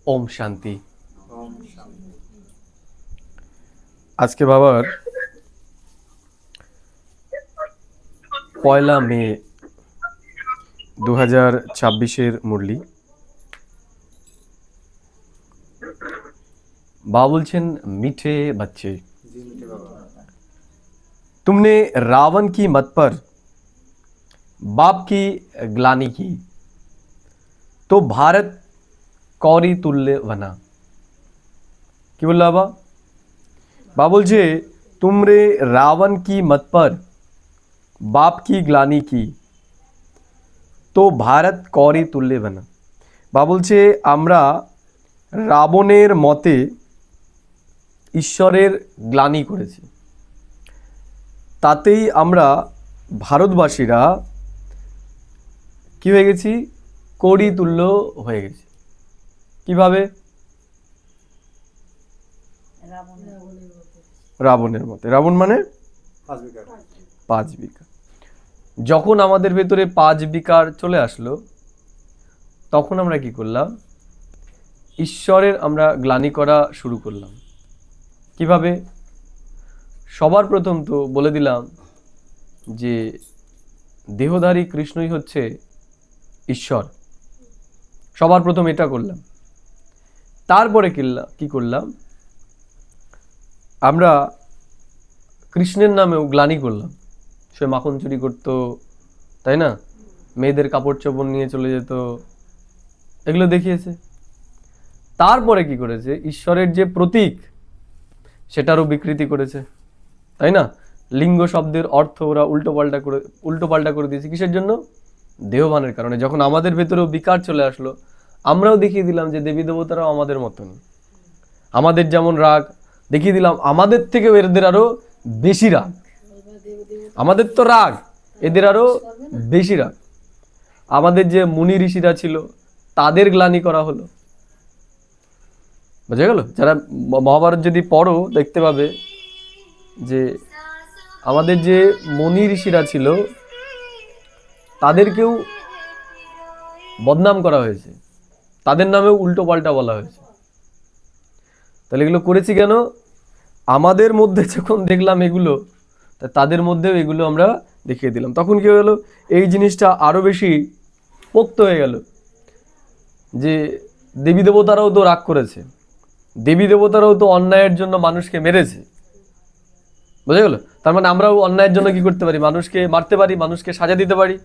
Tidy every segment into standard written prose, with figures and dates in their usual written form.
ओम शांति। আজকে বাবার 1 মে 2026 মুরলি। বাবা বলছেন, मीठे बच्चे, तुमने रावण की मत पर बाप की ग्लानि की तो भारत कौरी तुल्य बना। কি বললো বাবা? বাবা বলছে, तुमरे रावण की मत पर बाप की ग्लानि की तो भारत कौरी तुल्य बना। বাবা বলছে, আমরা রাবণের মতে ঈশ্বরের গ্লানি করেছি, তাতেই আমরা ভারতবাসীরা কি হয়ে গেছি? কড়ি তুল্য হয়ে গেছি। কিভাবে? রাবণের মতে। রাবণ মানে 5 বিকার। যখন আমাদের ভেতরে 5 বিকার চলে আসলো, তখন আমরা কি করলাম? ঈশ্বরের আমরা গ্লানি করা শুরু করলাম। কিভাবে? সবার প্রথম তো বলে দিলাম যে দেহধারী কৃষ্ণই হচ্ছে ঈশ্বর। সবার প্রথম এটা করলাম। তারপরে কি করলাম? আমরা কৃষ্ণের নামেও গ্লানি করলাম। সে মাখন চুরি করতো, তাই না? মেয়েদের কাপড় চোপড় নিয়ে চলে যেত, এগুলো দেখিয়েছে। তারপরে কি করেছে? ঈশ্বরের যে প্রতীক সেটারও বিকৃতি করেছে, তাই না? লিঙ্গ শব্দের অর্থ ওরা উল্টো পাল্টা করে দিয়েছে। কিসের জন্য? দেহভানের কারণে। যখন আমাদের ভেতরেও বিকার চলে আসলো, আমরাও দেখিয়ে দিলাম যে দেবী দেবতারাও আমাদের মতনই। আমাদের যেমন রাগ, দেখিয়ে দিলাম আমাদের থেকেও এদের আরো বেশি রাগ। আমাদের তো রাগ, এদের আরো বেশি রাগ। আমাদের যে মুনি ঋষিরা ছিল, তাদের গ্লানি করা হলো। বুঝে গেল? যারা মহাভারত যদি পড়ো, দেখতে পাবে যে আমাদের যে মুনি ঋষিরা ছিল, তাদেরকেও বদনাম করা হয়েছে, তাদের নামেও উল্টো পাল্টা বলা হয়েছে। তাহলে এগুলো করেছি কেন? আমাদের মধ্যে যখন দেখলাম এগুলো, তাদের মধ্যেও এগুলো আমরা দেখিয়ে দিলাম। তখন কি হলো? এই জিনিসটা আরো বেশি পোক্ত হয়ে গেল যে দেবী দেবতারাও তো রাগ করেছে, দেবী দেবতারাও তো অন্যায়ের জন্য মানুষকে মেরেছে। বুঝে গেল? তার মানে আমরাও অন্যায়ের জন্য কি করতে পারি? মানুষকে মারতে পারি, মানুষকে সাজা দিতে পারি।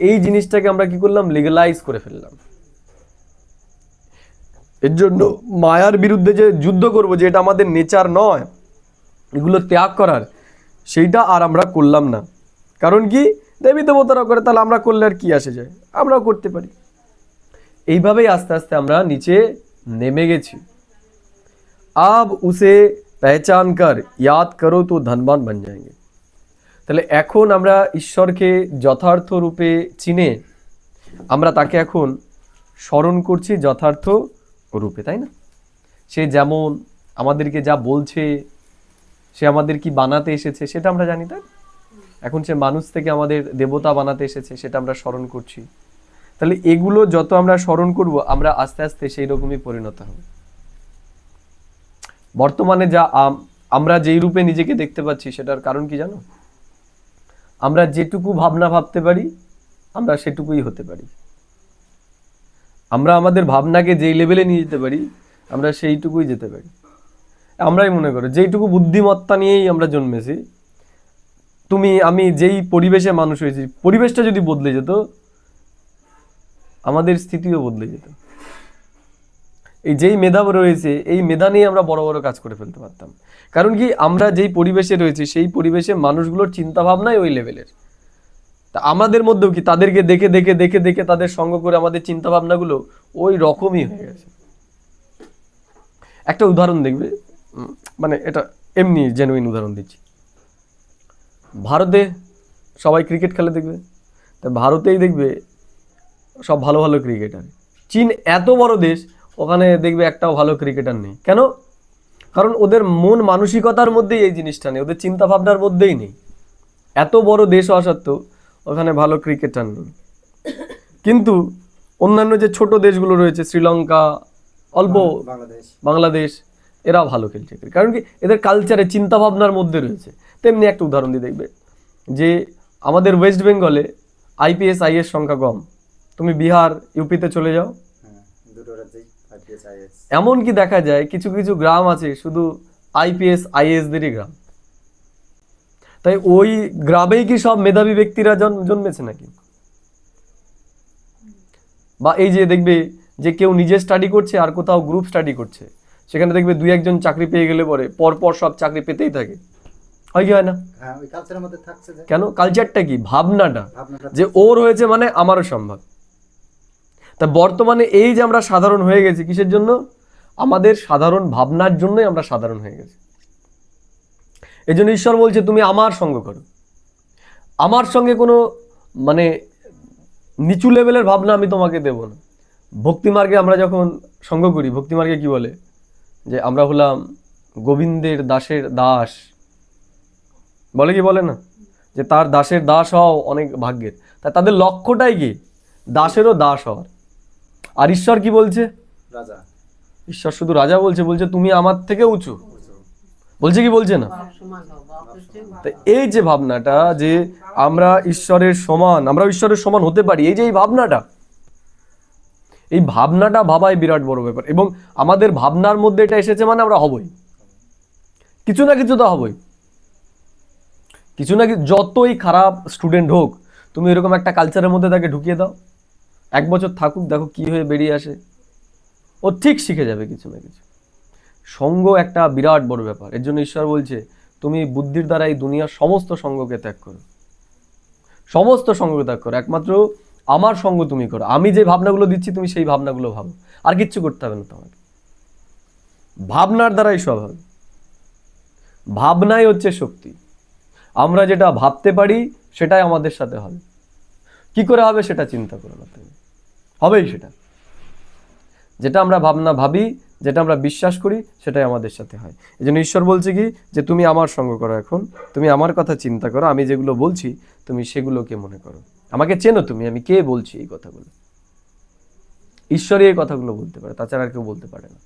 এই জিনিসটাকে আমরা কি করলাম? লিগালাইজ করে ফেললাম। এর জন্য মায়ার বিরুদ্ধে যে যুদ্ধ করব, যে এটা আমাদের নেচার নয়, এগুলো ত্যাগ করার, সেইটা আর আমরা করলাম না। কারণ কি? দেবী দেবতারা করে, তাহলে আমরা করলে আর কি আসে যায়? আমরাও করতে পারি। এইভাবেই আস্তে আস্তে আমরা নিচে নেমে গেছি। আব উসে পেহচান কর ইয়াদ করো তো ধনবান বন যায়েঙ্গে। তাহলে এখন আমরা ঈশ্বরকে যথার্থ রূপে চিনে আমরা তাকে এখন স্মরণ করছি যথার্থ রূপে, তাই না? সে যেমন আমাদেরকে যা বলছে, সে আমাদের কি বানাতে এসেছে সেটা আমরা জানি, তাই? এখন সে মানুষ থেকে আমাদের দেবতা বানাতে এসেছে, সেটা আমরা স্মরণ করছি। তাহলে এগুলো যত আমরা স্মরণ করব, আমরা আস্তে আস্তে সেই রকমই পরিণত হব। বর্তমানে যা আমরা যেই রূপে নিজেকে দেখতে পাচ্ছি, সেটার কারণ কি জানো? আমরা যেটুকু ভাবনা ভাবতে পারি, আমরা সেটুকুই হতে পারি। আমরা আমাদের ভাবনাকে যেই লেভেলে নিয়ে যেতে পারি, আমরা সেইটুকুই যেতে পারি। আমরাই মনে করো যেইটুকু বুদ্ধিমত্তা নিয়েই আমরা জন্মেছি, তুমি আমি যেই পরিবেশে মানুষ হয়েছি, পরিবেশটা যদি বদলে যেত, আমাদের স্থিতিও বদলে যেত। এই যেই মেধা রয়েছে, এই মেধা নিয়ে আমরা বড় বড় কাজ করে ফেলতে পারতাম। কারণ কি? আমরা যেই পরিবেশে রয়েছি, সেই পরিবেশে মানুষগুলোর চিন্তা ভাবনাই ওই লেভেলের। তা আমাদের মধ্যেও কি তাদেরকে দেখে দেখে দেখে দেখে তাদের সঙ্গ করে আমাদের চিন্তা ভাবনাগুলো ওই রকমই হয়ে গেছে। একটা উদাহরণ দেখবে, মানে এটা এমনি জেনুইন উদাহরণ দিচ্ছি। ভারতে সবাই ক্রিকেট খেলে দেখবে, তা ভারতেই দেখবে সব ভালো ভালো ক্রিকেটার। চীন এত বড় দেশ, ওখানে দেখবে একটাও ভালো ক্রিকেটার নেই। কেন? কারণ ওদের মন মানসিকতার মধ্যেই এই জিনিসটা নেই, ওদের চিন্তা ভাবনার মধ্যেই নেই। এত বড় দেশ হওয়া সত্ত্বেও ওখানে ভালো ক্রিকেটার নেই। কিন্তু অন্যান্য যে ছোট দেশগুলো রয়েছে, শ্রীলঙ্কা, অল্প বাংলাদেশ এরা ভালো খেলছে, কারণ কি এদের কালচারে চিন্তা ভাবনার মধ্যে রয়েছে। তেমনি একটা উদাহরণ দিয়ে দেখবে যে আমাদের ওয়েস্ট বেঙ্গলে আইপিএস আইএস সংখ্যা কম, তুমি বিহার ইউপিতে চলে যাও, এমনকি দেখা যায় কিছু কিছু গ্রাম আছে শুধু আইপিএস আইএসদেরই গ্রাম। তাই ওই গ্রামেই কি সব মেধাবী ব্যক্তিরা জন্মেছে নাকি? বা এই যে দেখবে যে কেউ নিজে স্টাডি করছে আর কোথাও গ্রুপ স্টাডি করছে, সেখানে দেখবে দুই একজন চাকরি পেয়ে গেলে পরে পরপর সব চাকরি পেতেই থাকে, হয় কি হয় না? কেন? কালচারটা কি, ভাবনাটা যে ওর হয়েছে মানে আমারও সম্ভব। তা বর্তমানে এই যে আমরা সাধারণ হয়ে গেছি কিসের জন্য? আমাদের সাধারণ ভাবনার জন্যই আমরা সাধারণ হয়ে গেছি। এই জন্য ঈশ্বর বলছে তুমি আমার সঙ্গ করো। আমার সঙ্গে কোনো মানে নিচু লেভেলের ভাবনা আমি তোমাকে দেব না। ভক্তিমার্গে আমরা যখন সঙ্গ করি, ভক্তিমার্গে কি বলে যে আমরা হলাম গোবিন্দের দাসের দাস, বলে কি বলে না যে তার দাসের দাস হওয়া অনেক ভাগ্যের। তা তাদের লক্ষ্যটাই কি? দাসেরও দাস হওয়ার। আর ঈশ্বর কি বলছে? রাজা। ঈশ্বর শুধু রাজা বলছে, বলছে তুমি আমার থেকে উঁচু, বলছে কি বলছে না? এই যে ভাবনাটা যে আমরা ঈশ্বরের সমান, আমরা ঈশ্বরের সমান হতে পারি, এই যে এই ভাবনাটা ভাবাই বিরাট বড় ব্যাপার। এবং আমাদের ভাবনার মধ্যে এটা এসেছে মানে আমরা হবই, কিছু না কিছু তো হবই, কিছু না কিছু। যতই খারাপ স্টুডেন্ট হোক, তুমি এরকম একটা কালচারের মধ্যে তাকে ঢুকিয়ে দাও, 1 বছর থাকুক, দেখো কি হয়ে বেরিয়ে আসে, ও ঠিক শিখে যাবে কিছু না কিছু। সঙ্গ একটা বিরাট বড় ব্যাপার। এর জন্য ঈশ্বর বলছে তুমি বুদ্ধির দ্বারা এই দুনিয়ার সমস্ত সঙ্গকে ত্যাগ করো, সমস্ত সঙ্গকে ত্যাগ করো, একমাত্র আমার সঙ্গ তুমি করো। আমি যে ভাবনাগুলো দিচ্ছি তুমি সেই ভাবনাগুলো ভাবো, আর কিচ্ছু করতে হবে না তোমাকে। ভাবনার দ্বারাই সব হবে, ভাবনাই হচ্ছে শক্তি। আমরা যেটা ভাবতে পারি সেটাই আমাদের সাথে হবে। কি করে হবে সেটা চিন্তা করো না, তুমি হবেই সেটা। যেটা আমরা ভাবি, যেটা আমরা বিশ্বাস করি, সেটাই আমাদের সাথে হয়। এই জন্য ঈশ্বর বলছে কি যে তুমি আমার সঙ্গ করো, এখন তুমি আমার কথা চিন্তা করো, আমি যেগুলো বলছি তুমি সেগুলোকে মনে করো, আমাকে চেনো তুমি, আমি কে বলছি এই কথাগুলো। ঈশ্বরই এই কথাগুলো বলতে পারে, তাছাড়া আর কেউ বলতে পারে না।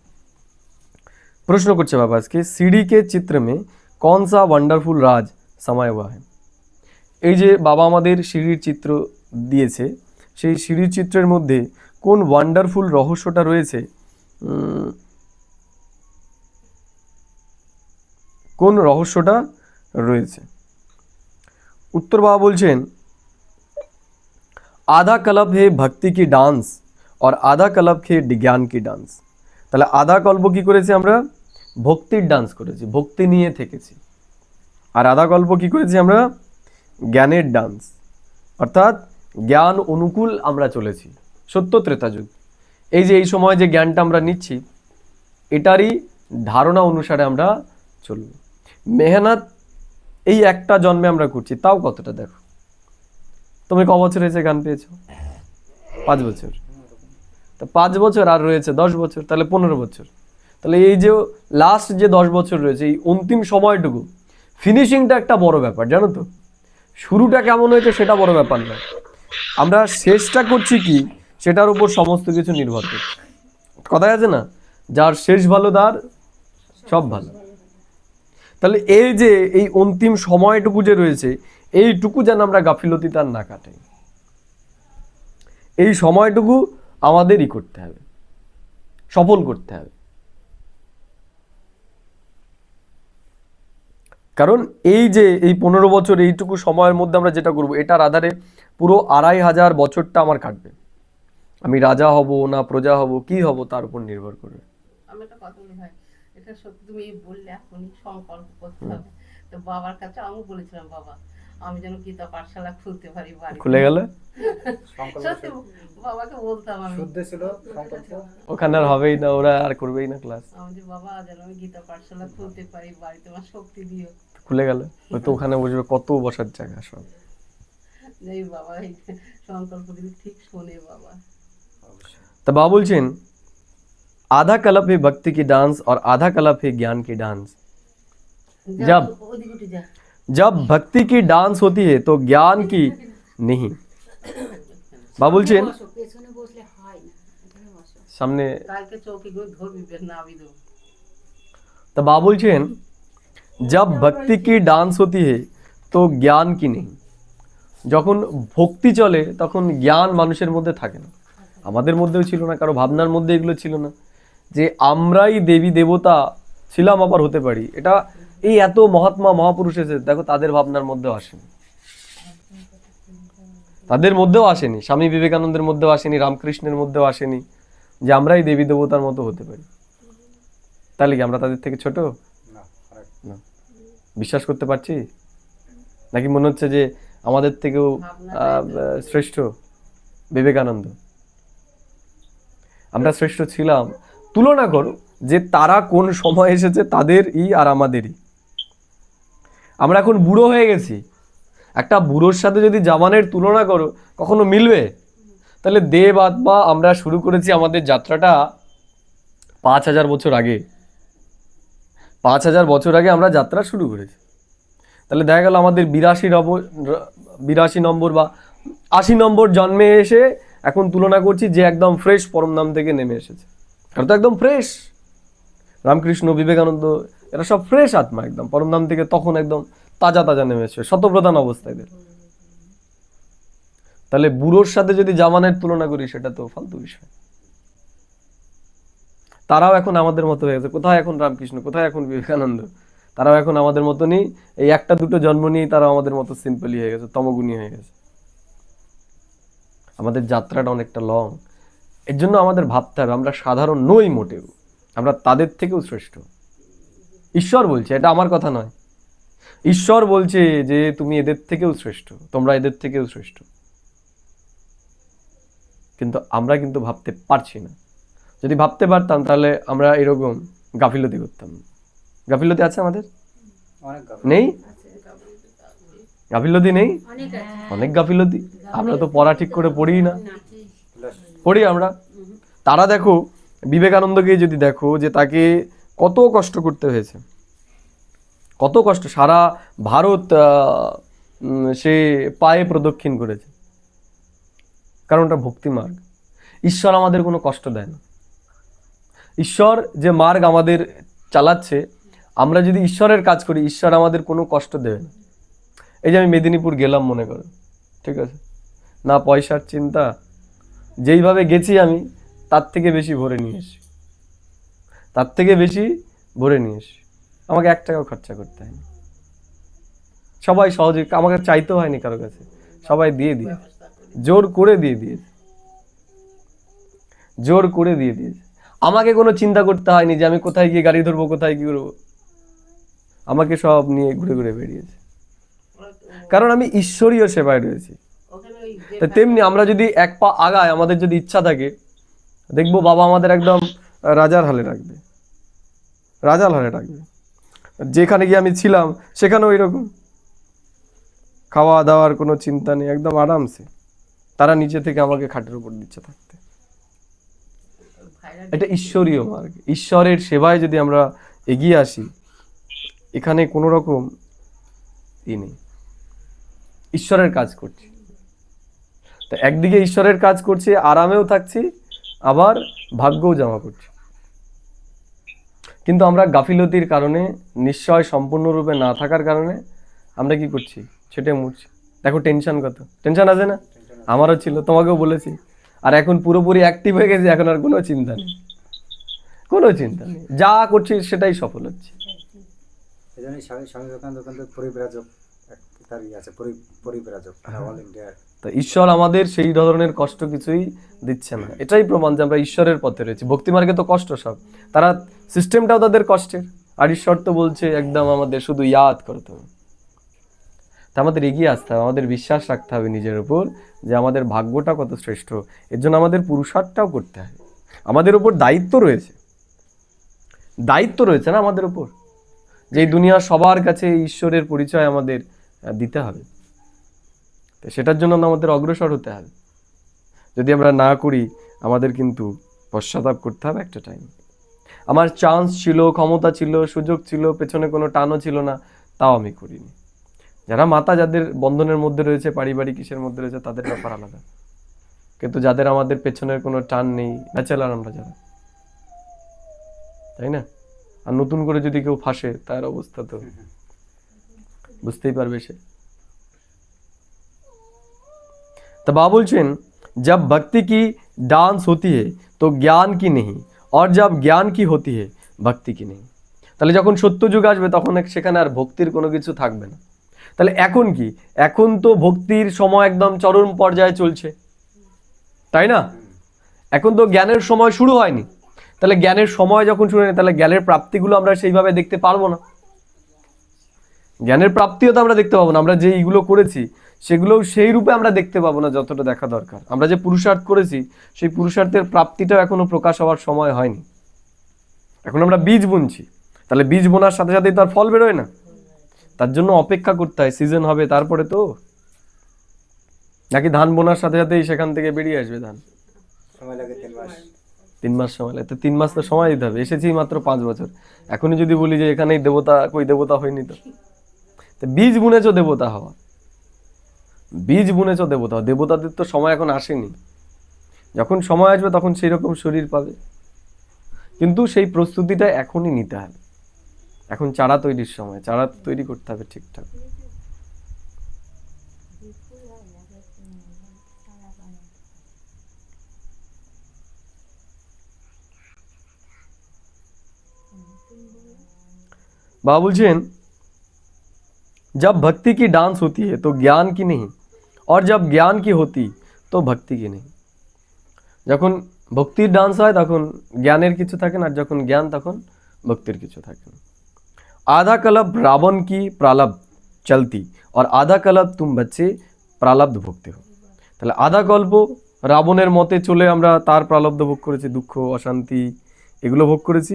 প্রশ্ন করছে বাবা আজকে, सीढ़ी के चित्र में कौन सा वंडरफुल राज समाया हुआ है? এই যে বাবা আমাদের সিঁড়ির চিত্র দিয়েছে, সেই সিঁড়ির চিত্রের মধ্যে কোন ওয়ান্ডারফুল রহস্যটা রয়েছে, কোন রহস্যটা রয়েছে? উত্তর বাবা বলছেন आधा कल्प है भक्ति की डांस और आधा कल्प है ज्ञान की डांस। তাহলে আধা কল্প কি করেছি আমরা? ভক্তির ডান্স করেছি, ভক্তি নিয়ে থেকেছি। আর আধা কল্প কি করেছি আমরা? জ্ঞানের ডান্স, অর্থাৎ জ্ঞান অনুকূল আমরা চলেছি। সত্য ত্রেতা যুগ, এই যে এই সময় যে জ্ঞানটা আমরা নিচ্ছি এটারই ধারণা অনুসারে আমরা চলব। মেহনত এই একটা জন্মে আমরা করছি, তাও কতটা দেখো। তুমি ক বছর হয়েছে গান পেয়েছো? 5 বছর। তা 5 বছর আর রয়েছে 10 বছর, তাহলে 15 বছর। তাহলে এই যে লাস্ট যে 10 বছর রয়েছে, এই অন্তিম সময়টুকু, ফিনিশিংটা একটা বড় ব্যাপার, জানো তো? শুরুটা কেমন হয়েছে সেটা বড় ব্যাপার না, আমরা শেষটা করছি কি সেটার উপর সমস্ত কিছু নির্ভর করছে। কথায় আছে না, যার শেষ ভালো তার সব ভালো। তাহলে এই যে এই অন্তিম সময়টুকু যে রয়েছে, এইটুকু যেন আমরা গাফিলতি তার না কাটাই, এই সময়টুকু আমাদেরই করতে হবে, সফল করতে হবে। কারণ এই যে এই 15 বছর এইটুকু সময়ের মধ্যে আমরা যেটা করব, এটার আধারে পুরো 2500 বছরটা আমার কাটবে। আমি রাজা হব না প্রজা হব, কি হব তার উপর নির্ভর করবে। আমি একটা কথা বলি ভাই, এটা সত্যি তুমি বললে এখনই সংকল্প করতে হবে। তো বাবার কাছে আমি বলেছিলাম, বাবা আমি যেন গীতা পাঠশালা খুলতে পারি, বাড়ি খুলে গেল। সত্যি বাবাকে বলতাম আমি, শুদ্ধ ছিল সংকল্প, ওখানে আর হবেই না, ওরা আর করবেই না ক্লাস। আমি যে বাবা যেন আমি গীতা পাঠশালা খুলতে পারি, বাড়িতে আমার শক্তি দিও। খুলে গেল, ওই তো ওখানে বসবে, কত বসার জায়গা সব। এই বাবা এই সংকল্প যদি ঠিক শোনে বাবা। तो बाबा बोलছেন आधा कल्प है भक्ति की डांस और आधा कल्प है ज्ञान की डांस। जब भक्ति की डांस होती है तो ज्ञान की नहीं। बाबा बोलছেন সামনে। কালকে চৌকিগুলো ধরবি বের না আবি দেবো। तो बाबा बोलছেন जब भक्ति की डांस होती है तो ज्ञान की नहीं। যখন ভক্তি চলে তখন জ্ঞান মানুষের মধ্যে থাকে না, আমাদের মধ্যেও ছিল না, কারো ভাবনার মধ্যে এগুলো ছিল না যে আমরাই দেবী দেবতা ছিলাম আবার হতে পারি। এটা এই এত মহাত্মা মহাপুরুষ এসে দেখো তাদের ভাবনার মধ্যেও আসেনি, তাদের মধ্যেও আসেনি, স্বামী বিবেকানন্দের মধ্যেও আসেনি, রামকৃষ্ণের মধ্যেও আসেনি যে আমরাই দেবী দেবতার মতো হতে পারি। তাহলে কি আমরা তাদের থেকে ছোট? না। বিশ্বাস করতে পারছি নাকি মনে হচ্ছে যে আমাদের থেকেও শ্রেষ্ঠ বিবেকানন্দ? আমরা শ্রেষ্ঠ ছিলাম। তুলনা করো যে তারা কোন সময় এসেছে, তাদেরই আর আমাদেরই। আমরা এখন বুড়ো হয়ে গেছি, একটা বুড়োর সাথে যদি জওয়ানের তুলনা করো কখনো মিলবে? তাহলে দেব আত্মা আমরা শুরু করেছি আমাদের যাত্রাটা 5000 বছর আগে। 5000 বছর আগে আমরা যাত্রা শুরু করেছি। তাহলে দেখা গেল আমাদের 82 নম্বর বা 80 নম্বর জন্মে এসে এখন তুলনা করছি যে একদম ফ্রেশ পরমধাম থেকে নেমে এসেছে। আর তো একদম ফ্রেশ, রামকৃষ্ণ বিবেকানন্দ এরা সব ফ্রেশ আত্মা, একদম পরমধাম থেকে তখন একদম তাজা তাজা নেমে এসেছে, শতপ্রধান অবস্থায়। তাহলে বুড়োর সাথে যদি জামানের তুলনা করি সেটা তো ফালতু বিষয়। তারাও এখন আমাদের মতো হয়ে গেছে। কোথায় এখন রামকৃষ্ণ, কোথায় এখন বিবেকানন্দ? তারাও এখন আমাদের মতনই, এই একটা দুটো জন্ম নিয়েই তারা আমাদের মতো সিম্পলি হয়ে গেছে, তমগুণী হয়ে গেছে। আমাদের যাত্রাটা অনেকটা লং। এর জন্য আমাদের ভাবতে হবে আমরা সাধারণ নই মোটেও, আমরা তাদের থেকেও শ্রেষ্ঠ। ঈশ্বর বলছে, এটা আমার কথা নয়, ঈশ্বর বলছে যে তুমি এদের থেকেও শ্রেষ্ঠ, তোমরা এদের থেকেও শ্রেষ্ঠ। কিন্তু আমরা কিন্তু ভাবতে পারছি না। যদি ভাবতে পারতাম তাহলে আমরা এরকম গাফিলতি করতাম। গাফিলতি আছে আমাদের? নেই? গাফিলতি নেই? অনেক গাফিলতি। আমরা তো পড়া ঠিক করে পড়ি না, পড়ি আমরা। তারা দেখো বিবেকানন্দকে যদি দেখো যে তাকে কত কষ্ট করতে হয়েছে, কত কষ্ট, সারা ভারত সে পায়ে প্রদক্ষিণ করেছে, কারণ ওটা ভক্তি মার্গ। ঈশ্বর আমাদের কোনো কষ্ট দেয় না। ঈশ্বর যে মার্গ আমাদের চালাচ্ছে, আমরা যদি ঈশ্বরের কাজ করি ঈশ্বর আমাদের কোনো কষ্ট দেবে না। এই যে আমি মেদিনীপুর গেলাম মনে করো, ঠিক আছে, না পয়সার চিন্তা, যেইভাবে গেছি আমি তার থেকে বেশি ভরে নিয়ে এসি, তার থেকে বেশি ভরে নিয়ে এসি। আমাকে 1 টাকাও খরচা করতে হয়নি, সবাই সহজে, আমাকে চাইতেও হয়নি কারো কাছে, সবাই দিয়ে দিয়ে জোর করে দিয়ে দিয়েছে, জোর করে দিয়ে দিয়েছে। আমাকে কোনো চিন্তা করতে হয়নি যে আমি কোথায় গিয়ে গাড়ি ধরবো, কোথায় কি করবো, আমাকে সব নিয়ে ঘুরে ঘুরে বেরিয়েছে, কারণ আমি ঈশ্বরীয় সেবায় রয়েছি। তেমনি আমরা যদি 1 পা আগায়, আমাদের যদি ইচ্ছা থাকে, দেখবো বাবা আমাদের একদম রাজার হালে রাখবে, রাজার হালে রাখবে। যেখানে গিয়ে আমি ছিলাম সেখানেও এরকম, খাওয়া দাওয়ার কোনো চিন্তা নেই, একদম আরামসে তারা নিচে থেকে আমাকে খাটের উপর দিচ্ছে থাকতে। এটা ঈশ্বরীয় মার্গ। ঈশ্বরের সেবায় যদি আমরা এগিয়ে আসি, এখানে কোনো রকম নেই, ঈশ্বরের কাজ করছি। তো একদিকে ঈশ্বরের কাজ করছি, আরামেও থাকছি, আবার ভাগ্যও জমা করছি। কিন্তু আমরা গাফিলতির কারণে, নিশ্চয় সম্পূর্ণরূপে না থাকার কারণে আমরা কি করছি, ছেটে মুড়ছি। দেখো টেনশন, কত টেনশন আছে না? আমারও ছিল, তোমাকেও বলেছি। আর এখন পুরোপুরি অ্যাক্টিভ হয়ে গেছি, এখন আর কোনো চিন্তা নেই, কোনো চিন্তা নেই, যা করছি সেটাই সফল হচ্ছে। তো ঈশ্বর আমাদের সেই ধরনের কষ্ট কিছুই দিচ্ছে না। এটাই প্রমাণ যে আমরা ঈশ্বরের পথে রয়েছি। ভক্তিমার্গে তো কষ্ট সব, তারা সিস্টেমটাও তাদের কষ্টের, আর ঈশ্বর তো বলছে একদম আমাদের শুধু ইয়াদ করতে হবে। তা আমাদের এগিয়ে আসতে হবে, আমাদের বিশ্বাস রাখতে হবে নিজের উপর যে আমাদের ভাগ্যটা কত শ্রেষ্ঠ। এর জন্য আমাদের পুরুষার্থটাও করতে হবে। আমাদের উপর দায়িত্ব রয়েছে, দায়িত্ব রয়েছে না আমাদের উপর, যে এই দুনিয়া সবার কাছে ঈশ্বরের পরিচয় আমাদের দিতে হবে। তো সেটার জন্য আমাদের অগ্রসর হতে হবে। যদি আমরা না করি আমাদের কিন্তু পশ্চাতাপ করতে হবে একটা টাইম। আমার চান্স ছিল, ক্ষমতা ছিল, সুযোগ ছিল, পেছনে কোনো টানও ছিল না, তাও আমি করিনি। যারা মাতা, যাদের বন্ধনের মধ্যে রয়েছে, পারিবারিক কিসের মধ্যে রয়েছে, তাদের ব্যাপার আলাদা। কিন্তু যাদের আমাদের পেছনের কোনো টান নেই, ব্যাচেলার আমরা যারা, তাই না? আর নতুন করে যদি কেউ ফাঁসে তার অবস্থা তো বুঝতেই পারবে সে। तो बाबा बोलছেন जब भक्ति की डांस होती है तो ज्ञान की नहीं, और जब ज्ञान की होती है भक्ति की नहीं। তাহলে যখন সত্য যুগ আসবে তখন সেখানে আর ভক্তির কোনো কিছু থাকবে না। তাহলে এখন কি, এখন তো ভক্তির সময় একদম চরম পর্যায়ে চলছে, তাই না? এখন তো জ্ঞানের সময় শুরু হয়নি। তাহলে জ্ঞানের সময় যখন শুরু হয়নি, তাহলে জ্ঞানের প্রাপ্তিগুলো আমরা সেইভাবে দেখতে পারবো না। জ্ঞানের প্রাপ্তিও তো আমরা দেখতে পাবো না। আমরা যে এইগুলো করেছি সেগুলো সেই রূপে আমরা দেখতে পাবো না যতটা দেখা দরকার। আমরা যে পুরুষার্থ করেছি সেই পুরুষার্থের প্রাপ্তিটাও এখনো প্রকাশ হওয়ার সময় হয়নি। এখন আমরা বীজ বুনছি, তাহলে বীজ বোনার সাথে সাথেই তার ফল বেরোয় না, তার জন্য অপেক্ষা করতে হয়, সিজন হবে তারপরে তো। নাকি ধান বোনার সাথে সাথেই সেখান থেকে বেরিয়ে আসবে ধান? সময় লাগে 3 মাস। 3 মাস সময় লাগে। তো 3 মাস তো সময় দিতে হবে। এসেছি মাত্র 5 বছর, এখনই যদি বলি যে এখানেই দেবতা, কই দেবতা হয়নি তো। তো বীজ বুনেছো দেবতা হওয়া, বীজ বুনেছো দেবতা হওয়া। দেবতাদের তো সময় এখন আসেনি, যখন সময় আসবে তখন সেই রকম শরীর পাবে। কিন্তু সেই প্রস্তুতিটা এখনই নিতে হবে। এখন চারা তৈরির সময়, চারা তৈরি করতে হবে ঠিকঠাক। बाबा बोलছেন जब भक्ति की डांस होती है तो ज्ञान की नहीं, और जब ज्ञान की होती तो भक्ति की नहीं। যখন ভক্তির ডান্স হয় তখন জ্ঞানের কিছু থাকে না, আর যখন জ্ঞান তখন ভক্তির কিছু থাকে না। आधा कल्प रावण की प्रारब्ध चलती और आधा कल्प तुम बच्चे प्रारब्ध भोगते हो। তাহলে আধা কল্প রাবণের মতে চলে আমরা তার প্রারব্ধ ভোগ করেছি, দুঃখ অশান্তি এগুলো ভোগ করেছি।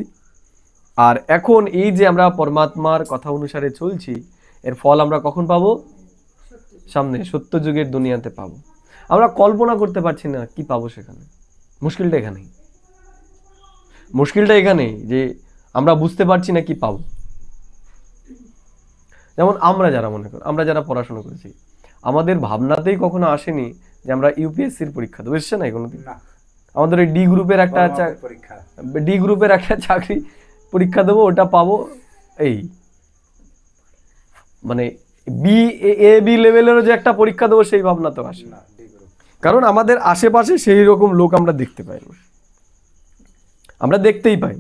আর এখন এই যে আমরা পরমাত্মার কথা অনুসারে চলছি, এর ফল আমরা কখন পাবো? সামনে সত্য যুগের দুনিয়াতে পাবো। আমরা কল্পনা করতে পারছি না কি পাবো সেখানে। মুশকিলটা এখানেই, মুশকিলটা এখানেই যে আমরা বুঝতে পারছি না কি পাবো। যেমন আমরা যারা মনে করি, আমরা যারা পড়াশোনা করেছি, আমাদের ভাবনাতেই কখনো আসেনি যে আমরা ইউপিএসসির পরীক্ষা দেবো। এসছে না কোনোদিন? না, আমাদের ওই ডি গ্রুপের একটা পরীক্ষা, ডি গ্রুপের একটা চাকরি পরীক্ষা দেবো, ওটা পাবো। এই মানে বি এ বি লেভেলেরও যে একটা পরীক্ষা দেবো সেই ভাবনা তো আসে না। না ডি গ্রুপ। কারণ আমাদের আশেপাশে সেই রকম লোক আমরা দেখতে পাই না, আমরা দেখতেই পাই।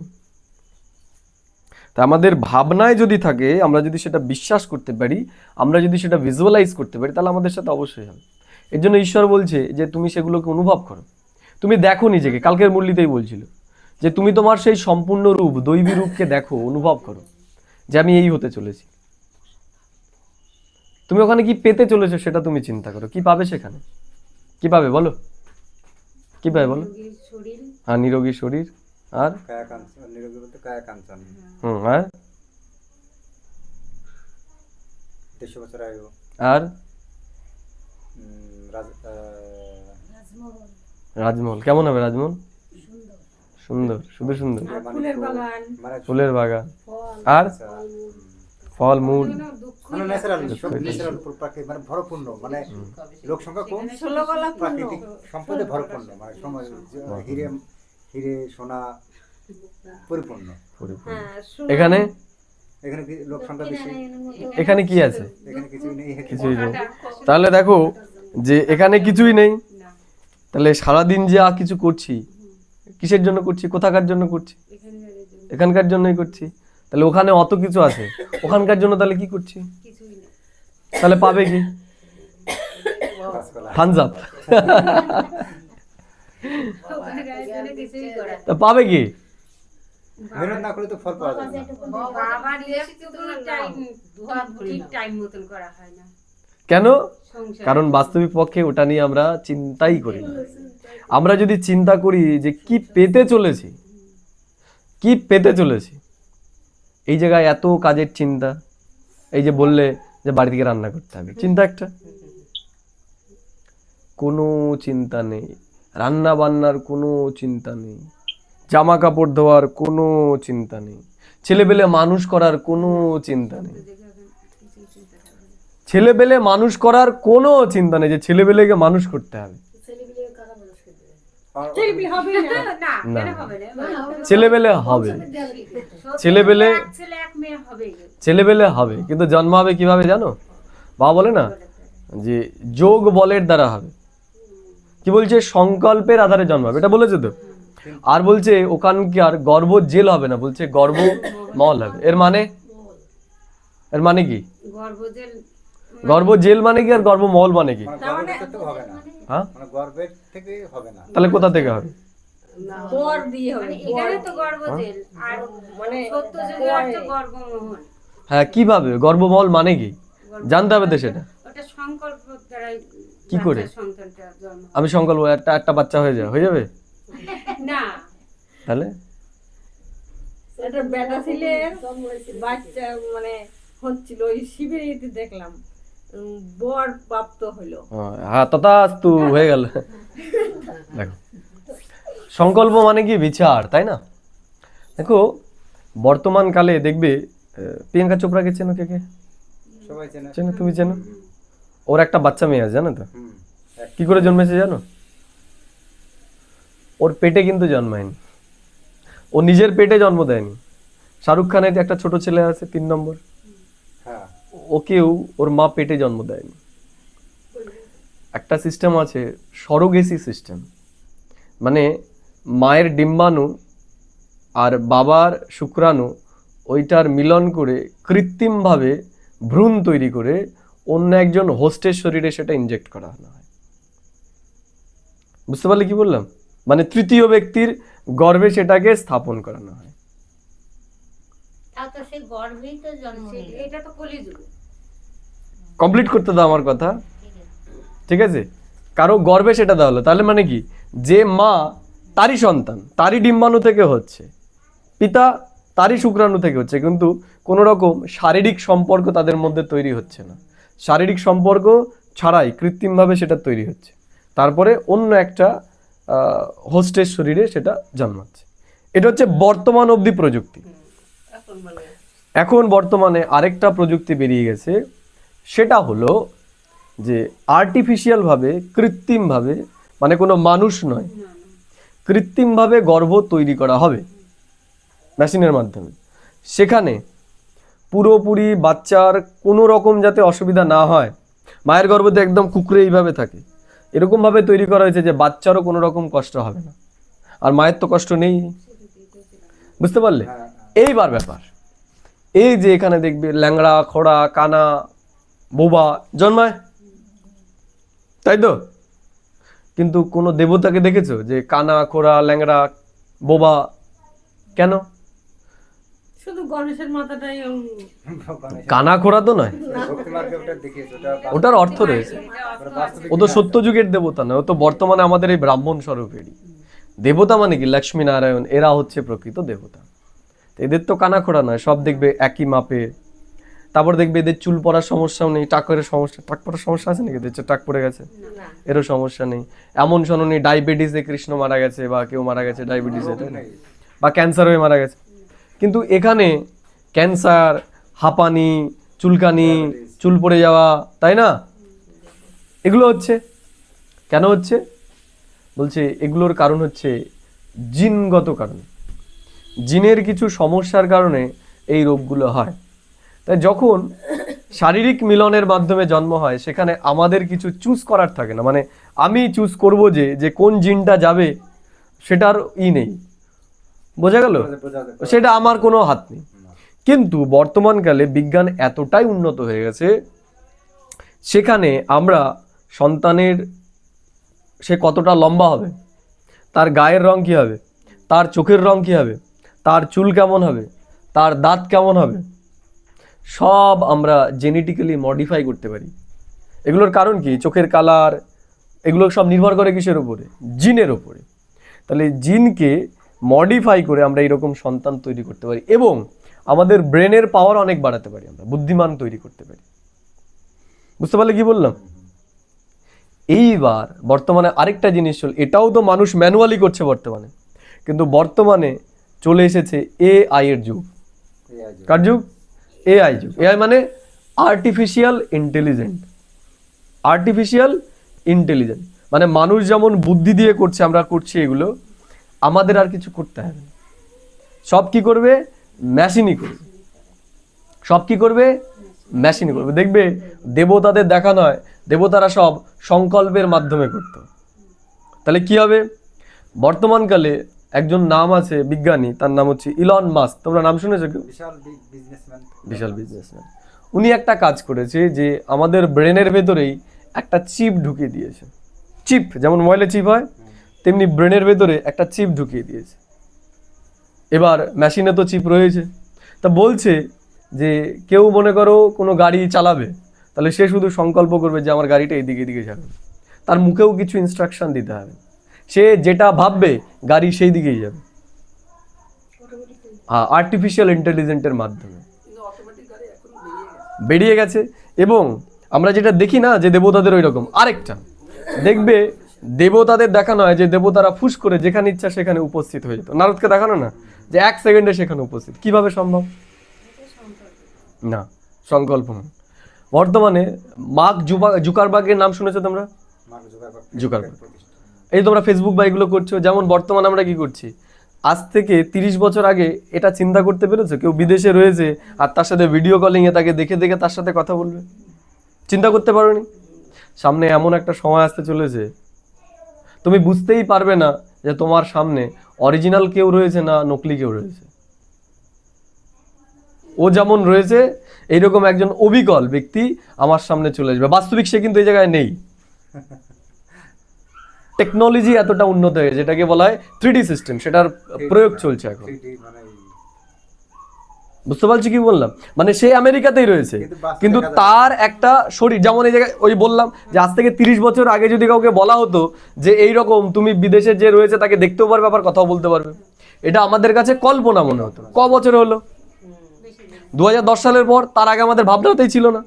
তা আমাদের ভাবনায় যদি থাকে, আমরা যদি সেটা বিশ্বাস করতে পারি, আমরা যদি সেটা ভিজুয়ালাইজ করতে পারি, তাহলে আমাদের সাথে অবশ্যই হবে। এর জন্য ঈশ্বর বলছে যে তুমি সেগুলোকে অনুভব করো, তুমি দেখো নিজেকে। কালকের মুরলিতেই বলছিল যে তুমি তোমার সেই সম্পূর্ণ রূপ, দৈবী রূপকে দেখো, অনুভব করো যে আমি এই হতে চলেছি। তুমি ওখানে কি পেতে চলেছো সেটা তুমি চিন্তা করো। কি পাবে সেখানে? কি পাবে বলো? কি পাবে বলো? হ্যাঁ, নিরোগী শরীর। আর কায়া কাঞ্চন, নিরোগী বলতে কায়া কাঞ্চন, আর 150 বছর আয়ু। আর রাজ- রাজমহল কেমন হবে? রাজমহল সুন্দর, শুধু সুন্দর, মানে ফুলের বাগান, আর ফল মূল, মানে ন্যাচারাল, সব ন্যাচারাল প্রাকৃতিক, মানে ভরপূর্ণ, মানে লোক সংখ্যা কম, প্রাকৃতিক সম্পদে ভরপূর্ণ, মানে সময় হিরে হিরে সোনা পরিপূর্ণ। এখানে এখানে কি লোক সংখ্যা বেশি? এখানে কি আছে? এখানে কিছুই নেই। কিছুই নেই। তাহলে দেখো যে এখানে কিছুই নেই, তাহলে সারাদিন যে কিছু করছি, কিসের জন্য করছি? কোথাকার জন্য করছি? এখানকার জন্যই করছি। তাহলে ওখানে অত কিছু আছে, ওখানকার জন্য তাহলে কি করছি? তাহলে পাবে কি? Thums Up. তা পাবে কি? মেহনত না করলে তো ফল পাওয়া যাবে না। কেন? কারণ বাস্তবিক পক্ষে ওটা নিয়ে আমরা চিন্তাই করি না। আমরা যদি চিন্তা করি যে কি পেতে চলেছি, কি পেতে চলেছি, এই জায়গায় এত কাজের চিন্তা। এই যে বললে যে বাড়ি থেকে রান্না করতে হবে, চিন্তা একটা, কোনো চিন্তা নেই। রান্না বান্নার কোনো চিন্তা নেই, জামা কাপড় ধোয়ার কোনো চিন্তা নেই, ছেলেবেলে মানুষ করার কোনো চিন্তা নেই। ছেলেবেলে মানুষ করার কোনো চিন্তা নেই যে ছেলেবেলেকে মানুষ করতে হবে। ছেলেপিলে হবে না না না। কেন হবে না ছেলেবেলে হবে, ছেলেবেলে এক ছেলে এক মেয়ে হবে ছেলেবেলে হবে, কিন্তু জন্ম হবে কিভাবে জানো? বাবা বলে না যে যোগ বলের দ্বারা হবে। কি বলছে? সংকল্পের আধারে জন্ম হবে, এটা বলেছে তো। আর বলছে ওখানকার গর্ভ জেল হবে না, বলছে গর্ভ মল হবে। এর মানে কি? গর্ভজেল গর্ভ জেল মানে কি আর গর্ভ মল মানে কি? মানে গর্ভের থেকে হবে না, হ্যাঁ, মানে গর্ভের থেকে হবে না। তাহলে কোথা থেকে হবে? বর দিয়ে হবে মানে এখানে তো গর্ভজেল আর মানে সত্য যুগে হচ্ছে গর্ভমোহন হ্যাঁ, কিভাবে? গর্ভমল মানে কি জানতে হবে তো সেটা। ওটা সংকল্প দ্বারাই কি করে? বাচ্চার সন্তানটা জন্ম হয়। আমি সংকল্প একটা বাচ্চা হয়ে যাবে না তাহলে? একটা বেটা ছেলের বাচ্চা মানে হচ্ছিল, ওই শিবিরে দেখলাম বর প্রাপ্ত হলো। হ্যাঁ, তথাস্তু হয়ে গেল। দেখো, সংকল্প মানে কি? বিচার, তাই না? দেখো বর্তমান কালে দেখবে প্রিয়াঙ্কা চোপড়াকে চেনো? কে সবাই চেনে। চেনো? তুমি চেনো? ওর একটা বাচ্চা মেয়ে আছে, জানো তো? হুম, কি করে জন্মেছে জানো? ওর পেটে কিন্তু জন্মায়নি, ও নিজের পেটে জন্ম দেয়নি। শাহরুখ খানের একটা ছোট ছেলে আছে 3 নম্বর, হ্যাঁ, ওকেও ওর মা পেটে জন্ম দেয়নি। একটা সিস্টেম আছে সরোগেসি সিস্টেম, মানে মায়ের ডিম্বাণু আর বাবার শুক্রাণু ওইটার মিলন করে কৃত্রিমভাবে ভ্রূণ তৈরি করে অন্য একজন হোস্টের শরীরে সেটা ইনজেক্ট করা হয়। বুঝতে পারলে কি বললাম? মানে তৃতীয় ব্যক্তির গর্ভে সেটাকে স্থাপন করানো হয়। তাও তো সে গর্ভেই তো জন্ম নিল। এটা তো কলিযুগ কমপ্লিট করতে দাও আমার কথা, ঠিক আছে? কারো গর্ভে সেটা দেওয়া হলো, তাহলে মানে কি? যে মা তারই সন্তান, তারই ডিম্বাণু থেকে হচ্ছে, পিতা তারই শুক্রাণু থেকে হচ্ছে, কিন্তু কোনো রকম শারীরিক সম্পর্ক তাদের মধ্যে তৈরি হচ্ছে না। শারীরিক সম্পর্ক ছাড়াই কৃত্রিমভাবে সেটা তৈরি হচ্ছে, তারপরে অন্য একটা হোস্টের শরীরে সেটা জন্মাচ্ছে। এটা হচ্ছে বর্তমান অবধি প্রযুক্তি। এখন মানে এখন বর্তমানে আরেকটা প্রযুক্তি বেরিয়ে গেছে, সেটা হলো যে আর্টিফিশিয়ালভাবে, কৃত্রিমভাবে, মানে কোনো মানুষ নয়, কৃত্রিমভাবে গর্ভ তৈরি করা হবে মেশিনের মাধ্যমে। সেখানে পুরোপুরি বাচ্চার কোনো রকম যাতে অসুবিধা না হয়, মায়ের গর্ভতে একদম কুকড়ে এইভাবে থাকে, এরকমভাবে তৈরি করা হয়েছে যে বাচ্চারও কোনো রকম কষ্ট হবে না, আর মায়ের তো কষ্ট নেই। বুঝতে পারলে? এইবার ব্যাপার এই যে এখানে দেখবে ল্যাংড়া, খোড়া, কানা, বোবা জন্মায়, তাই তো? কিন্তু কোনো দেবতাকে দেখেছো যে কানা, খোড়া, ল্যাংড়া, বোবা? কেন? শুধু গণেশের মাথাটাই কানা খোড়া তো নয়, ভক্তিমার্গে ওটা দেখিয়েছে, ওটার অর্থ রয়েছে। বাস্তবিক ও তো সত্যযুগের দেবতা নয়, ও তো বর্তমানে আমাদের এই ব্রাহ্মণ স্বরূপেরই দেবতা। মানে কি? লক্ষ্মী নারায়ণ, এরা হচ্ছে প্রকৃত দেবতা। এদের তো কানা খোড়া নয়, সব দেখবে একই মাপে। তারপর দেখবে এদের চুল পড়ার সমস্যাও নেই, টাকের সমস্যা, টাক পড়ার সমস্যা আছে নাকি? দেখছে টাক পড়ে গেছে, এরও সমস্যা নেই। এমন শোনি ডায়াবেটিসে কৃষ্ণ মারা গেছে, বা কেউ মারা গেছে ডায়াবেটিসে, তাই না? বা ক্যান্সার হয়ে মারা গেছে। কিন্তু এখানে ক্যান্সার, হাঁপানি, চুলকানি, চুল পড়ে যাওয়া, তাই না, এগুলো হচ্ছে কেন হচ্ছে? বলছে এগুলোর কারণ হচ্ছে জিনগত কারণ, জিনের কিছু সমস্যার কারণে এই রোগগুলো হয়। তাই যখন শারীরিক মিলনের মাধ্যমে জন্ম হয়, সেখানে আমাদের কিছু চুজ করার থাকে না, মানে আমি চুজ করব যে কোন জিনটা যাবে, সেটার নেই। বোঝা গেল? সেটা আমার কোনো হাত নেই। কিন্তু বর্তমানকালে বিজ্ঞান এতটাই উন্নত হয়ে গেছে, সেখানে আমরা সন্তানের সে কতটা লম্বা হবে, তার গায়ের রং কী হবে, তার চোখের রং কী হবে, তার চুল কেমন হবে, তার দাঁত কেমন হবে, সব আমরা জেনেটিক্যালি মডিফাই করতে পারি। এগুলোর কারণ কি? চোখের কালার, এগুলো সব নির্ভর করে কিসের উপরে? জিনের উপরে। তাহলে জিনকে মডিফাই করে আমরা এরকম সন্তান তৈরি করতে পারি, এবং আমাদের ব্রেনের পাওয়ার অনেক বাড়াতে পারি, আমরা বুদ্ধিমান তৈরি করতে পারি। বুঝতে পারলে কি বললাম? এইবার বর্তমানে আরেকটা জিনিস চল, এটাও তো মানুষ ম্যানুয়ালি করছে বর্তমানে, কিন্তু বর্তমানে চলে এসেছে এআই এর যুগ। কার যুগ? এআই যুগ। এআই মানে আর্টিফিশিয়াল ইন্টেলিজেন্ট, আর্টিফিশিয়াল ইন্টেলিজেন্ট। মানে মানুষ যেমন বুদ্ধি দিয়ে করছে, আমরা করছি এগুলো, আমাদের আর কিছু করতে হবে না। সব কি করবে? মেশিনই করবে। সব কি করবে? মেশিনই করবে। দেখবে দেবতাদের দেখা নয়, দেবতারা সব সংকল্পের মাধ্যমে করতো। তাহলে কি হবে? বর্তমানকালে একজন নাম আছে বিজ্ঞানী, তার নাম হচ্ছে ইলন মাস্ক। তোমরা নাম শুনেছো কেউ? বিশাল বিজনেসম্যান। উনি একটা কাজ করেছে যে আমাদের ব্রেনের ভেতরেই একটা চিপ ঢুকিয়ে দিয়েছে। চিপ যেমন মোবাইলে চিপ হয়, তেমনি ব্রেনের ভেতরে একটা চিপ ঢুকিয়ে দিয়েছে। এবার মেশিনে তো চিপ রয়েছে, তা বলছে যে কেউ মনে করো কোনো গাড়ি চালাবে, তাহলে সে শুধু সংকল্প করবে যে আমার গাড়িটা এদিকে এদিকে যাবে, তার মুখেও কিছু ইনস্ট্রাকশন দিতে হবে, সে যেটা ভাববে গাড়ি সেই দিকেই যাবে। আর্টিফিশিয়াল ইন্টেলিজেন্সের মাধ্যমে বেরিয়ে গেছে। এবং আমরা যেটা দেখি না যে দেবতাদের ওই রকম, আরেকটা দেখবে দেবতাদের দেখানো হয় যে দেবতারা ফুস করে যেখানে ইচ্ছা সেখানে উপস্থিত হয়ে যেত। নারদকে দেখানো না যে 1 সেকেন্ডে সেখানে উপস্থিত, কিভাবে সম্ভব? না, সংকল্প না। বর্তমানে মার্ক জুকারবার্গের নাম শুনেছো তোমরা? জুকারবার্গ। এই তোমরা ফেসবুক বা এগুলো করছো, যেমন বর্তমানে আমরা কি করছি, আজ থেকে 30 বছর আগে এটা চিন্তা করতে পেরেছো? কেউ বিদেশে রয়েছে আর তার সাথে ভিডিও কলিংয়ে তাকে দেখে দেখে তার সাথে কথা বলবে, চিন্তা করতে পারোনি? সামনে এমন একটা সময় আসতে চলেছে তুমি বুঝতেই পারবে না যে তোমার সামনে অরিজিনাল কেউ রয়েছে না নকলি কেউ রয়েছে। ও যেমন রয়েছে এইরকম একজন অবিকল ব্যক্তি আমার সামনে চলে আসবে। বাস্তবিক সে কিন্তু এই জায়গায় নেই। টেকনোলজি এতটা উন্নত হয়েছে, যেটাকে বলা হয় 3D সিস্টেম, সেটার প্রয়োগ চলছে এখন। বুঝতে পারছি কি বললাম? মানে সে আমেরিকাতেই রয়েছে, কিন্তু তার একটা শরীর, যেমন এই জায়গায় ওই বললাম যে আজ থেকে 30 বছর আগে যদি কাউকে বলা হতো যে এইরকম তুমি বিদেশে যে রয়েছে তাকে দেখতেও পারবে আবার কথাও বলতে পারবে, এটা আমাদের কাছে কল্পনা মনে হতো। ক বছর হলো? 2010 সালের পর। তার আগে আমাদের ভাবনাতেই ছিল না,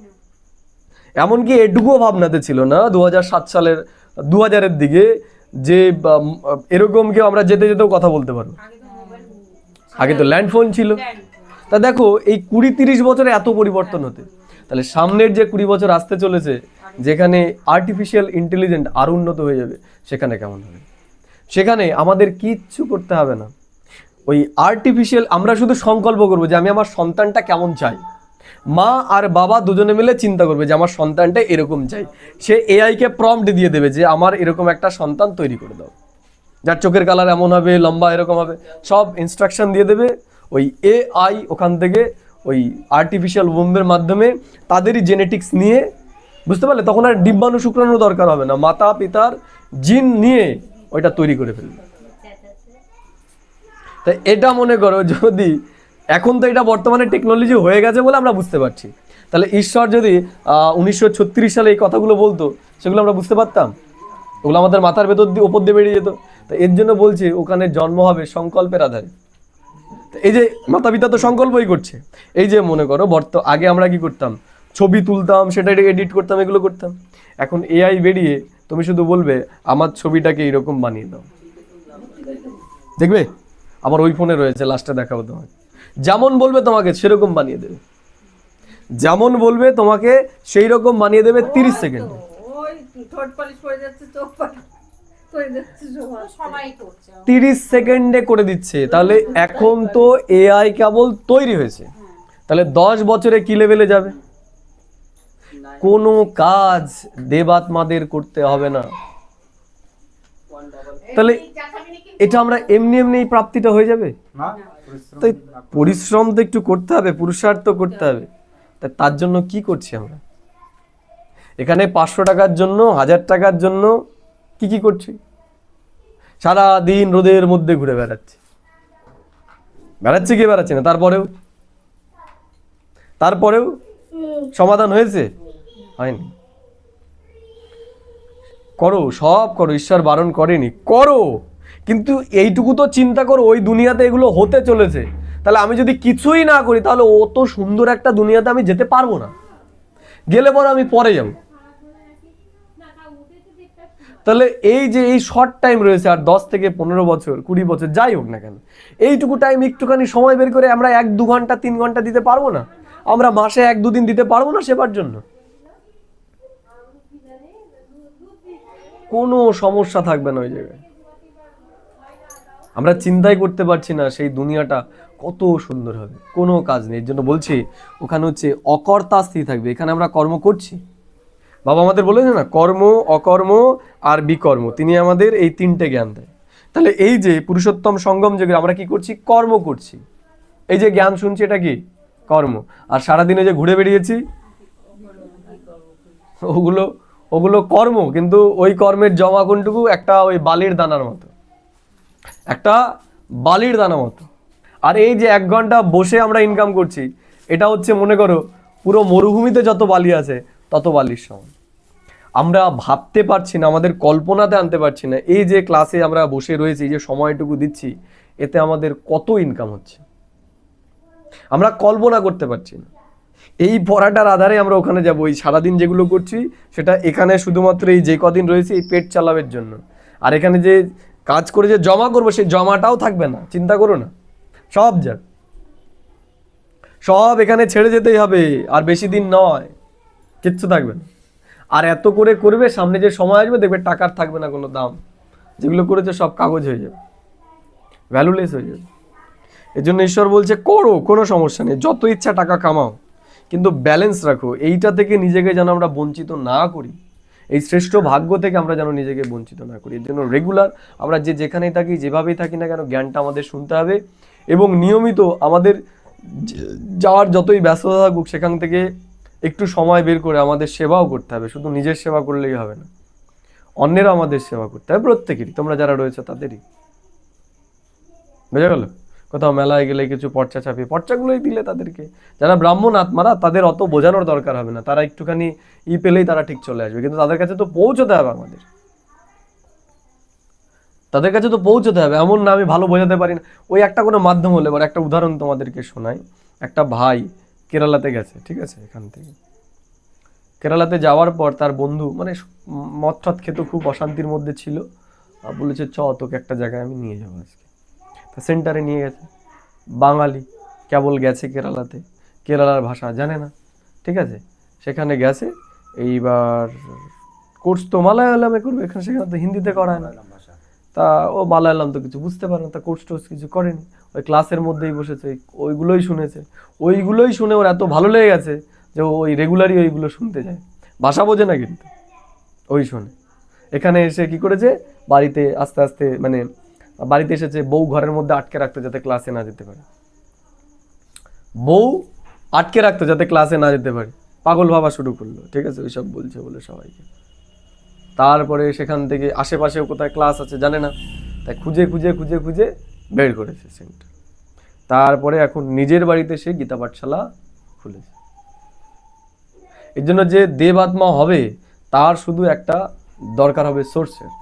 এমনকি এটুকুও ভাবনাতে ছিল না 2007 সালের 2000-এর দিকে যে এরকম কেউ আমরা যেতে যেতেও কথা বলতে পারবো। আগে তো ল্যান্ডফোন ছিল। তা দেখো এই 20-30 বছরে এত পরিবর্তন হতে, তাহলে সামনের যে 20 বছর আসতে চলেছে যেখানে আর্টিফিশিয়াল ইন্টেলিজেন্স আরো উন্নত হয়ে যাবে, সেখানে কেমন হবে? সেখানে আমাদের কিচ্ছু করতে হবে না। ওই আর্টিফিশিয়াল আমরা শুধু সংকল্প করবো যে আমি আমার সন্তানটা কেমন চাই। মা আর বাবা দুজনে মিলে চিন্তা করবে যে আমার সন্তানটা এরকম চাই। সে এআইকে প্রম্পট দিয়ে দেবে যে আমার এরকম একটা সন্তান তৈরি করে দাও, যার চোখের কালার এমন হবে, লম্বা এরকম হবে, সব ইনস্ট্রাকশন দিয়ে দেবে। ওই এআই ওখান থেকে ওই আর্টিফিশিয়াল ওম্বের মাধ্যমে তাদেরই জেনেটিক্স নিয়ে, বুঝতে পারলে, তখন আর ডিম্বাণু শুক্রাণু দরকার হবে না, মাতা পিতার জিন নিয়ে ওইটা তৈরি করে ফেলবে। তাই এটা মনে করো, যদি এখন তো এটা বর্তমানে টেকনোলজি হয়ে গেছে বলে আমরা বুঝতে পারছি, তাহলে ঈশ্বর যদি 1936 সালে এই কথাগুলো বলতো, সেগুলো আমরা বুঝতে পারতাম? ওগুলো আমাদের মাথার ভেতর দিয়ে ওপর দিয়ে বেরিয়ে যেত। তো এর জন্য বলছি ওখানে জন্ম হবে সংকল্পের আধারে। এই যে মাতা পিতা তো সংকল্পই করছে। এই যে মনে করো আগে আমরা কি করতাম, ছবি তুলতাম, সেটা এডিট করতাম, এগুলো করতাম। এখন এআই বেরিয়ে তুমি শুধু বলবে আমার ছবিটাকে এইরকম বানিয়ে দাও, দেখবে আমার ওই ফোনে রয়েছে, লাস্টে দেখাবো তোমাকে, যেমন বলবে তোমাকে সেরকম বানিয়ে দেবে, যেমন বলবে তোমাকে সেই রকম বানিয়ে দেবে 30 সেকেন্ডে। ওই ঠোঁট পালিশ করে যাচ্ছে, চোখ পালিশ করে যাচ্ছে, সবাই করছে। 30 সেকেন্ডে করে দিচ্ছে। তাহলে এখন তো এআই কেবল তৈরি হয়েছে, তাহলে 10 বছরে কি লেভেলে যাবে? কোনো কাজ দেবাত্মাদের করতে হবে না। তাহলে এটা আমরা এমনি এমনি এই প্রাপ্তিটা হয়ে যাবে? তাই পরিশ্রম তো একটু করতে হবে, পুরুষার্থ করতে হবে। তার জন্য কি করছি আমরা এখানে? 500 টাকার জন্য, 1000 টাকার জন্য কি কি করছি? সারা দিন রোদের মধ্যে ঘুরে বেড়াচ্ছি কি বেড়াচ্ছি না? তারপরেও সমাধান হয়েছে? হয়নি। করো, সব করো, ঈশ্বর বারণ করেনি, করো, কিন্তু এইটুকু তো চিন্তা করো ওই দুনিয়াতে এগুলো হতে চলেছে। তাহলে আমি যদি কিছুই না করি তাহলে অত সুন্দর একটা দুনিয়াতে আমি যেতে পারবো না, গেলে পরে আমি পরে যাব। তাহলে এই যে এই শর্ট টাইম রয়েছে, আর 10 থেকে 15 বছর 20 বছর যাই হোক না কেন, এইটুকু টাইম একটুখানি সময় বের করে আমরা 1-2 ঘন্টা 3 ঘন্টা দিতে পারবো না? আমরা মাসে 1-2 দিন দিতে পারবো না সেবার জন্য? কোনো সমস্যা থাকবে না ওই জায়গায়। আমরা চিন্তাই করতে পারছি না সেই দুনিয়াটা কত সুন্দর হবে, কোনো কাজ নেই। এর জন্য বলছি ওখানে হচ্ছে অকর্তা স্থিতি থাকবে। এখানে আমরা কর্ম করছি, বাবা আমাদের বলেছে না, কর্ম, অকর্ম আর বিকর্ম, তিনি আমাদের এই তিনটে জ্ঞান দেয়। তাহলে এই যে পুরুষোত্তম সঙ্গম যুগে আমরা কি করছি? কর্ম করছি। এই যে জ্ঞান শুনছি এটা কি? কর্ম। আর সারাদিনে যে ঘুরে বেরিয়েছি ওগুলো ওগুলো কর্ম, কিন্তু ওই কর্মের জমা কোনটুকু? একটা ওই বালির দানার মতো, একটা বালির দানা মতো। আর এই যে 1 ঘন্টা বসে আমরা ইনকাম করছি, এটা হচ্ছে মনে করো পুরো মরুভূমিতে যত বালি আছে তত বালির সমান। আমরা ভাবতে পারছি না, আমাদের কল্পনাতে আনতে পারছি না এই যে ক্লাসে আমরা বসে রয়েছি, এই যে সময়টুকু দিচ্ছি, এতে আমাদের কত ইনকাম হচ্ছে আমরা কল্পনা করতে পারছি না। এই পড়াটার আধারে আমরা ওখানে যাবো। এই সারাদিন যেগুলো করছি সেটা এখানে শুধুমাত্র এই যে কদিন রয়েছে এই পেট চালাবের জন্য। আর এখানে যে কাজ করে যে জমা করবো সেই জমাটাও থাকবে না, চিন্তা করো না, সব যাক, সব এখানে ছেড়ে যেতেই হবে। আর বেশি দিন নয়, কিচ্ছু থাকবে না। আর এত করে করবে, সামনে যে সময় আসবে দেখবে টাকার থাকবে না কোনো দাম, যেগুলো করেছে সব কাগজ হয়ে যাবে, ভ্যালুলেস হয়ে যাবে। এর জন্য ঈশ্বর বলছে করো, কোনো সমস্যা নেই, যত ইচ্ছা টাকা কামাও, কিন্তু ব্যালেন্স রাখো। এইটা থেকে নিজেকে যেন আমরা বঞ্চিত না করি, এই শ্রেষ্ঠ ভাগ্য থেকে আমরা যেন নিজেকে বঞ্চিত না করি। এর জন্য রেগুলার আমরা যে যেখানেই থাকি, যেভাবেই থাকি না কেন, জ্ঞানটা আমাদের শুনতে হবে এবং নিয়মিত আমাদের যাওয়ার যতই ব্যস্ততা থাকুক সেখান থেকে একটু সময় বের করে আমাদের সেবাও করতে হবে। শুধু নিজের সেবা করলেই হবে না, অন্যেরও আমাদের সেবা করতে হবে, প্রত্যেকেরই, তোমরা যারা রয়েছে তাদেরই। বুঝা গেল? কোথাও মেলায় গেলে কিছু পর্চা ছাপিয়ে পর্চাগুলোই দিলে তাদেরকে, যারা ব্রাহ্মণ আত্মারা তাদের অত বোঝানোর দরকার হবে না, তারা একটুখানি পেলেই তারা ঠিক চলে আসবে। কিন্তু তাদের কাছে তো পৌঁছতে হবে, আমাদের তাদের কাছে তো পৌঁছতে হবে। এমন না আমি ভালো বোঝাতে পারি না, ওই একটা কোনো মাধ্যম হলে। এবার একটা উদাহরণ তোমাদেরকে শোনাই। একটা ভাই কেরালাতে গেছে, ঠিক আছে, এখান থেকে কেরালাতে যাওয়ার পর তার বন্ধু মানে মদ টদ খেতে খুব অশান্তির মধ্যে ছিল, বলেছে চ তোকে একটা জায়গায় আমি নিয়ে যাবো আজকে। তা সেন্টারে নিয়ে গেছে। বাঙালি, কেবল গেছে কেরালাতে, কেরালার ভাষা জানে না, ঠিক আছে, সেখানে গেছে। এইবার কোর্স তো মালায়ালামে করবে, এখানে সেখানে তো হিন্দিতে করায় না। তা ও মালায়ালাম তো কিছু বুঝতে পারে না, তা কোর্স টোর্স কিছু করেনি, ওই ক্লাসের মধ্যেই বসেছে, ওইগুলোই শুনেছে। ওইগুলোই শুনে ওর এত ভালো লেগে গেছে যে ওই রেগুলারই ওইগুলো শুনতে যায়, ভাষা বোঝে না কিন্তু ওই শোনে। এখানে এসে কি করেছে, বাড়িতে আস্তে আস্তে মানে বাড়িতে এসেছে, বউ ঘরের মধ্যে আটকে রাখতো যাতে ক্লাসে না যেতে পারে, বউ আটকে রাখতো যাতে ক্লাসে না যেতে পারে, পাগল ভাবা শুরু করলো, ঠিক আছে, ওইসব বলছে বলে সবাইকে। তারপরে সেখান থেকে আশেপাশেও কোথায় ক্লাস আছে জানে না, তাই খুঁজে খুঁজে খুঁজে খুঁজে বের করেছে সেন্টার। তারপরে এখন নিজের বাড়িতে সে গীতা পাঠশালা খুলেছে। এর জন্য যে দেবাত্মা হবে তার শুধু একটা দরকার হবে সোর্সের,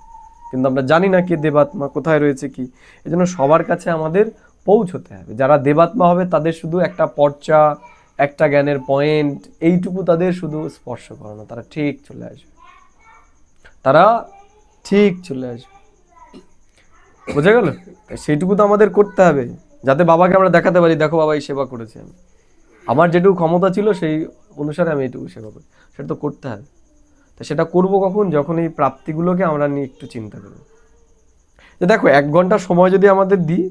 কিন্তু আমরা জানি না কে দেবাত্মা, কোথায় রয়েছে কি। এই জন্য সবার কাছে আমাদের পৌঁছতে হবে। যারা দেবাত্মা হবে তাদের শুধু একটা পর্চা, একটা জ্ঞানের পয়েন্ট, এইটুকু তাদের শুধু স্পর্শ করানো, তারা ঠিক চলে আসবে, তারা ঠিক চলে আসবে। বোঝা গেল? সেইটুকু তো আমাদের করতে হবে, যাতে বাবাকে আমরা দেখাতে পারি, দেখো বাবা এই সেবা করেছে, আমার যেটুকু ক্ষমতা ছিল সেই অনুসারে আমি এইটুকু সেবা করি, সেটা তো করতে হবে। তো সেটা করবো কখন? যখন এই প্রাপ্তিগুলোকে আমরা নিয়ে একটু চিন্তা করব। যে দেখো 1 ঘন্টা সময় যদি আমাদের দিই,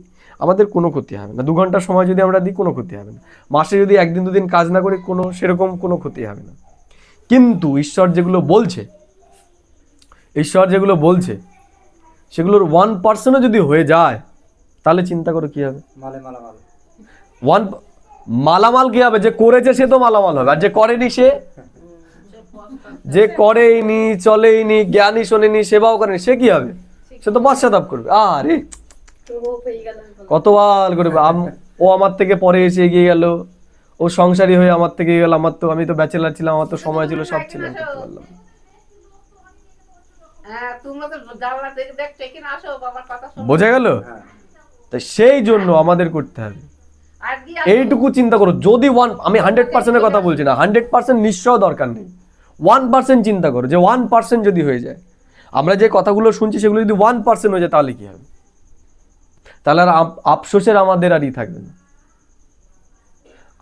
আমাদের কোনো ক্ষতি হবে না। 2 ঘন্টা সময় যদি আমরা দিই, কোনো ক্ষতি হবে না। মাসে যদি 1 দিন 2 দিন কাজ না করি, কোনো সেরকম কোনো ক্ষতি হবে না। কিন্তু ঈশ্বর যেগুলো বলছে, ঈশ্বর যেগুলো বলছে সেগুলোর 1% যদি হয়ে যায়, তাহলে চিন্তা করো কি হবে। মালামাল কি হবে? যে করেছে সে তো মালামাল হবে, আর যে করেনি সে, যে করেইনি, চলেইনি, জ্ঞানী শোনেনি, সেবাও করেনি, সে কি হবে? সে তো পশ্চাতাপ করবে। আরে কতবার করবে, ও আমার থেকে পরে এসে এগিয়ে গেল, ও সংসারী হয়ে আমার থেকে এগিয়ে গেল, আমি তো ব্যাচেলার ছিলাম, আমার তো সময় ছিল, সব ছিল, করতে পারলাম। বোঝা গেল? তাই সেই জন্য আমাদের করতে হবে এইটুকু চিন্তা করো। যদি আমি 100% কথা বলছি না, 100% নিশ্চয় দরকার নেই, 1% চিন্তা করো, যে 1% যদি হয়ে যায়, আমরা যে কথাগুলো শুনছি সেগুলো যদি 1% হয়ে যায়, তাহলে কি হবে? তাহলে আর আফসোসের আমাদের আরই থাকবে না,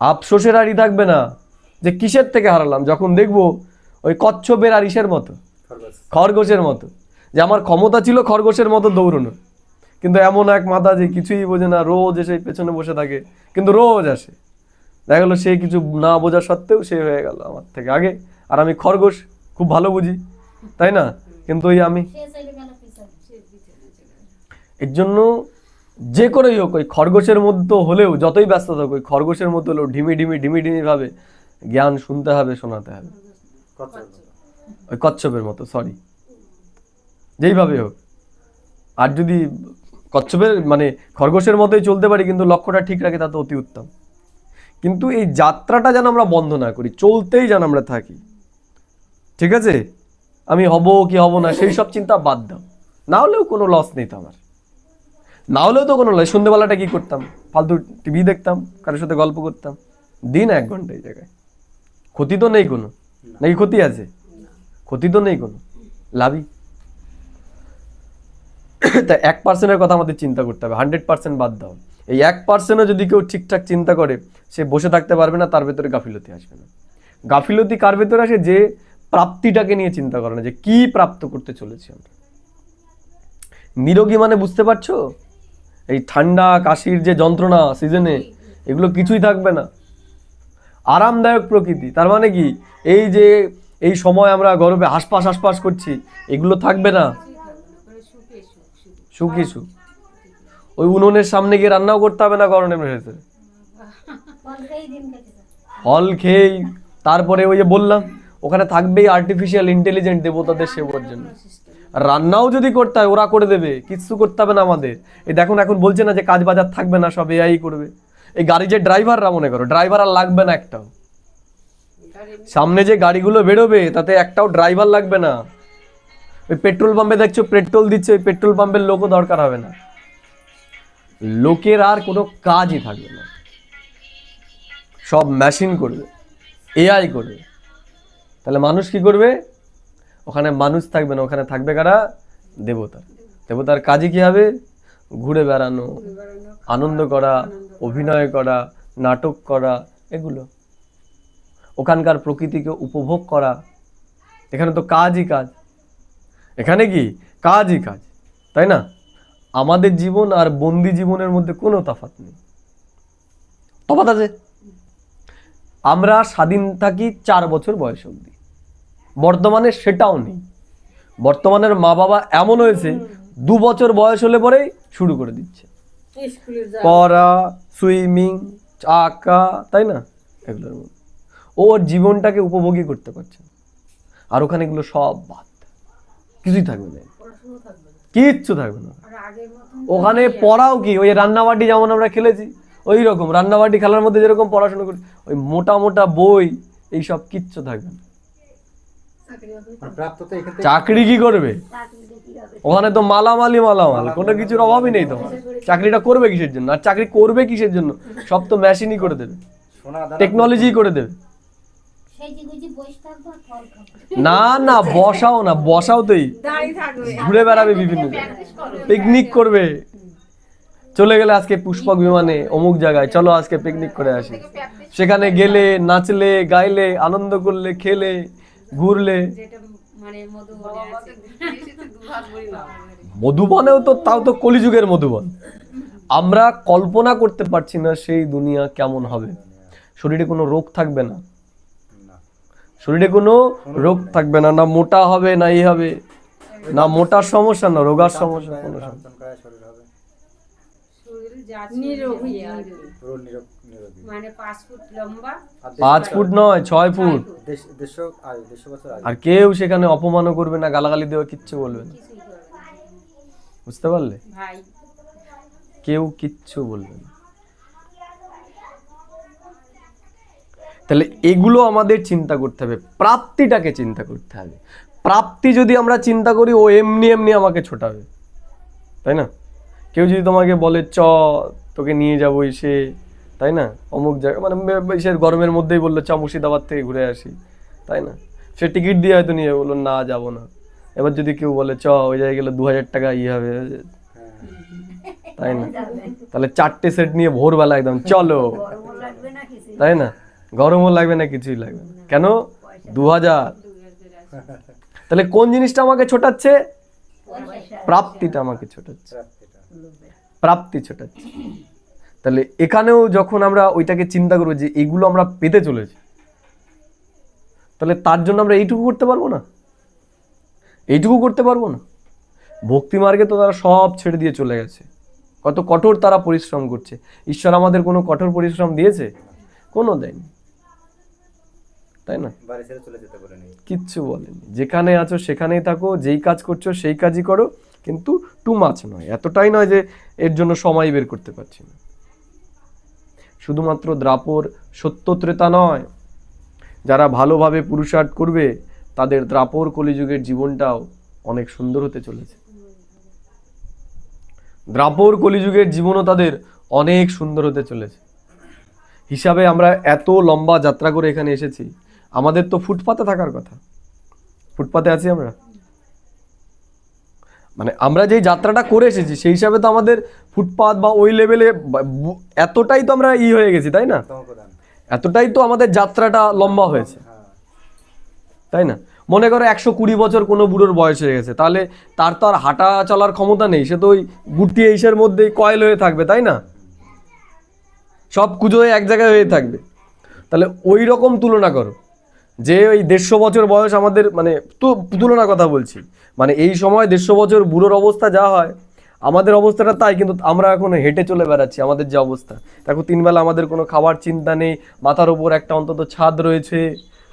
আফসোসের আরই থাকবে না যে কিসের থেকে হারালাম। যখন দেখবো ওই কচ্ছপের আর ইসের মতো, খরগোশের মতো, যে আমার ক্ষমতা ছিল খরগোশের মতো দৌড়ানোর, কিন্তু এমন এক মাথা যে কিছুই বোঝে না, রোজ এসে পেছনে বসে থাকে, কিন্তু রোজ আসে। দেখা গেলো সে কিছু না বোঝা সত্ত্বেও সে হয়ে গেল আমার থেকে আগে, আর আমি খরগোশ খুব ভালো বুঝি, তাই না? কিন্তু ওই আমি এর জন্য যে করেই হোক ওই খরগোশের মধ্যে হলেও, যতই ব্যস্ত থাক, ওই খরগোশের মধ্যে হলেও ঢিমি ভাবে জ্ঞান শুনতে হবে, শোনাতে হবে, ওই কচ্ছপের মতো, সরি, যেইভাবে হোক। আর যদি কচ্ছপের মানে খরগোশের মতোই চলতে পারি কিন্তু লক্ষ্যটা ঠিক রাখে, তা তো অতি উত্তম। কিন্তু এই যাত্রাটা যেন আমরা বন্ধ না করি, চলতেই যেন আমরা থাকি, ঠিক আছে? আমি হব কি হব না সেই সব চিন্তা বাদ দাও। না হলেও কোনো লস নেই তো আমার, না হলেও তো কোনো লস। সন্ধ্যেবেলাটা কি করতাম? ফালতু টিভি দেখতাম, কারোর সাথে গল্প করতাম, দিন 1 ঘন্টা এই জায়গায়। ক্ষতি তো নেই কোনো, নাকি ক্ষতি আছে? ক্ষতি তো নেই কোনো, লাভই। তা 1%-এর কথা আমাদের চিন্তা করতে হবে, 100% বাদ দাও। এই 1%-ও যদি কেউ ঠিকঠাক চিন্তা করে, সে বসে থাকতে পারবে না, তার ভেতরে গাফিলতি আসবে না। গাফিলতি কার ভেতরে আসে? যে প্রাপ্তিটাকে নিয়ে চিন্তা করে না, যে কি প্রাপ্ত করতে চলেছি আমরা। নিরোগী মানে বুঝতে পারছো? এই ঠান্ডা কাশির যে যন্ত্রণা সিজনে, এগুলো কিছুই থাকবে না। আরামদায়ক প্রকৃতি, তার মানে কি এই যে এই সময় আমরা গরমে হাসপাস করছি, এগুলো থাকবে না। সুখী সুখ, ওই উনুনের সামনে গিয়ে রান্নাও করতে হবে না গরমের ভেতরে, ফল খেয়েই। তারপরে ওই যে বললাম, ওখানে থাকবেই আর্টিফিশিয়াল ইন্টেলিজেন্ট দেবতাদের সেবার জন্য। রান্নাও যদি করতে হয় ওরা করে দেবে, কিচ্ছু করতে হবে না আমাদের। এই দেখুন এখন বলছে না যে কাজ বাজার থাকবে না, সব এআই করবে। এই গাড়ি যে ড্রাইভাররা, মনে করো ড্রাইভার আর লাগবে না একটাও। সামনে যে গাড়িগুলো বেরোবে তাতে একটাও ড্রাইভার লাগবে না। ওই পেট্রোল পাম্পে দেখছো পেট্রোল দিচ্ছে, ওই পেট্রোল পাম্পের লোকও দরকার হবে না, লোকের আর কোনো কাজই থাকবে না, সব মেশিন করবে, এআই করবে। তাহলে মানুষ কি করবে? ওখানে মানুষ থাকবে না, ওখানে থাকবে কারা? দেবতা। দেবতার কাজই কি হবে? ঘুরে বেড়ানো, আনন্দ করা, অভিনয় করা, নাটক করা, এগুলো। ওখানকার প্রকৃতিকে উপভোগ করা। এখানে তো কাজই কাজ, এখানে কি কাজই কাজ, তাই না? আমাদের জীবন আর বন্দি জীবনের মধ্যে কোনো তফাৎ নেই। তফাৎ আছে। আমরা স্বাধীন থাকি 4 বছর বয়স অবধি, বর্তমানে সেটাও নেই। বর্তমানের মা বাবা এমন হয়েছে 2 বছর বয়স হলে পরেই শুরু করে দিচ্ছে পড়া, সুইমিং, আঁকা, তাই না? এগুলোর মধ্যে ওর জীবনটাকে উপভোগী করতে পারছে না। আর ওখানে এগুলো সব বাদ, কিছুই থাকবে না, কিচ্ছু থাকবে না। ওখানে পড়াও কি, ওই রান্নাবাটি যেমন আমরা খেলেছি ওই রকম, রান্নাবাটি খেলার মধ্যে যেরকম পড়াশোনা করি, ওই মোটা মোটা বই, এইসব কিচ্ছু থাকবে না। চাকরি কি করবে? ওখানে তো মালামাল, কোনো কিছুর অভাবই নেই তোমার। চাকরিটা করবে কিসের জন্য? আর চাকরি করবে কিসের জন্য? সব তো মেশিনই করে দেবে, টেকনোলজি করে দেবে। না না, বসাও না, বসাও তোই ঘুরে বেড়াবে, বিভিন্ন পিকনিক করবে। চলে গেলে আজকে পুষ্পক বিমানে অমুক জায়গায়, চলো আজকে পিকনিক করে আসি। সেখানে গেলে নাচলে, গাইলে, আনন্দ করলে, খেলে, ঘুরলে। মধুবনেও তো, তাও তো কলিযুগের মধুবন। আমরা কল্পনা করতে পারছি না সেই দুনিয়া কেমন হবে। শরীরে কোনো রোগ থাকবে না, শরীরে কোনো রোগ থাকবে না, না মোটা হবে, না এই হবে, না মোটার সমস্যা, না রোগার সমস্যা, কোনো সমস্যা। মানে 5 ফুট লম্বা, 5 ফুট নয় 6 ফুট। আর কেউ সেখানে অপমানও করবে না, গালাগালি দেওয়া কিচ্ছু বলবে না, বুঝতে পারলে? ভাই কেউ কিচ্ছু বলবে না। তাহলে এগুলো আমাদের চিন্তা করতে হবে, প্রাপ্তিটাকে চিন্তা করতে হবে। প্রাপ্তি যদি আমরা চিন্তা করি, ও এমনি এমনি আমাকে ছোটাবে, তাই না? কেউ যদি তোমাকে বলে চ তোকে নিয়ে যাবো এসে, তাই না, অমুক জায়গা, মানে সে গরমের মধ্যেই বললো চ মুর্শিদাবাদ থেকে ঘুরে আসি, তাই না, সে টিকিট দিয়ে হয়তো নিয়ে বললো না যাবো না। এবার যদি কেউ বলে চ ওই জায়গায় গেলে 2000 টাকা ইয়ে হবে, তাই না, তাহলে 4টে সেট নিয়ে ভোরবেলা একদম চলো, তাই না, গরমও লাগবে না, কিছুই লাগবে না। কেন? 2000। তাহলে কোন জিনিসটা আমাকে ছোটাচ্ছে? প্রাপ্তিটা আমাকে ছোটাচ্ছে, প্রাপ্তিটা। প্রাপ্তি ছোটাচ্ছে। তাহলে এখানেও যখন আমরা ওইটাকে চিন্তা করবো যে এগুলো আমরা পেতে চলেছি, তাহলে তার জন্য আমরা এইটুকু করতে পারবো না? এইটুকু করতে পারবো না? ভক্তি মার্গে তো তারা সব ছেড়ে দিয়ে চলে গেছে, কত কঠোর তারা পরিশ্রম করছে। ঈশ্বর আমাদের কোনো কঠোর পরিশ্রম দিয়েছে? কোনো দেয়নি, তাই না? বাড়ি ছেড়ে চলে যেতে বলেনি। কিচ্ছু বলেনি, যেখানে আছো সেখানেই থাকো, যেই কাজ করছো সেই কাজই করো, কিন্তু টু মাচ নয়, এতটাই নয় যে এর জন্য সময় বের করতে পারছি না। শুধুমাত্র দ্রাপর সত্য ত্রেতা নয়, যারা ভালোভাবে পুরুষার্থ করবে তাদের দ্রাপর কলিযুগের জীবনটাও অনেক সুন্দর হতে চলেছে। দ্রাপর কলিযুগের জীবনও তাদের অনেক সুন্দর হতে চলেছে। হিসাবে আমরা এত লম্বা যাত্রা করে এখানে এসেছি, আমাদের তো ফুটপাতে থাকার কথা, ফুটপাতে আছি আমরা। মানে আমরা যেই যাত্রাটা করে এসেছি সেই হিসাবে তো আমাদের ফুটপাত বা ওই লেভেলে এতটাই তো আমরা হয়ে গেছি, তাই না? তমপ্রধান। এতটাই তো আমাদের যাত্রাটা লম্বা হয়েছে, হ্যাঁ। তাই না? মনে করো 120 বছর কোনো বুড়োর বয়স হয়ে গেছে, তাহলে তার তো আর হাঁটা চলার ক্ষমতা নেই, সে তো ওই গুটি এইসের মধ্যেই কয়েল হয়ে থাকবে, তাই না? সব কুজো হয়ে এক জায়গায় হয়ে থাকবে। তাহলে ওই রকম তুলনা করো, যে ওই 150 বছর বয়স আমাদের, মানে তো তুলনার কথা বলছি, মানে এই সময় 150 বছর বুড়োর অবস্থা যা হয়, আমাদের অবস্থাটা তাই, কিন্তু আমরা এখন হেঁটে চলে বেড়াচ্ছি। আমাদের যে অবস্থা দেখো, 3 বেলা আমাদের কোনো খাবার চিন্তা নেই, মাথার উপর একটা অন্তত ছাদ রয়েছে,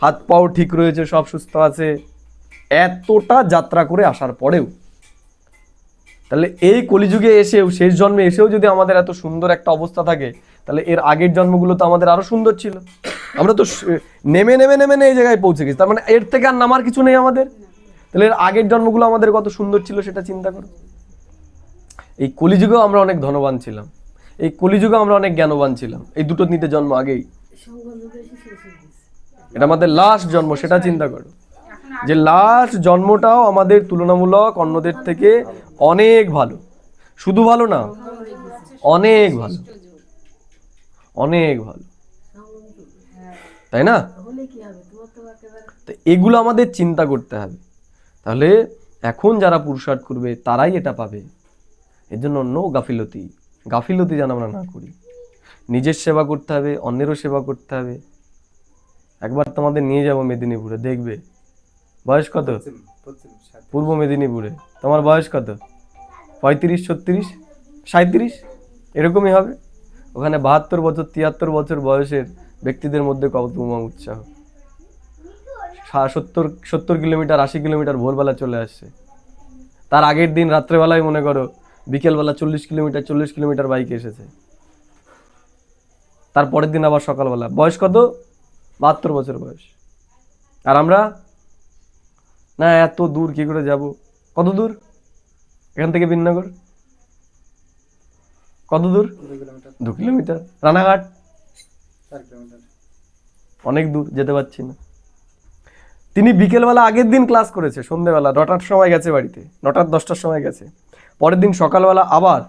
হাত পাও ঠিক রয়েছে, সব সুস্থ আছে, এতটা যাত্রা করে আসার পরেও। তাহলে এই কলিযুগে এসেও, শেষ জন্মে এসেও যদি আমাদের এত সুন্দর একটা অবস্থা থাকে, তাহলে এর আগের জন্মগুলো তো আমাদের আরো সুন্দর ছিল। আমরা তো নেমে নেমে নেমে এই জায়গায় পৌঁছে গেছি, তার মানে এর থেকে আর নামার কিছু নেই আমাদের। তাহলে এর আগের জন্মগুলো আমাদের কত সুন্দর ছিল সেটা চিন্তা করো। এই কলিযুগেও আমরা অনেক ধনবান ছিলাম, এই কলিযুগে আমরা অনেক জ্ঞানবান ছিলাম, এই দুটো নিতে জন্ম আগেই। এটা আমাদের লাস্ট জন্ম, সেটা চিন্তা করো, যে লাস্ট জন্মটাও আমাদের তুলনামূলক অন্যদের থেকে অনেক ভালো। শুধু ভালো না, অনেক ভালো, অনেক ভালো, তাই না? তো এগুলো আমাদের চিন্তা করতে হবে। তাহলে এখন যারা পুরুষার্থ করবে তারাই এটা পাবে। এর জন্য নো গাফিলতি, গাফিলতি যেন আমরা না করি। নিজের সেবা করতে হবে, অন্যেরও সেবা করতে হবে। একবার তোমাদের নিয়ে যাব মেদিনীপুরে, দেখবে। বয়স কত? পূর্ব মেদিনীপুরে। তোমার বয়স কত? 35, 36, 37 এরকমই হবে। ওখানে 72 বছর 73 বছর বয়সের ব্যক্তিদের মধ্যে কত উৎসাহ, 70 কিলোমিটার 80 কিলোমিটার ভোরবেলা চলে আসছে। তার আগের দিন রাত্রেবেলায় মনে করো বিকেলবেলা 40 কিলোমিটার বাইকে এসেছে। তারপরের দিন আবার সকালবেলা। বয়স কত? 72 বছর বয়স। আর আমরা না, এত দূর কি করে যাব? কত দূর এখান থেকে বিননগর? কত দূর? 2 কিলোমিটার। রানাঘাট 4 কিলোমিটার। অনেক দূর, যেতে পারছি না। তিনি বিকেলবেলা আগের দিন ক্লাস করেছে, সন্ধ্যেবেলা 9টার সময় গেছে বাড়িতে, 9টা 10টার সময় গেছে। পরের দিন সকালবেলা আবার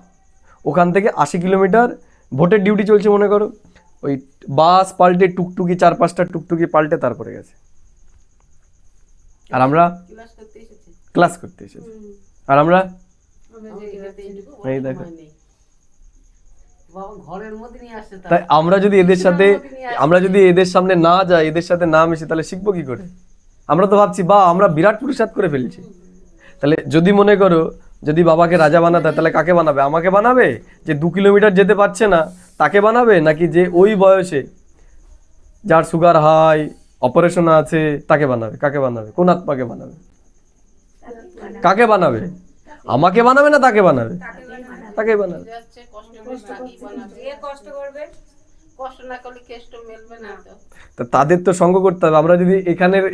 ওখান থেকে 80 কিলোমিটার, ভোটের ডিউটি চলছে মনে করো, ওই বাস পাল্টে টুকটুকি 4-5টা টুকটুকি পাল্টে তারপরে গেছে। আর আমরা ক্লাস করতে এসেছি। আর আমরা এই দেখো, তাই আমরা যদি এদের সাথে, আমরা যদি এদের সামনে না যাই, এদের সাথে না মিশি, তাহলে শিখবো কি করে? আমরা তো ভাবছি বা আমরা বিরাট পুরুষার্থ করে ফেলছি। তাহলে যদি মনে করো যদি বাবাকে রাজা বানাতে হয়, তাহলে কাকে বানাবে? আমাকে বানাবে? যে 2 কিলোমিটার যেতে পারছে না তাকে বানাবে, নাকি যে ওই বয়সে যার সুগার হাই, অপারেশন আছে তাকে বানাবে? কাকে বানাবে? কোন আত্মাকে বানাবে? কাকে বানাবে? আমাকে বানাবে না তাকে বানাবে? তাকে বানাবে। তা তাদের তো সঙ্গ করতে হবে। আমরা যদি এখানের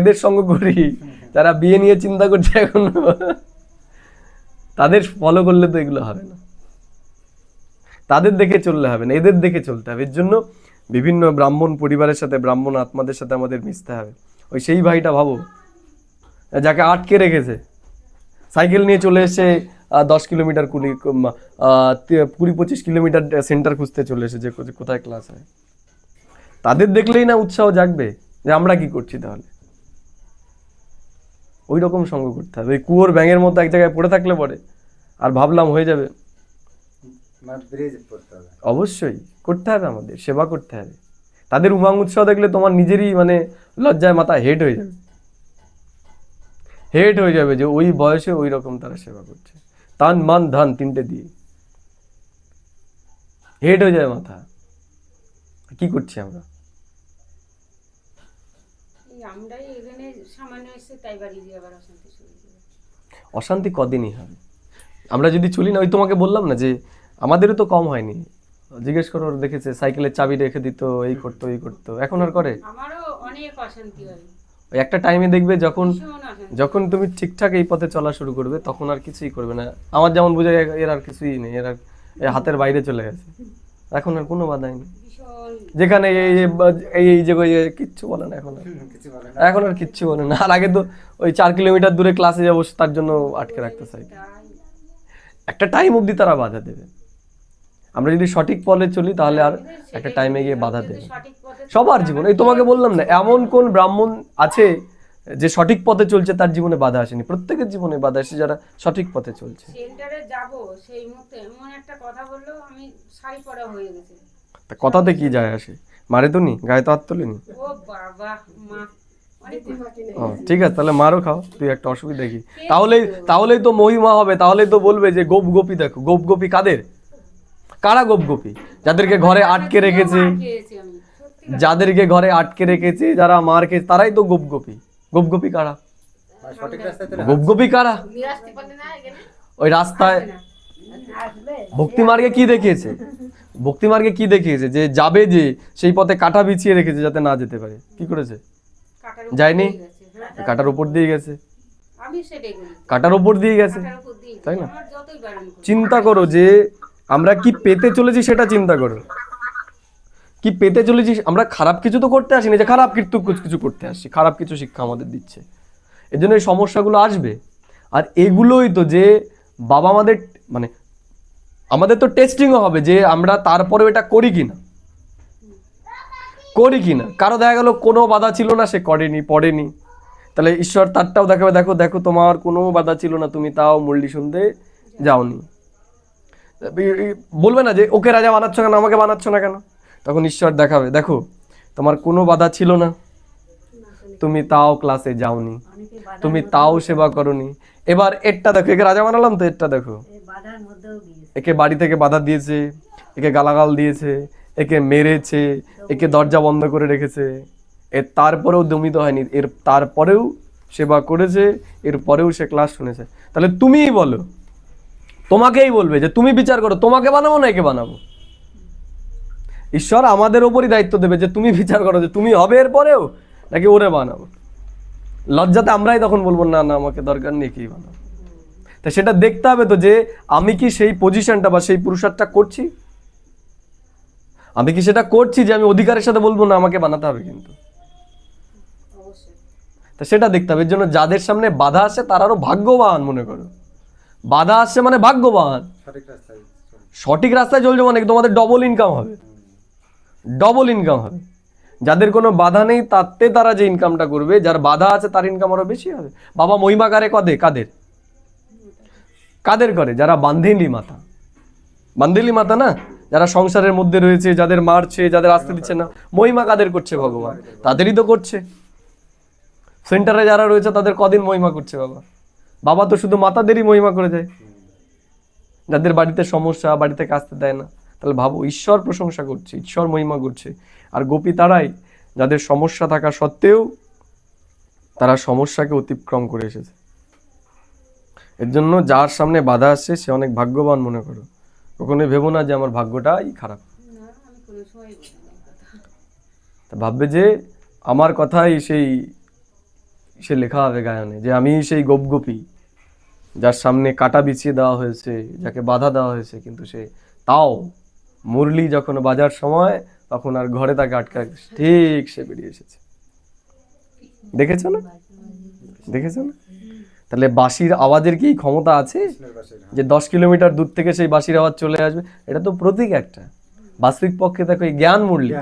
এদের সঙ্গ করি, যারা বিয়ে নিয়ে চিন্তা করছে এখন, তাদের ফলো করলে তো এগুলো হবে না। তাদের দেখে চললে হবে না, এদের দেখে চলতে হবে। এর জন্য বিভিন্ন ব্রাহ্মণ পরিবারের সাথে, ব্রাহ্মণ আত্মাদের সাথে আমাদের মিশতে হবে। ওই সেই ভাইটা ভাবো, যাকে আটকে রেখেছে, সাইকেল নিয়ে চলে এসে 10 কিলোমিটার 20-25 কিলোমিটার সেন্টার খুঁজতে চলে এসেছে কোথায় ক্লাস হয়। তাদের দেখলেই না উৎসাহ জাগবে যে আমরা কি করছি তাহলে। ওই রকম সঙ্গ করতে হবে। ওই কুয়োর ব্যাঙের মতো এক জায়গায় পড়ে থাকলে পরে আর ভাবলাম হয়ে যাবে, মানে ব্রিজ পড়তে হবে। অবশ্যই করতে হবে, আমাদের সেবা করতে হবে। তাদের উমাং উৎসব দেখলে তোমার নিজেরই মানে লজ্জায় মাথা হেট হয়ে যাবে, হেট হয়ে যাবে যে ওই বয়সে ওই রকম তারা সেবা করছে, তান মান ধান তিনটে দিয়ে হেট হয়ে যায় মাথা। কি করছি আমরা? আমরাই এখানে সামান্য এসে তাই বাড়ি দিয়ে আবার অশান্তি শুরু করে। অশান্তি কদিনই হবে আমরা যদি চলি না। ওই তোমাকে বললাম না যে আমাদেরও তো কম হয়নি, জিজ্ঞেস করো, ওর দেখেছে সাইকেলের চাবি রেখে দিত, এই করতো এই করতো, এখন আর করে? আমারও অনেক অশান্তি হয়, ওই একটা টাইমে দেখবে যখন ভীষণ অশান্তি। যখন তুমি ঠিকঠাক এই পথে চলা শুরু করবে তখন আর কিছুই করবে না। আমার যেমন বুঝে যায় এর আর কিছুই নেই, এর আর এর হাতের বাইরে চলে গেছে, এখন আর কোনো বাধাই নেই। ভীষণ যেখানে এই যে কিচ্ছু বলে না, এখন আর কিছু বলে না। এখন আর কিচ্ছু বলে না। আর আগে তো ওই 4 কিলোমিটার দূরে ক্লাসে যাবো তার জন্য আটকে রাখতে চাই। তাই একটা টাইম অবধি তারা বাধা দেবে। আমরা যদি সঠিক পথে চলি তাহলে আর একটা টাইমে গিয়ে বাধা দেবে। সঠিক পথে সবার জীবনে, এই তোমাকে বললাম না, এমন কোন ব্রাহ্মণ আছে যে সঠিক পথে চলছে তার জীবনে বাধা আসেনি? প্রত্যেকের জীবনে বাধা আসে যারা সঠিক পথে চলছে। সেন্টারে যাব সেই মুহূর্তে এমন একটা কথা বললো আমি শাড়ি পরা হয়ে গেছে। তা কথাতে কি যায় আসে? মারে তো নি, গায়ে তো হাত তোলেনি। ও বাবা, মা অনেক ও ঠিক আছে, তাহলে মারও খাও, তুই একটা অসুবিধা কি? তাহলেই তো মহিমা হবে, তাহলেই তো বলবে যে গোপ গোপী দেখো। গোপ গোপী কাদের? কারা গোপ গোপী? যাদেরকে ঘরে আটকে রেখেছে, খেয়েছি আমি সত্যি। যাদেরকে ঘরে আটকে রেখেছে, যারা মার খেয়েছে, তারাই তো গোপ গোপী। গোপ গোপী কারা? আর সঠিক রাস্তায় তো গোপ গোপী কারা? নিয়ে আসতে পারলে না এখানে ওই রাস্তায় ভক্তি মার্গে কি দেখিয়েছে? ভক্তি মার্গে কি দেখিয়েছে? যে যাবে, যে সেই পথে কাঁটা বিছিয়ে রেখেছে যাতে না যেতে পারে। কি করেছে? কাটার উপর যায়নি? দিয়ে গেছে, হ্যাঁ। কাঁটার উপর দিয়ে গেছে, আমি সেটাই করি, কাঁটার উপর দিয়ে গেছে। কাটার উপর দিয়ে তাই না? আমার যতই বারণ করি। চিন্তা করো যে আমরা কি পেতে চলেছি, সেটা চিন্তা করো। কি পেতে চলেছি আমরা? খারাপ কিছু তো করতে আসিনি যে খারাপ কিছু করতে আসছি, খারাপ কিছু শিক্ষা আমাদের দিচ্ছে। এর জন্য এই সমস্যাগুলো আসবে। আর এগুলোই তো যে বাবা আমাদের মানে আমাদের তো টেস্টিংও হবে যে আমরা তারপরেও এটা করি কিনা, করি কিনা। কারো দেখা গেল কোনো বাধা ছিল না, সে করেনি, পড়েনি, তাহলে ঈশ্বর তারটাও দেখাবে, দেখো দেখো তোমার কোনো বাধা ছিল না, তুমি তাও মুরলি শুনতে যাওনি। বলবে না যে ওকে রাজা বানাচ্ছ কেন, আমাকে বানাচ্ছ না কেন? তখন ঈশ্বর দেখাবে, দেখো তোমার কোনো বাধা ছিল না, তুমি তাও ক্লাসে যাওনি, তুমি তাও সেবা করনি। এবার এরটা দেখো, একে রাজা বানালাম তো, এরটা দেখো, একে বাড়ি থেকে বাধা দিয়েছে, একে গালাগাল দিয়েছে, একে মেরেছে, একে দরজা বন্ধ করে রেখেছে, এর তারপরেও দমিত হয়নি, এর তারপরেও সেবা করেছে, এর পরেও সে ক্লাস শুনেছে। তাহলে তুমিই বলো, তোমাকেই বলবে যে তুমি বিচার করো, তোমাকে বানাবো না একে বানাবো? ঈশ্বর আমাদের ওপরই দায়িত্ব দেবে যে তুমি বিচার করো যে তুমি হবে এর পরেও নাকি ওরে বানাবো। লজ্জাতে আমরাই তখন বলবো না না আমাকে দরকার নেই, কি বানাবো। তা সেটা দেখতে হবে তো যে আমি কি সেই পজিশনটা বা সেই পুরুষার্থটা করছি, আমি কি সেটা করছি যে আমি অধিকারের সাথে বলবো না আমাকে বানাতে হবে। কিন্তু অবশ্যই তা সেটা দেখতে হবে। এর জন্য যাদের সামনে বাধা আসে তারা আরো ভাগ্যবান মনে করো। বাধা আসছে মানে ভাগ্যবান। সঠিক রাস্তায় চলে। সঠিক রাস্তায় চলছে মানে তোমাদের ডবল ইনকাম হবে, ডবল ইনকাম হবে। যাদের কোনো বাধা নেই তাতে তারা যে ইনকামটা করবে, যার বাধা আছে তার ইনকাম আরো বেশি হবে। বাবা মহিমা কারে কাদের কাদের করে? যারা বান্ধেলি মাতা, বান্ধেলি মাতা না, যারা সংসারের মধ্যে রয়েছে, যাদের মারছে, যাদের আসতে দিচ্ছে না, মহিমা কাদের করছে? ভগবান তাদেরই তো করছে। সেন্টারে যারা রয়েছে তাদের কদিন মহিমা করছে বাবা? বাবা তো শুধু মাতাদেরই মহিমা করে যায়, যাদের বাড়িতে সমস্যা, বাড়ি থেকে আসতে দেয় না। তাহলে ভাবো, ঈশ্বর প্রশংসা করছে, ঈশ্বর মহিমা করছে। আর গোপী তারাই যাদের সমস্যা থাকা সত্ত্বেও তারা সমস্যাকে অতিক্রম করে এসেছে। এর জন্য যার সামনে বাধা আসছে সে অনেক ভাগ্যবান মনে করো। কখনোই ভেবো না যে আমার ভাগ্যটাই খারাপ। না, আমি কোনো সময় বলি না এই কথা। তা ভাববে যে আমার কথাই সে লেখা হবে গায়নে, যে আমি সেই গোপী যার সামনে কাটা বিছিয়ে দেওয়া হয়েছে, যাকে বাধা দেওয়া হয়েছে, কিন্তু সে তাও মুরলি যখন বাজার সময় তখন আর ঘরে তাকে আটকে রাখছে, ঠিক সে বেরিয়ে এসেছে। দেখেছো না? দেখেছো না? তাহলে বাঁশির আওয়াজের কি ক্ষমতা আছে যে 10 কিলোমিটার দূর থেকে সেই বাঁশির আওয়াজ চলে আসবে? এটা তো প্রতীক একটা। বাস্তবিক পক্ষে দেখো এই জ্ঞান মুরলি,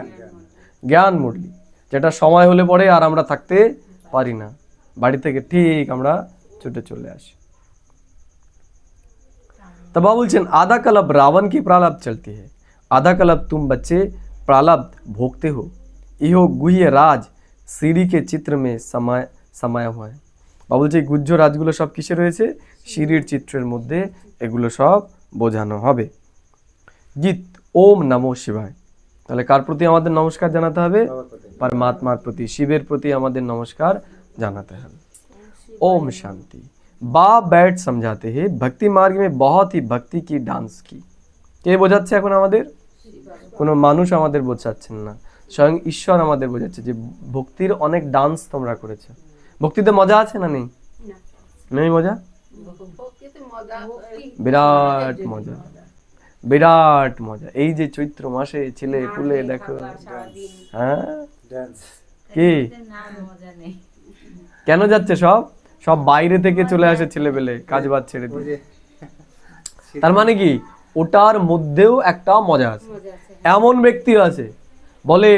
জ্ঞান মুরলি, যেটা সময় হলে পরে আর আমরা থাকতে পারি না। বাড়ি থেকে ঠিক আমরা ছুটে চলে আসি। तो बाबा बोलছেন आधा कल्प रावण की प्रारब्ध चलती है, आधा कल्प तुम बच्चे प्रारब्ध भोगते हो, इहो गुह्य राज सीढ़ी के चित्र में समाया हुआ है। বাবা বলছে এই গুহ্য রাজগুলো সব কিসে রয়েছে? সিঁড়ির চিত্রের মধ্যে এগুলো সব বোঝানো হবে। গীত ওম নমো শিবায়, তাহলে কার প্রতি আমাদের নমস্কার জানাতে হবে? परमात्मार प्रति, शिवेर प्रति আমাদের নমস্কার জানাতে হবে। ओम शांति। बाप बैठ समझाते हैं भक्ति मार्ग में बहुत ही भक्ति की डांस की। কে বোঝাচ্ছে এখন আমাদের? কোনো মানুষ আমাদের বোঝাচ্ছেন না, স্বয়ং ঈশ্বর আমাদের বোঝাচ্ছে যে ভক্তির অনেক ডান্স তোমরা করেছো। ভক্তিতে মজা আছে না নেই? নেই মজা? ভক্তিতে মজা, বিরাট মজা, বিরাট মজা। এই যে চৈত্র মাসে ছেলে পুলে দেখো, হ্যাঁ ডান্স কি কেন যাচ্ছে? সব সব বাইরে থেকে চলে আসে ছেলে পেলে, কাজ বাজ ছেড়ে ওই দিয়ে। যে তার মানে কি ওটার মধ্যেও একটা মজা আছে। এমন ব্যক্তি আছে বলে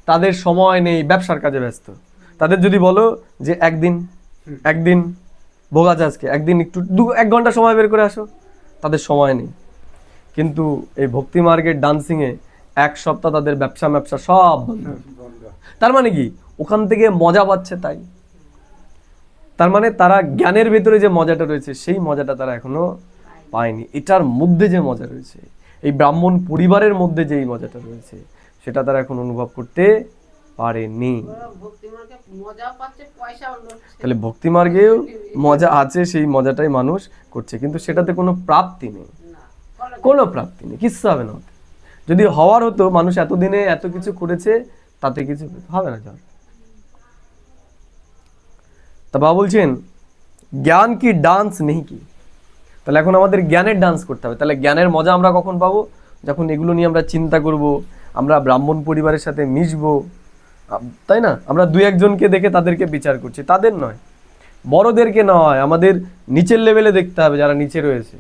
তাদের সময় নেই, ব্যবসার কাজে ব্যস্ত। তাদের যদি বলো যে একদিন ভোগ আছে আজকে, একদিন একটু 1 ঘন্টা সময় বের করে আসো, তাদের সময় নেই। কিন্তু এই ভক্তি মার্গের ডান্সিংয়ে 1 সপ্তাহ তাদের ব্যবসা সব বন্ধ। বন্ধ। তার মানে কি ওখান থেকে মজা পাচ্ছে তাই। তার মানে তারা জ্ঞানের ভেতরে যে মজাটা রয়েছে সেই মজাটা তারা এখনো পায়নি। এটার মধ্যে যে মজা রয়েছে, এই ব্রাহ্মণ পরিবারের মধ্যে যে এই মজাটা রয়েছে, সেটা তারা এখন অনুভব করতে পারেনি। ভক্তি মার্গে মজা পাচ্ছে, পয়সা লুটছে। তাহলে ভক্তি মার্গেও মজা আছে, সেই মজাটাই মানুষ করছে, কিন্তু সেটাতে কোনো প্রাপ্তি নেই, কোনো প্রাপ্তি নেই, কিচ্ছু হবে না। যদি হওয়ার হতো, মানুষ এতদিনে এত কিছু করেছে, তাতে কিছু হবে না। তা বাবা বলছেন জ্ঞান কি ডান্স নেই কি? তাহলে এখন আমাদের জ্ঞানের ডান্স করতে হবে। তাহলে জ্ঞানের মজা আমরা কখন পাবো? যখন এগুলো নিয়ে আমরা চিন্তা করব, আমরা ব্রাহ্মণ পরিবারের সাথে মিশবো, তাই না? আমরা 2-1 জনকে দেখে তাদেরকে বিচার করছি, তাদের নয়, বড়দেরকে নয়, আমাদের নিচের লেভেলে দেখতে হবে, যারা নিচে রয়েছে।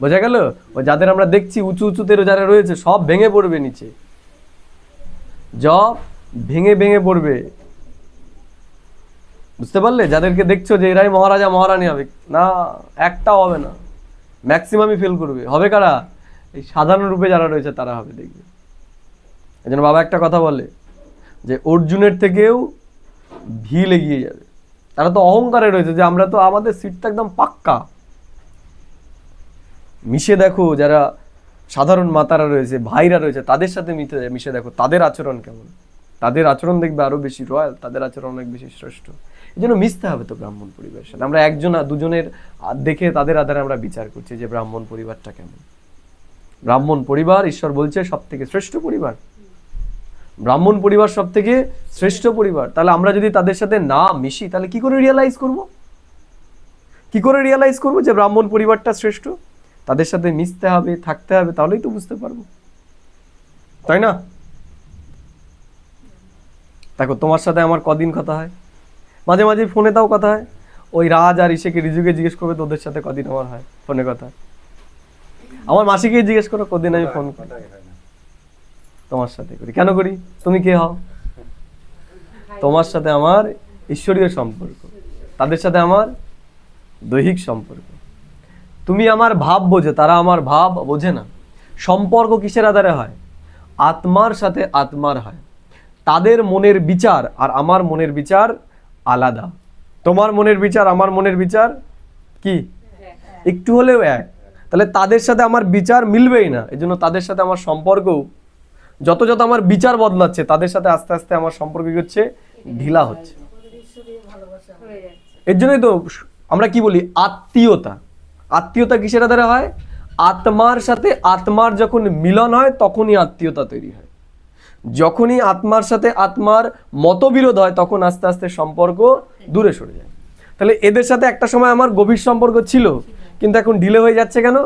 বোঝা গেল? ও যাদের আমরা দেখছি উঁচুতে যারা রয়েছে, সব ভেঙে পড়বে নিচে, জব ভেঙে পড়বে। বুঝতে পারলে? যাদেরকে দেখছো যে এরাই মহারাজা মহারানী হবে, না, একটাও হবে না, ম্যাক্সিমামই ফেল করবে। হবে কারা? এই সাধারণ রূপে যারা রয়েছে তারা হবে, দেখবে। এই জন্য বাবা একটা কথা বলে যে অর্জুনের থেকেও ভিল এগিয়ে যাবে। তারা তো অহংকারে রয়েছে যে আমরা তো, আমাদের সিট তো একদম পাক্কা। মিশে দেখো যারা সাধারণ মাতারা রয়েছে, ভাইরা রয়েছে, তাদের সাথে মিশে দেখো তাদের আচরণ কেমন। তাদের আচরণ দেখবে আরো বেশি রয়্যাল, তাদের আচরণ অনেক বেশি শ্রেষ্ঠ। এই জন্য মিশতে হবে তো ব্রাহ্মণ পরিবারের সাথে। আমরা 1-2 জনের দেখে তাদের আধারে আমরা বিচার করছি যে ব্রাহ্মণ পরিবারটা কেমন। ব্রাহ্মণ পরিবার, ঈশ্বর বলছে, সব থেকে শ্রেষ্ঠ পরিবার। ব্রাহ্মণ পরিবার সব থেকে শ্রেষ্ঠ পরিবার। তাহলে আমরা যদি তাদের সাথে না মিশি, তাহলে কি করে রিয়েলাইজ করব? কি করে রিয়েলাইজ করব যে ব্রাহ্মণ পরিবারটা শ্রেষ্ঠ? তাদের সাথে মিশতে হবে, থাকতে হবে, তাহলেই তো বুঝতে পারবো, তাই না? দেখো তোমার সাথে আমার কদিন কথা হয়, মাঝে মাঝে ফোনে তাও কথা হয়। ওই রাজ আর ইসেকে রিজুকে জিজ্ঞেস করবে তোদের সাথে কদিন আমার হয় ফোনে কথা। আমার মাসিকে জিজ্ঞেস করো কদিন আমি ফোন করি, কথাই হয় না। তোমার সাথে করি। কেন করি? তুমি কে হও? তোমার সাথে আমার ঈশ্বরীয় সম্পর্ক, তাদের সাথে আমার দৈহিক সম্পর্ক। তুমি আমার ভাব বোঝো, তারা আমার ভাব বোঝে না। সম্পর্ক কিসের আধারে হয়? আত্মার সাথে আত্মার হয়। তাদের মনের বিচার আর আমার মনের বিচার আলাদা। তোমার মনের বিচার আমার মনের বিচার কি একটু হলেও এক। তাহলে তাদের সাথে আমার বিচার মিলবেই না। এই জন্য তাদের সাথে আমার সম্পর্ক, যত যত আমার বিচার বদলাচ্ছে, তাদের সাথে আস্তে আস্তে আমার সম্পর্ক কি হচ্ছে? ঢিলা হচ্ছে। এর জন্যই তো আমরা কি বলি? আত্মীয়তা। আত্মীয়তা কিসের আধারে হয়? আত্মার সাথে আত্মার যখন মিলন হয়, তখনই আত্মীয়তা তৈরি হয়। যখনই আত্মার সাথে আত্মার মতবিরোধ হয়, তখন আস্তে আস্তে সম্পর্ক দূরে সরে যায়। তাহলে এদের সাথে একটা সময় আমার গভীর সম্পর্ক ছিল, কিন্তু এখন ঢিলে হয়ে যাচ্ছে কেন?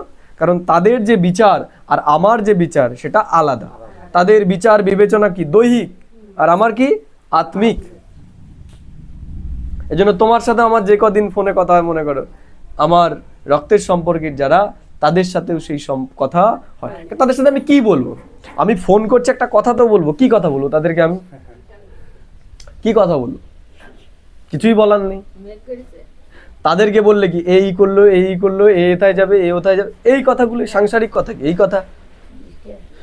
কারণ তাদের যে বিচার আর আমার যে বিচার সেটা আলাদা। তাদের বিচার বিবেচনা কি দৈহিক, আর আমার কি আত্মিক। এজন্য তোমার সাথে আমার যে কদিন ফোনে কথা হয়, মনে করো আমার রক্তের সম্পর্কের যারা, তাদের সাথেও সেই কথা হয়। তাদের সাথে আমি কি বলবো? আমি ফোন করছি, একটা কথা তো বলবো। কি কথা বলবো তাদেরকে? আমি কি কথা বলবো? কিছুই বলার নেই। মেঘ করেছে। তাদেরকে বললে কি এই করলো এই করলো, এ কোথায় যাবে এ কোথায় যাবে, এই কথাগুলো সাংসারিক কথা কি এই কথা?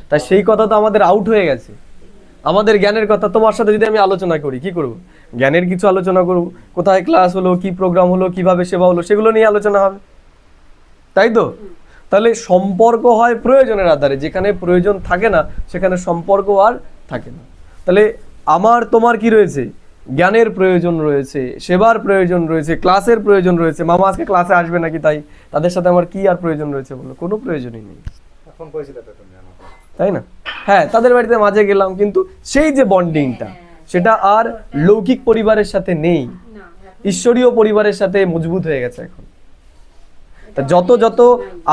তাই সেই কথা তো আমাদের আউট হয়ে গেছে। আমাদের জ্ঞানের কথা তোমার সাথে যদি আমি আলোচনা করি, কি করব? জ্ঞানের কিছু আলোচনা করব, কোথায় ক্লাস হলো, কি প্রোগ্রাম হলো, কিভাবে সেবা হলো, সেগুলো নিয়ে আলোচনা হবে, তাই তো? তাহলে সম্পর্ক হয় প্রয়োজনের আধারে, যেখানে প্রয়োজন থাকে না সেখানে সম্পর্ক আর থাকে না। তাহলে আমার তোমার কি রয়েছে? জ্ঞানের প্রয়োজন রয়েছে, সেবার প্রয়োজন রয়েছে, ক্লাসের প্রয়োজন রয়েছে। মামা আজকে ক্লাসে আসবে নাকি, তাই তাদের সাথে আমার কি আর প্রয়োজন রয়েছে বলো? কোনো প্রয়োজনই নেই, ফোন করেছিল তো তুমি আমাকে। তাই না? হ্যাঁ, তাদের বাড়িতে মাঝে গেলাম, কিন্তু সেই যে বন্ডিংটা সেটা আর লৌকিক পরিবারের সাথে নেই, ঈশ্বরীয় পরিবারের সাথে মজবুত হয়ে গেছে এখন। তা যত যত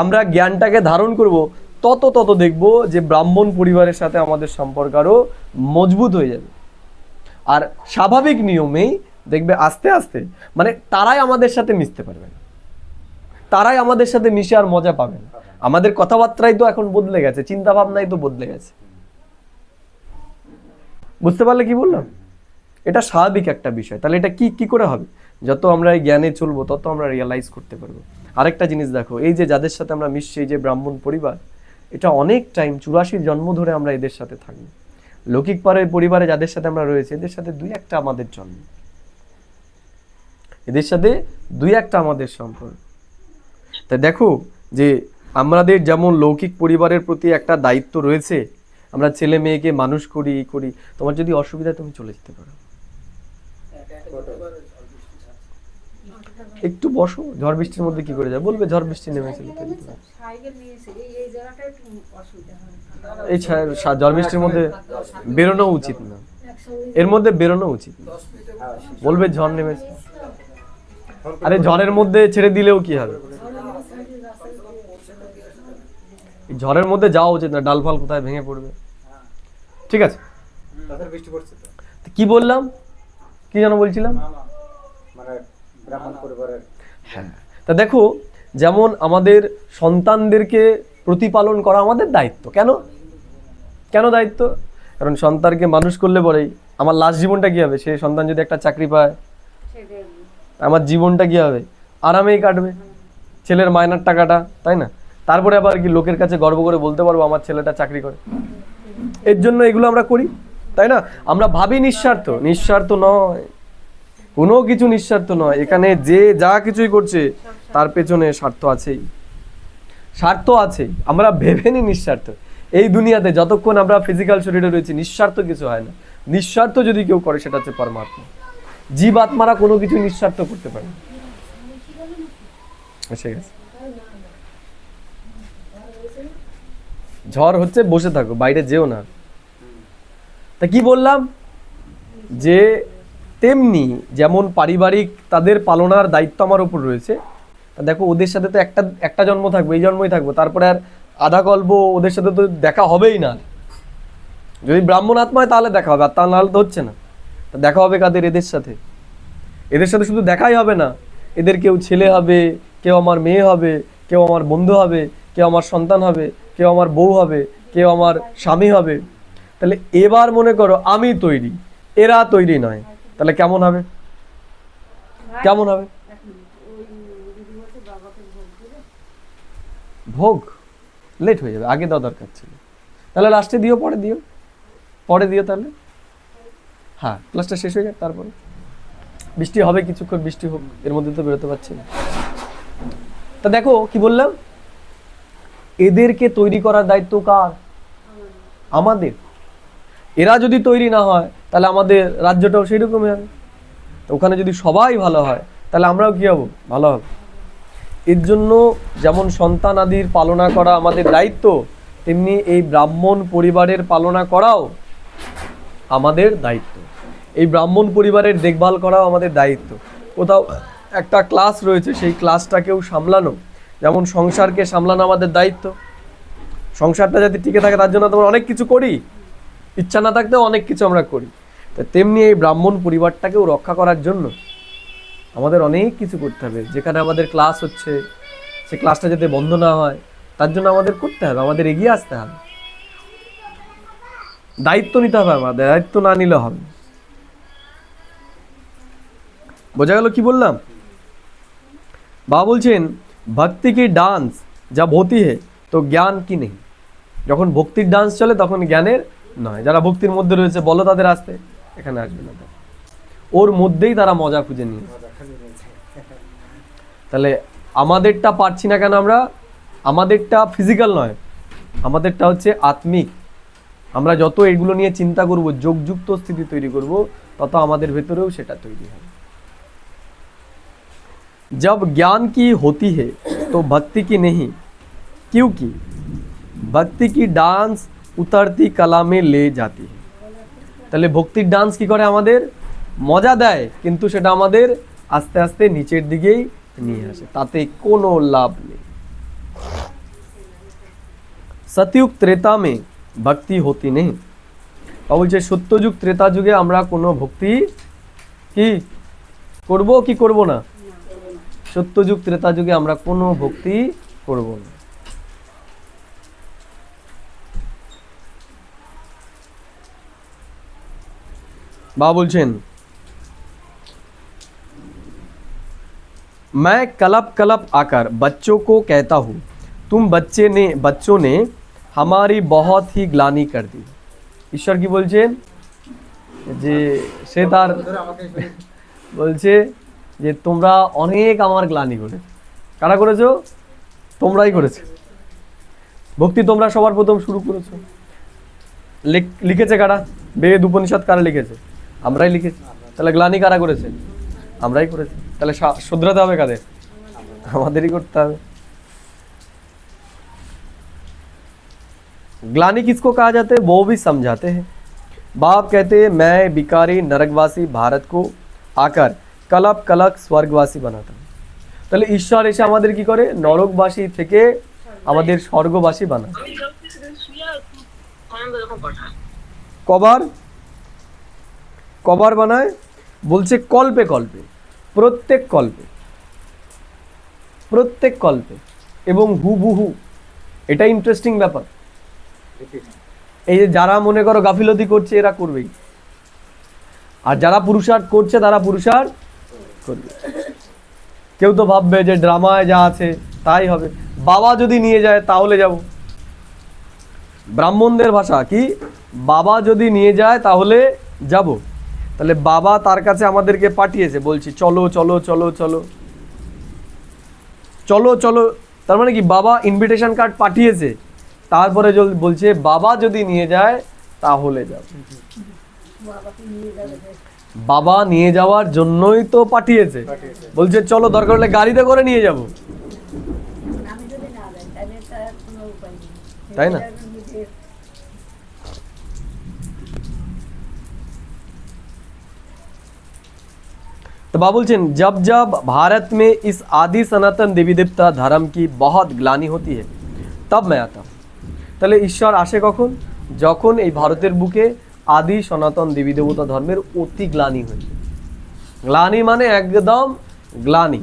আমরা জ্ঞানটাকে ধারণ করব, তত তত দেখব যে ব্রাহ্মণ পরিবারের সাথে আমাদের সম্পর্ক আরো মজবুত হয়ে যাবে। আর স্বাভাবিক নিয়মেই দেখবে আস্তে আস্তে মানে তারাই আমাদের সাথে মিশতে পারবে না, তারাই আমাদের সাথে মিশে আর মজা পাবে না। আমাদের কথাবার্তাই তো এখন বদলে গেছে, চিন্তা ভাবনাই তো বদলে গেছে। বুঝতে পারলে কি বললাম? এটা স্বাভাবিক একটা বিষয়। তাহলে এটা কি কি করে হবে? যত আমরা এই জ্ঞানে চলবো তত আমরা রিয়েলাইজ করতে পারবো। আরেকটা জিনিস দেখো, এই যে যাদের সাথে আমরা মিশছি, এই যে ব্রাহ্মণ পরিবার, এটা অনেক টাইম 84 জন্ম ধরে আমরা এদের সাথে থাকবো। লৌকিক পরিবারে যাদের সাথে আমরা রয়েছি, এদের সাথে দুই একটা আমাদের জন্ম, এদের সাথে দুই একটা আমাদের সম্পর্ক। তাই দেখো যে আমাদের যেমন লৌকিক পরিবারের প্রতি একটা দায়িত্ব রয়েছে, আমরা ছেলে মেয়েকে মানুষ করি করি, তোমার যদি অসুবিধা তুমি চলে যেতে পারো, একটু বসো। ঝড় বৃষ্টির মধ্যে কি করে যায়? বলবে ঝড় বৃষ্টি নেমেছে। সাইকেল নিয়েছে, এই জায়গাটা একটু অসুবিধা হয়। এই ঝড় বৃষ্টির মধ্যে বেরোনো উচিত না, এর মধ্যে বেরোনো উচিত না। বলবে ঝড় নেমেছে, আরে ঝড়ের মধ্যে ছেড়ে দিলেও কি হবে? ঝড়ের মধ্যে যাওয়া উচিত না, ডাল ফাল কোথায় ভেঙে পড়বে। ঠিক আছে, বৃষ্টি পড়ছে তো। কি বললাম, কি যেন বলছিলাম? মানে ব্রাহ্মণ পরিবারের। হ্যাঁ, তা দেখো যেমন আমাদের সন্তানদেরকে প্রতিপালন করা আমাদের দায়িত্ব। কেন কেন দায়িত্ব? কারণ সন্তানকে মানুষ করলে পরেই আমার লাস্ট জীবনটা কি হবে? সেই সন্তান যদি একটা চাকরি পায়, আমার জীবনটা কি হবে? আরামেই কাটবে, ছেলের মাইনার টাকাটা, তাই না? তারপরে আবার কি লোকের কাছে গর্ব করে বলতে পারবো আমার ছেলেটা চাকরি করে। এর জন্য এগুলো আমরা করি, তাই না? আমরা ভাবি নিঃস্বার্থ, নিঃস্বার্থ নয়, কোনো কিছু নিঃস্বার্থ নয়। এখানে যে যা কিছুই করছে তার পেছনে স্বার্থ আছেই, স্বার্থ আছে। আমরা ভেবে নি নিঃস্বার্থ। এই দুনিয়াতে যতক্ষণ আমরা ফিজিক্যাল শরীরে রয়েছি নিঃস্বার্থ কিছু হয় না। নিঃস্বার্থ যদি কেউ করে সেটা হচ্ছে পরমাত্মা। জীব আত্মারা কোনো কিছু নিঃস্বার্থ করতে পারে না। এসে গেছে। ঝড় হচ্ছে, বসে থাকো, বাইরে যেও না। তা কি বললাম? যে তেমনি যেমন পারিবারিক তাদের পালনার দায়িত্ব আমার উপর রয়েছে। দেখো ওদের সাথে তো একটা জন্ম থাকবো, এই জন্মই থাকবো, তারপরে আর আধা কল্প ওদের সাথে তো দেখা হবেই না। যদি ব্রাহ্মণ আত্মা হয় তাহলে দেখা হবে, আর তা নাহলে তো হচ্ছে না। তা দেখা হবে কাদের? এদের সাথে। এদের সাথে শুধু দেখাই হবে না, এদের কেউ ছেলে হবে, কেউ আমার মেয়ে হবে, কেউ আমার বন্ধু হবে, কেউ আমার সন্তান হবে, কেউ আমার বউ হবে, কেউ আমার স্বামী হবে। তাহলে এবার মনে করো আমি তৈরি, এরা তৈরি নয়, তাহলে কেমন হবে? কেমন হবে? ভোগ লেট হয়ে যাবে, আগে দেওয়া দরকার ছিল। তাহলে লাস্টে দিও, পরে দিও, পরে দিও তাহলে। হ্যাঁ, ক্লাসটা শেষ হয়ে যাক, তারপরে বৃষ্টি হবে, কিছুক্ষণ বৃষ্টি হোক, এর মধ্যে তো বেরোতে পারছি না। তা দেখো কি বললাম, এদেরকে তৈরি করার দায়িত্ব কার? আমাদের। এরা যদি তৈরি না হয় তাহলে আমাদের রাজ্যটাও সেই রকমই হবে। ওখানে যদি সবাই ভালো হয় তাহলে আমরাও কি হব? ভালো হব। এর জন্য যেমন সন্তান আদির পালনা করা আমাদের দায়িত্ব, তেমনি এই ব্রাহ্মণ পরিবারের পালনা করাও আমাদের দায়িত্ব। এই ব্রাহ্মণ পরিবারের দেখভাল করাও আমাদের দায়িত্ব। কোথাও একটা ক্লাস রয়েছে, সেই ক্লাসটাকেও সামলানো, যেমন সংসারকে সামলানো আমাদের দায়িত্ব। সংসারটা যাতে টিকে থাকে তার জন্য তোমরা অনেক কিছু করি, ইচ্ছা না থাকতেও অনেক কিছু আমরা করি। তো তেমনি এই ব্রাহ্মণ পরিবারটাকেও রক্ষা করার জন্য আমাদের অনেক কিছু করতে হবে। যেখানে আমাদের ক্লাস হচ্ছে সে ক্লাসটা যাতে বন্ধ না হয় তার জন্য আমাদের করতে হবে, আমাদের এগিয়ে আসতে হবে, দায়িত্ব নিতে হবে। আমাদের দায়িত্ব না নিলে হবে। বোঝা গেল কি বললাম? বাবা বলছেন ভক্তি কি ডান্স जब होती है तो ज्ञान की नहीं। যখন ভক্তির ডান্স চলে তখন জ্ঞানের নয়। যারা ভক্তির মধ্যে রয়েছে বলো তাদের আসতে, এখানে আসবে না, ওর মধ্যেই তারা মজা খুঁজে নিয়ে। তাহলে আমাদেরটা পারছি না কেন আমরা? আমাদেরটা ফিজিক্যাল নয়, আমাদেরটা হচ্ছে আত্মিক। আমরা যত এগুলো নিয়ে চিন্তা করব, যোগযুক্ত স্থিতি তৈরি করব, তত আমাদের ভেতরেও সেটা তৈরি হবে। जब ज्ञान की होती है तो भक्ति की नहीं, क्योंकि भक्ति की डांस उतरती कला में ले जाती है। তাহলে ভক্তির ডান্স কি করে? আমাদের মজা দেয়, কিন্তু সেটা আমাদের আস্তে আস্তে নিচের দিকেই নিয়ে আসে, তাতে কোনো লাভ নেই। সতयुग त्रेता में भक्ति होती नहीं। বলছে সত্যযুগ ত্রেতা যুগে আমরা কোনো ভক্তি কি করব কি করব না? সত্যযুগ ত্রেতা যুগে আমরা কোনো ভক্তি করব না। बाबा बोलছেন मैं कलप कलप आकर बच्चों को कहता हूँ तुम बच्चों ने हमारी बहुत ही ग्लानि कर दी। ঈশ্বর কি বলছেন? যে সে তার বলছে যে তোমরা অনেক আমার গ্লানি করেছো। কারা করেছো? তোমরাই করেছো। ভক্তি তোমরা সবার প্রথম শুরু করেছো। লিখেছে কারা? বেদ উপনিষদ কারা লিখেছে? আমরাই লিখেছি। তাহলে গ্লানি কারা করেছে? আমরাই করেছি। তাহলে শুধরাতে হবে কাদের? আমাদেরই করতে হবে। ग्लानि किसको कहा जाता है वो भी समझाते हैं। बाप कहते हैं मैं भिखारी नरकवासी भारत को आकर कलप कलक स्वर्गवासी बनाता हूँ। তাহলে ঈশ্বর এসে আমাদের কি করে? নরকবাসী থেকে আমাদের স্বর্গবাসী বানায়। কবার কবার বানায়? বলছে কল্পে কল্পে, প্রত্যেক কল্পে, প্রত্যেক কল্পে এবং হুবহু। এটা ইন্টারেস্টিং ব্যাপার। এই যে যারা মনে করো গাফিলতি করছে এরা করবেই, আর যারা পুরুষার্থ করছে তারা পুরুষার্থ করবে। কেউ তো ভাববে যে ড্রামায় যা আছে তাই হবে, বাবা যদি নিয়ে যায় তাহলে যাব। ব্রাহ্মণদের ভাষা কি? বাবা যদি নিয়ে যায় তাহলে যাব। তাহলে বাবা তার কাছে আমাদেরকে পাঠিয়েছে, বলছি চলো চলো চলো চলো চলো চলো। তার মানে কি? বাবা ইনভিটেশন কার্ড পাঠিয়েছে, তারপরে বলছে বাবা যদি নিয়ে যায় তাহলে যাব। বাবা নিয়ে যাওয়ার জন্যই তো পাঠিয়েছে, বলছে চলো, দরকার হলে গাড়িতে করে নিয়ে যাব, তাই না? तो बाबा बोलছেন जब जब भारत में इस आदि सनातन देवी देवता धर्म की बहुत ग्लानि होती है तब मैं आता हूँ। তাহলে ঈশ্বর আসে কখন? যখন এই ভারতের বুকে আদি সনাতন দেবী দেবতা ধর্মের অতি গ্লানি হয়েছে। গ্লানি মানে একদম গ্লানি।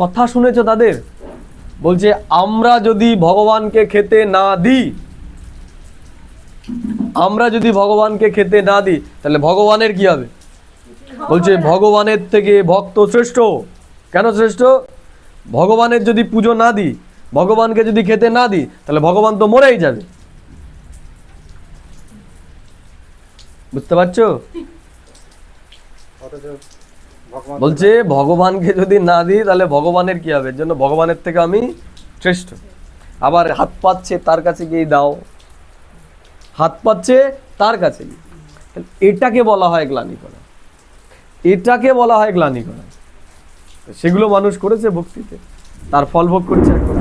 কথা শুনেছো তাদের? বলছে আমরা যদি ভগবানকে খেতে না দিই, আমরা যদি ভগবানকে খেতে না দিই তাহলে ভগবানের কি হবে? বলছে ভগবানের থেকে ভক্ত শ্রেষ্ঠ। কেন শ্রেষ্ঠ? ভগবানের যদি পুজো না দিই, ভগবানকে যদি খেতে না দিই, তাহলে ভগবান তো মরেই যাবে। বুঝতে পারছো? বলছে ভগবানকে যদি না দিই তাহলে ভগবানের কি হবে? এর জন্য ভগবানের থেকে আমি শ্রেষ্ঠ। আবার হাত পাচ্ছে তার কাছে গিয়ে দাও, হাত পাচ্ছে তার কাছে। এটাকে বলা হয় গ্লানি করা, এটাকে বলা হয় গ্লানি করা। সেগুলো মানুষ করেছে ভক্তিতে, তার ফল ভোগ করছে এখন।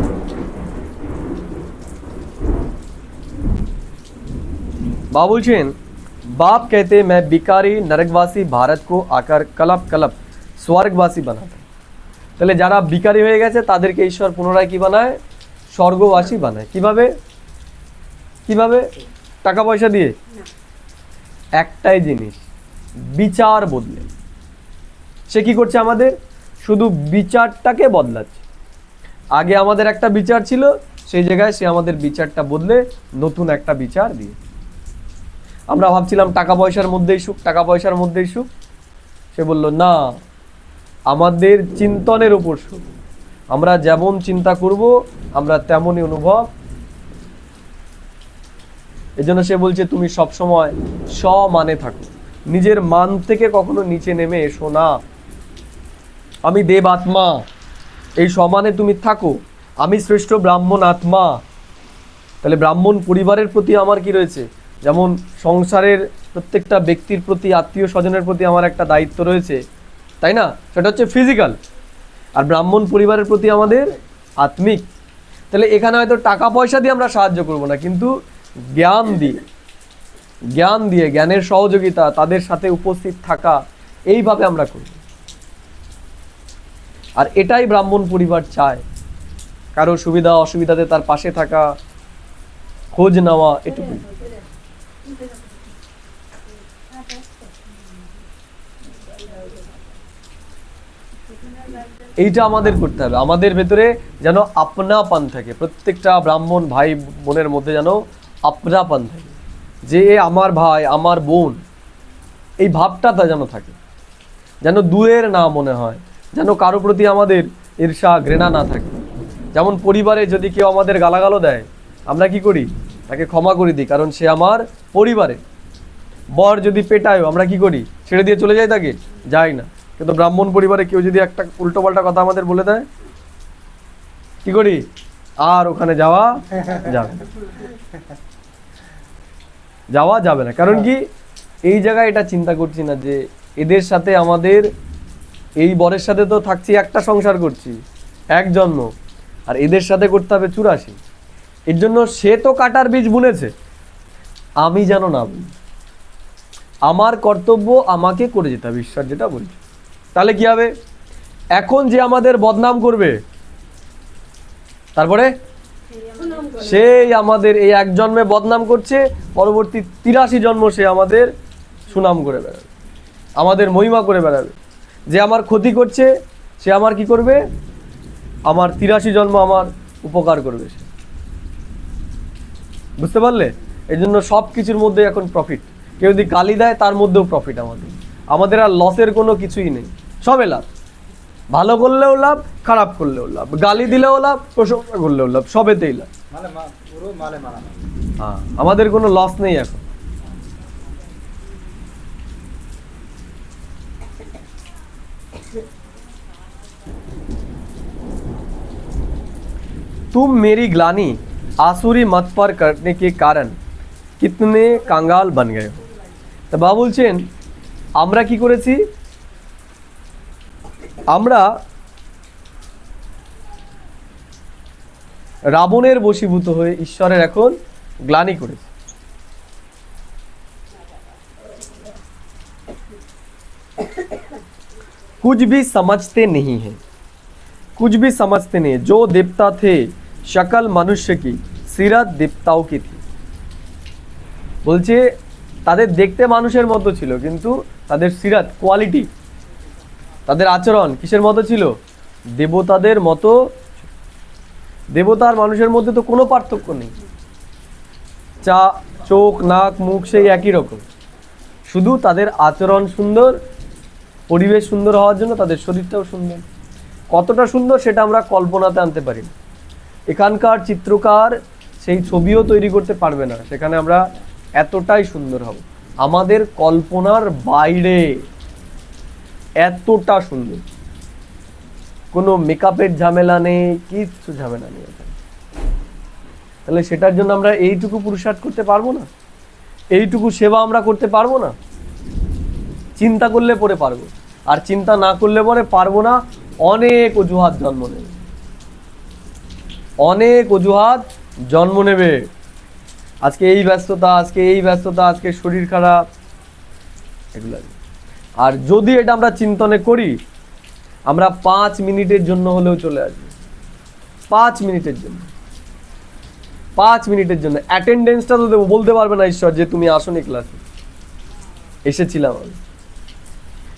बाबा बोलছেন बाप कहते मैं भिखारी नरकवासी भारत को आकर कलप कलप स्वर्गवासी बनाता। তাহলে যারা ভিখারি হয়ে গেছে তাদেরকে ঈশ্বর পুনরায় কি বানায়? স্বর্গবাসী বানায়। কিভাবে? কিভাবে? টাকা পয়সা দিয়ে? একটাই জিনিস, বিচার বদলে। সে কি করছে? আমাদের শুধু বিচারটাকে বদলাচ্ছে। আগে আমাদের একটা বিচার ছিল, সেই জায়গায় সে আমাদের বিচারটা বদলে নতুন একটা বিচার দিয়ে। আমরা ভাবছিলাম টাকা পয়সার মধ্যেই সুখ, টাকা পয়সার মধ্যেই সুখ, সে বলল না, আমাদের চিন্তনের উপর সব, আমরা যেমন চিন্তা করব আমরা তেমনই অনুভব। এজন্য সে বলছে তুমি সবসময় সমানে থাকো, নিজের মান থেকে কখনো নিচে নেমে এসো না। আমি দেব আত্মা, এই সমানে তুমি থাকো, আমি শ্রেষ্ঠ ব্রাহ্মণ আত্মা। তাহলে ব্রাহ্মণ পরিবারের প্রতি আমার কি রয়েছে? যেমন সংসারের প্রত্যেকটা ব্যক্তির প্রতি, আত্মীয় স্বজনের প্রতি আমার একটা দায়িত্ব রয়েছে, তাই না? সেটা হচ্ছে ফিজিক্যাল। আর ব্রাহ্মণ পরিবারের প্রতি আমাদের আত্মিক। তাহলে এখানে হয়তো টাকা পয়সা দিয়ে আমরা সাহায্য করব না, কিন্তু জ্ঞান দিয়ে, জ্ঞানের সহযোগিতা, তাদের সাথে উপস্থিত থাকা, এইভাবে আমরা করব। আর এটাই ব্রাহ্মণ পরিবার চায়, কারো সুবিধা অসুবিধাতে তার পাশে থাকা, খোঁজ নেওয়া, এটুকুই। এইটা আমাদের করতে হবে, আমাদের ভেতরে যেন আপনাপন থাকে, প্রত্যেকটা ব্রাহ্মণ ভাই বোনের মধ্যে যেন আপনাপন থাকে, যে এ আমার ভাই আমার বোন, এই ভাবটা তা যেন থাকে, যেন দূরের না মনে হয়, যেন কারো প্রতি আমাদের ঈর্ষা ঘৃণা না থাকে। যেমন পরিবারে যদি কেউ আমাদের গালাগালও দেয়, আমরা কি করি? তাকে ক্ষমা করে দিই, কারণ সে আমার পরিবারে। বর যদি পেটায়, আমরা কি করি? ছেড়ে দিয়ে চলে যাই? তাকে যাই না। কিন্তু ব্রাহ্মণ পরিবারে কেউ যদি একটা উল্টোপাল্টা কথা আমাদের বলে দেয়, কি করি? আর ওখানে যাওয়া যাবে না, যাওয়া যাবে না। কারণ কি? এই জায়গায় এটা চিন্তা করছি না যে এদের সাথে আমাদের, এই বরের সাথে তো থাকছি, একটা সংসার করছি, এক জন্ম, আর এদের সাথে করতে হবে 84। এর জন্য সে তো কাটার বীজ বুনেছে, আমি যেন না বুনি। আমার কর্তব্য আমাকে করে যেতে হবে, ঈশ্বর যেটা বলছে। তাহলে কি হবে? এখন যে আমাদের বদনাম করবে, তারপরে সেই আমাদের এই এক জন্মে বদনাম করছে, পরবর্তী 83 জন্ম সে আমাদের সুনাম করে বেড়াবে, আমাদের মহিমা করে বেড়াবে। যে আমার ক্ষতি করছে, সে আমার কি করবে? আমার 83 জন্ম আমার উপকার করবে সে। বুঝতে পারলে? এই জন্য সব কিছুর মধ্যে এখন প্রফিট। কেউ যদি গালি দেয়, তার মধ্যেও প্রফিট। আমাদের আর লসের কোনো কিছুই নেই, সবে লাভ। ভালো করলেও লাভ, খারাপ করলেও লাভ, গালি দিলেও লাভ, প্রশংসা করলেও লাভ, সবেতেই লাভ। হ্যাঁ, আমাদের কোনো লস নেই এখন। तुम मेरी ग्लानी आसुरी मत पर करने के कारण कितने कांगाल बन गए हो। তো বাবা বলছেন আমরা কি করেছি? আমরা রাবণের বশীভূত হয়ে ঈশ্বরের এখন গ্লানি করেছি। कुछ भी समझते नहीं है, कुछ भी समझते नहीं। जो देवता थे शकल मनुष्य की, सीरत देवताओं की थी। বলছে তাদের দেখতে মানুষের মতো ছিল, কিন্তু তাদের সিরাত, কোয়ালিটি, তাদের আচরণ কিসের মতো ছিল? দেবতাদের মতো। দেবতা আর মানুষের মধ্যে তো কোনো পার্থক্য নেই, চোখ নাক মুখ সেই একই রকম, শুধু তাদের আচরণ সুন্দর, পরিবেশ সুন্দর হওয়ার জন্য তাদের শরীরটাও সুন্দর। কতটা সুন্দর সেটা আমরা কল্পনাতে আনতে পারি না। এখানকার চিত্রকার সেই ছবিও তৈরি করতে পারবে না, সেখানে আমরা এতটাই সুন্দর হব, আমাদের কল্পনার বাইরে, এতটা সুন্দর। কোনো মেকআপের ঝামেলা নেই, কিচ্ছু ঝামেলা নেই এখানে। তাহলে সেটার জন্য আমরা এইটুকু পুরুষার্থ করতে পারবো না? এইটুকু সেবা আমরা করতে পারবো না? চিন্তা করলে পরে পারবো, আর চিন্তা না করলে পরে পারবো না। অনেক অজুহাত জন্ম নেবে, অনেক অজুহাত জন্ম নেবে। আজকে এই ব্যস্ততা, আজকে এই ব্যস্ততা, আজকে শরীর খারাপ, এগুলো। আর যদি এটা আমরা চিন্তনে করি, আমরা 5 মিনিটের জন্য হলেও চলে আসবো, 5 মিনিটের জন্য, 5 মিনিটের জন্য। অ্যাটেন্ডেন্সটা তো দেবো, বলতে পারবে না ঈশ্বর যে তুমি আসোনি ক্লাসে, এসেছিলাম আমি,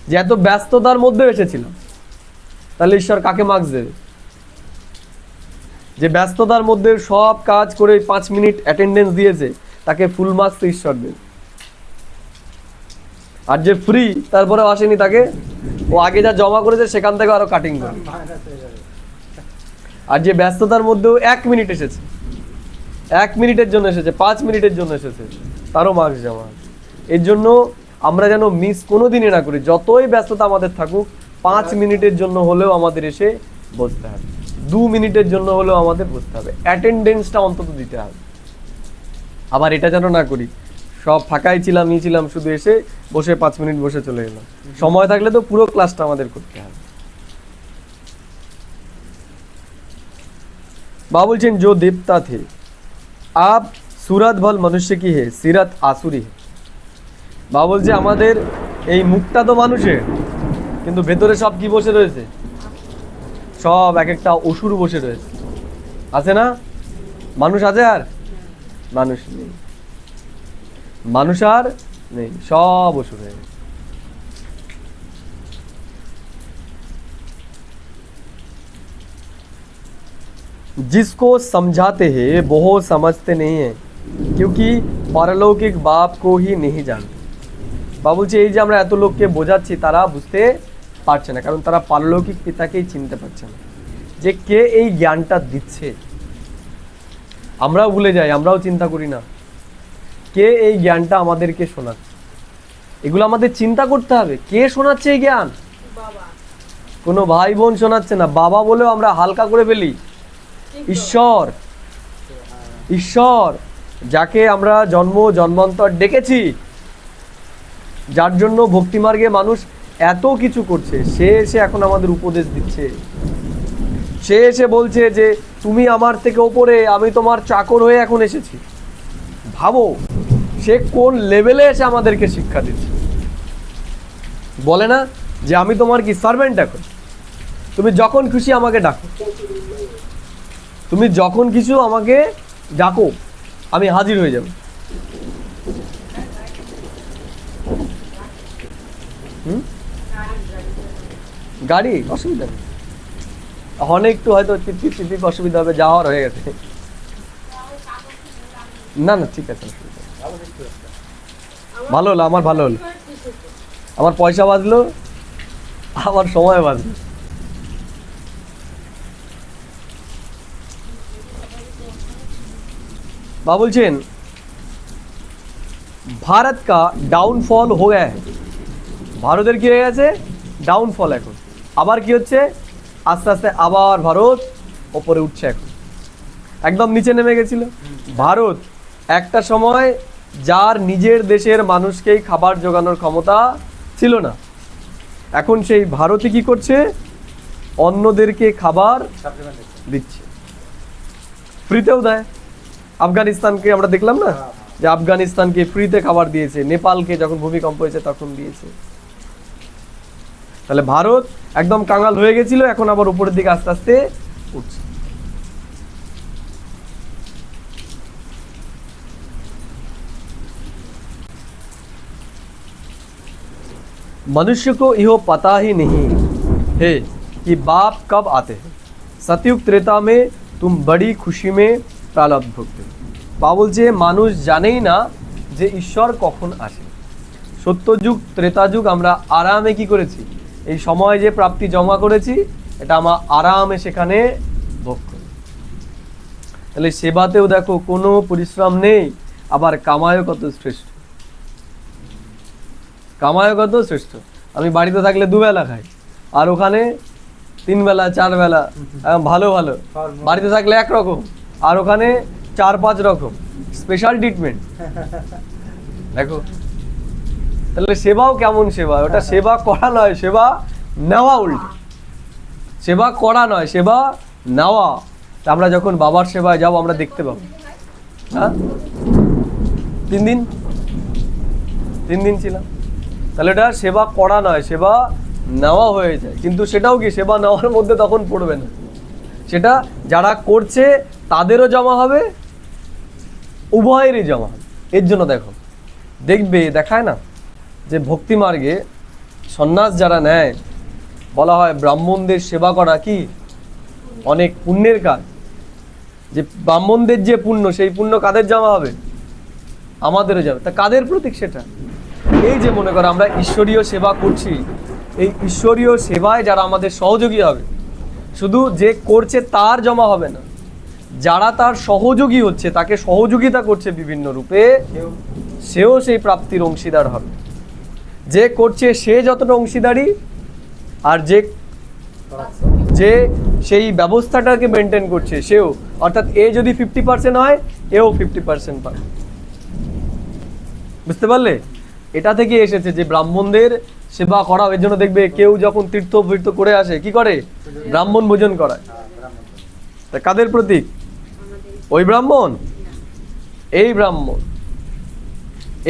যে এত ব্যস্ততার মধ্যে এসেছিলাম। তাহলে ঈশ্বর কাকে মার্কস দেবে? যে ব্যস্ততার মধ্যে সব কাজ করে 5 মিনিট অ্যাটেন্ডেন্স দিয়েছে, তাকে ফুল মার্কস ঈশ্বর দেবে। আর যে ফ্রি তারপরে আসেনি তাকে ও আগে যা জমা করেছে সেখান থেকে আরো কাটিং করে। আর যে ব্যস্ততার মধ্যেও 1 মিনিট এসেছে, 1 মিনিটের জন্য এসেছে, 5 মিনিটের জন্য এসেছে, তারও মার্কস জমা আছে। এর জন্য আমরা যেন মিস কোনোদিনই না করি, যতই ব্যস্ততা আমাদের থাকুক 5 মিনিটের জন্য হলেও আমাদের এসে বসতে হবে, 2 মিনিটের জন্য হলেও আমাদের বসতে হবে, অ্যাটেন্ডেন্সটা অন্তত দিতে হবে। আবার এটা যেন না করি সব ফাঁকাই ছিলাম শুধু এসে বসে 5 মিনিট বসে চলে গেলাম। সময় থাকলে তো পুরো ক্লাসটা আমাদের করতে হবে। বাবা বলছেন जो देवता थे आप सूरत भल मनुष्य की है सीरत आसुरी है। বাবা বলছে আমাদের এই মুখটা তো মানুষের, কিন্তু ভেতরে সব কি বসে রয়েছে, সব এক একটা অসুর বসে রয়েছে, আছে না? মানুষ আছে আর মানুষ নেই, মানুষ আর নেই, সব অসুর হয়ে গেছে। जिसको समझाते हैं वो समझते नहीं है क्योंकि পারলৌকিক বাপ को ही नहीं जानते। বাবা বলছে এই যে আমরা এত লোককে বোঝাচ্ছি তারা বুঝতে পারছে না, কারণ তারা পারলৌকিক পিতাকেই চিনতে পারছে না, যে কে এই জ্ঞানটা দিচ্ছে। আমরাও ভুলে যাই, আমরাও চিন্তা করি না কে এই জ্ঞানটা আমাদেরকে শোনাচ্ছে। এগুলো আমাদের চিন্তা করতে হবে, কে শোনাচ্ছে এই জ্ঞান? কোনো ভাই বোন শোনাচ্ছে না, বাবা বলেও আমরা হালকা করে ফেলি। ঈশ্বর, ঈশ্বর যাকে আমরা জন্মান্তর ডেকেছি, যার জন্য ভক্তিমার্গে মানুষ এত কিছু করছে, সে এসে এখন আমাদের উপদেশ দিচ্ছে। সে এসে বলছে যে তুমি আমার থেকে ওপরে, আমি তোমার চাকর হয়ে এখন এসেছি। ভাবো সে কোন লেভেলে এসে আমাদেরকে শিক্ষা দিচ্ছে। বলে না যে আমি তোমার কি সার্ভেন্ট, এখন তুমি যখন খুশি আমাকে ডাকো, তুমি যখন কিছু আমাকে ডাকো, আমি হাজির হয়ে যাব। গাড়ি অসুবিধা নেই, অনেক একটু হয়তো টিপিক অসুবিধা হবে, যাওয়ার হয়ে গেছে। না না ঠিক আছে, ভালো হলো, আমার ভালো হলো, আমার পয়সা বাঁচলো, আমার সময় বাঁচলো। বাবা বলছেন ভারত কা ডাউনফল হয়ে গেছে, ভারতের কি হয়ে গেছে? ডাউনফল। এখন আবার কি হচ্ছে? আস্তে আস্তে আবার ভারত ওপরে উঠছে। এখন একদম নিচে নেমে গেছিল ভারত একটা সময়, যার নিজের দেশের মানুষকেই খাবার জোগানোর ক্ষমতা ছিল না। এখন সেই ভারতই কি করছে? অন্যদেরকে খাবার দিচ্ছে, ফ্রিতেও দেয়। আফগানিস্তানকে আমরা দেখলাম না, যে আফগানিস্তানকে ফ্রিতে খাবার দিয়েছে, নেপালকে যখন ভূমিকম্প হয়েছে তখন দিয়েছে। তাহলে ভারত একদম কাঙাল হয়ে গেছিল, এখন আবার উপরের দিকে আস্তে আস্তে উঠছে। मनुष्य को यह पता ही नहीं है कि बाप कब आते हैं। सतयुग त्रेता में तुम बड़ी खुशी में प्रारब्ध भोगते हो। বা বলছে মানুষ জানেই না যে ঈশ্বর কখন আসে। সত্যযুগ ত্রেতা যুগ আমরা আরামে কি করেছি, এই সময় যে প্রাপ্তি জমা করেছি, এটা আমরা আরামে সেখানে ভোগ করি। তাহলে সেবাতেও দেখো কোনো পরিশ্রম নেই, আবার কামায়ও কত শ্রেষ্ঠ, কামায়ও কত শ্রেষ্ঠ। আমি বাড়িতে থাকলে 2 বেলা খাই, আর ওখানে 3 বেলা 4 বেলা, ভালো ভালো। বাড়িতে থাকলে একরকম, আর ওখানে 4-5 রকম স্পেশাল ট্রিটমেন্ট। দেখো তাহলে সেবাও কেমন সেবা, ওটা সেবা করা নয়, সেবা নেওয়া। উল্টে সেবা করা নয়, সেবা নেওয়া। আমরা যখন বাবার সেবায় যাব আমরা দেখতে পাবো, হ্যাঁ 3 দিন ছিলাম, তাহলে এটা সেবা করা নয়, সেবা নেওয়া হয়ে যায়। কিন্তু সেটাও কি সেবা নেওয়ার মধ্যে তখন পড়বে না, সেটা যারা করছে তাদেরও জমা হবে, উভয়েরই জমা হবে। এর জন্য দেখো দেখবে দেখায় না যে ভক্তি মার্গে সন্ন্যাস যারা নেয়, বলা হয় ব্রাহ্মণদের সেবা করা কি অনেক পুণ্যের কাজ। যে ব্রাহ্মণদের যে পুণ্য, সেই পুণ্য কাদের জমা হবে? আমাদেরও যাবে। তা কাদের প্রতীক সেটা? এই যে মনে করো আমরা ঈশ্বরীয় সেবা করছি, এই ঈশ্বরীয় সেবায় যারা আমাদের সহযোগী হবে, শুধু যে করছে তার জমা হবে না, যারা তার সহযোগী হচ্ছে, তাকে সহযোগিতা করছে বিভিন্ন রূপে, সেও সেই প্রাপ্তির অংশীদার হবে। যে করছে সে যতটা অংশীদারি, আর যে সেই ব্যবস্থাটাকে মেনটেন করছে সেও, অর্থাৎ এ যদি 50% হয়, এও 50% পাবে। বুঝতে পারলে? এটা থেকে এসেছে যে ব্রাহ্মণদের সেবা করা। এর জন্য দেখবে কেউ যখন তীর্থ করে আসে, কি করে? ব্রাহ্মণ ভোজন করায়। তা কাদের প্রতীক? ওই ব্রাহ্মণ, এই ব্রাহ্মণ,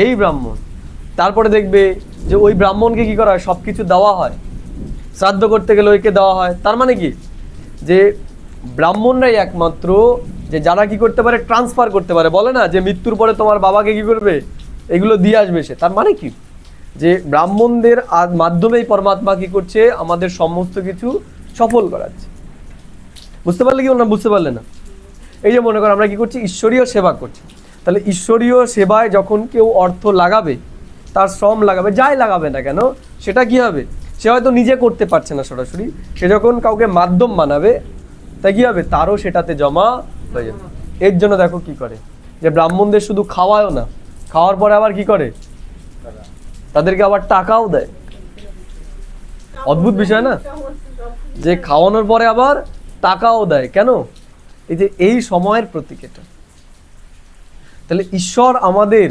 এই ব্রাহ্মণ। তারপরে দেখবে যে ওই ব্রাহ্মণকে কি করা হয়? সবকিছু দেওয়া হয়। শ্রাদ্ধ করতে গেলে ওইকে দেওয়া হয়। তার মানে কি? যে ব্রাহ্মণরাই একমাত্র যে যারা কি করতে পারে? ট্রান্সফার করতে পারে। বলে না যে মৃত্যুর পরে তোমার বাবাকে কি করবে? এগুলো দিয়ে আসবে সে। তার মানে কি? যে ব্রাহ্মণদের মাধ্যমেই পরমাত্মা কি করছে? আমাদের সমস্ত কিছু সফল করাচ্ছে। বুঝতে পারলে কি না? বুঝতে পারলে না? এই যে মনে করো আমরা কি করছি? ঈশ্বরীয় সেবা করছি। তাহলে ঈশ্বরীয় সেবায় যখন কেউ অর্থ লাগাবে, তার শ্রম লাগাবে, যাই লাগাবে না কেন, সেটা কি হবে? সে হয়তো নিজে করতে পারছে না সরাসরি, সে যখন কাউকে মাধ্যম বানাবে, তাই কি হবে? তারও সেটাতে জমা হয়ে যাবে। এর জন্য দেখো কি করে, যে ব্রাহ্মণদের শুধু খাওয়ায়ও না, খাওয়ার পরে আবার কি করে? তাদেরকে আবার টাকাও দেয়। অদ্ভুত বিষয় না? যে খাওয়ানোর পরে আবার টাকাও দেয়। কেন? এই যে এই সময়ের প্রতীক এটা। তাহলে ঈশ্বর আমাদের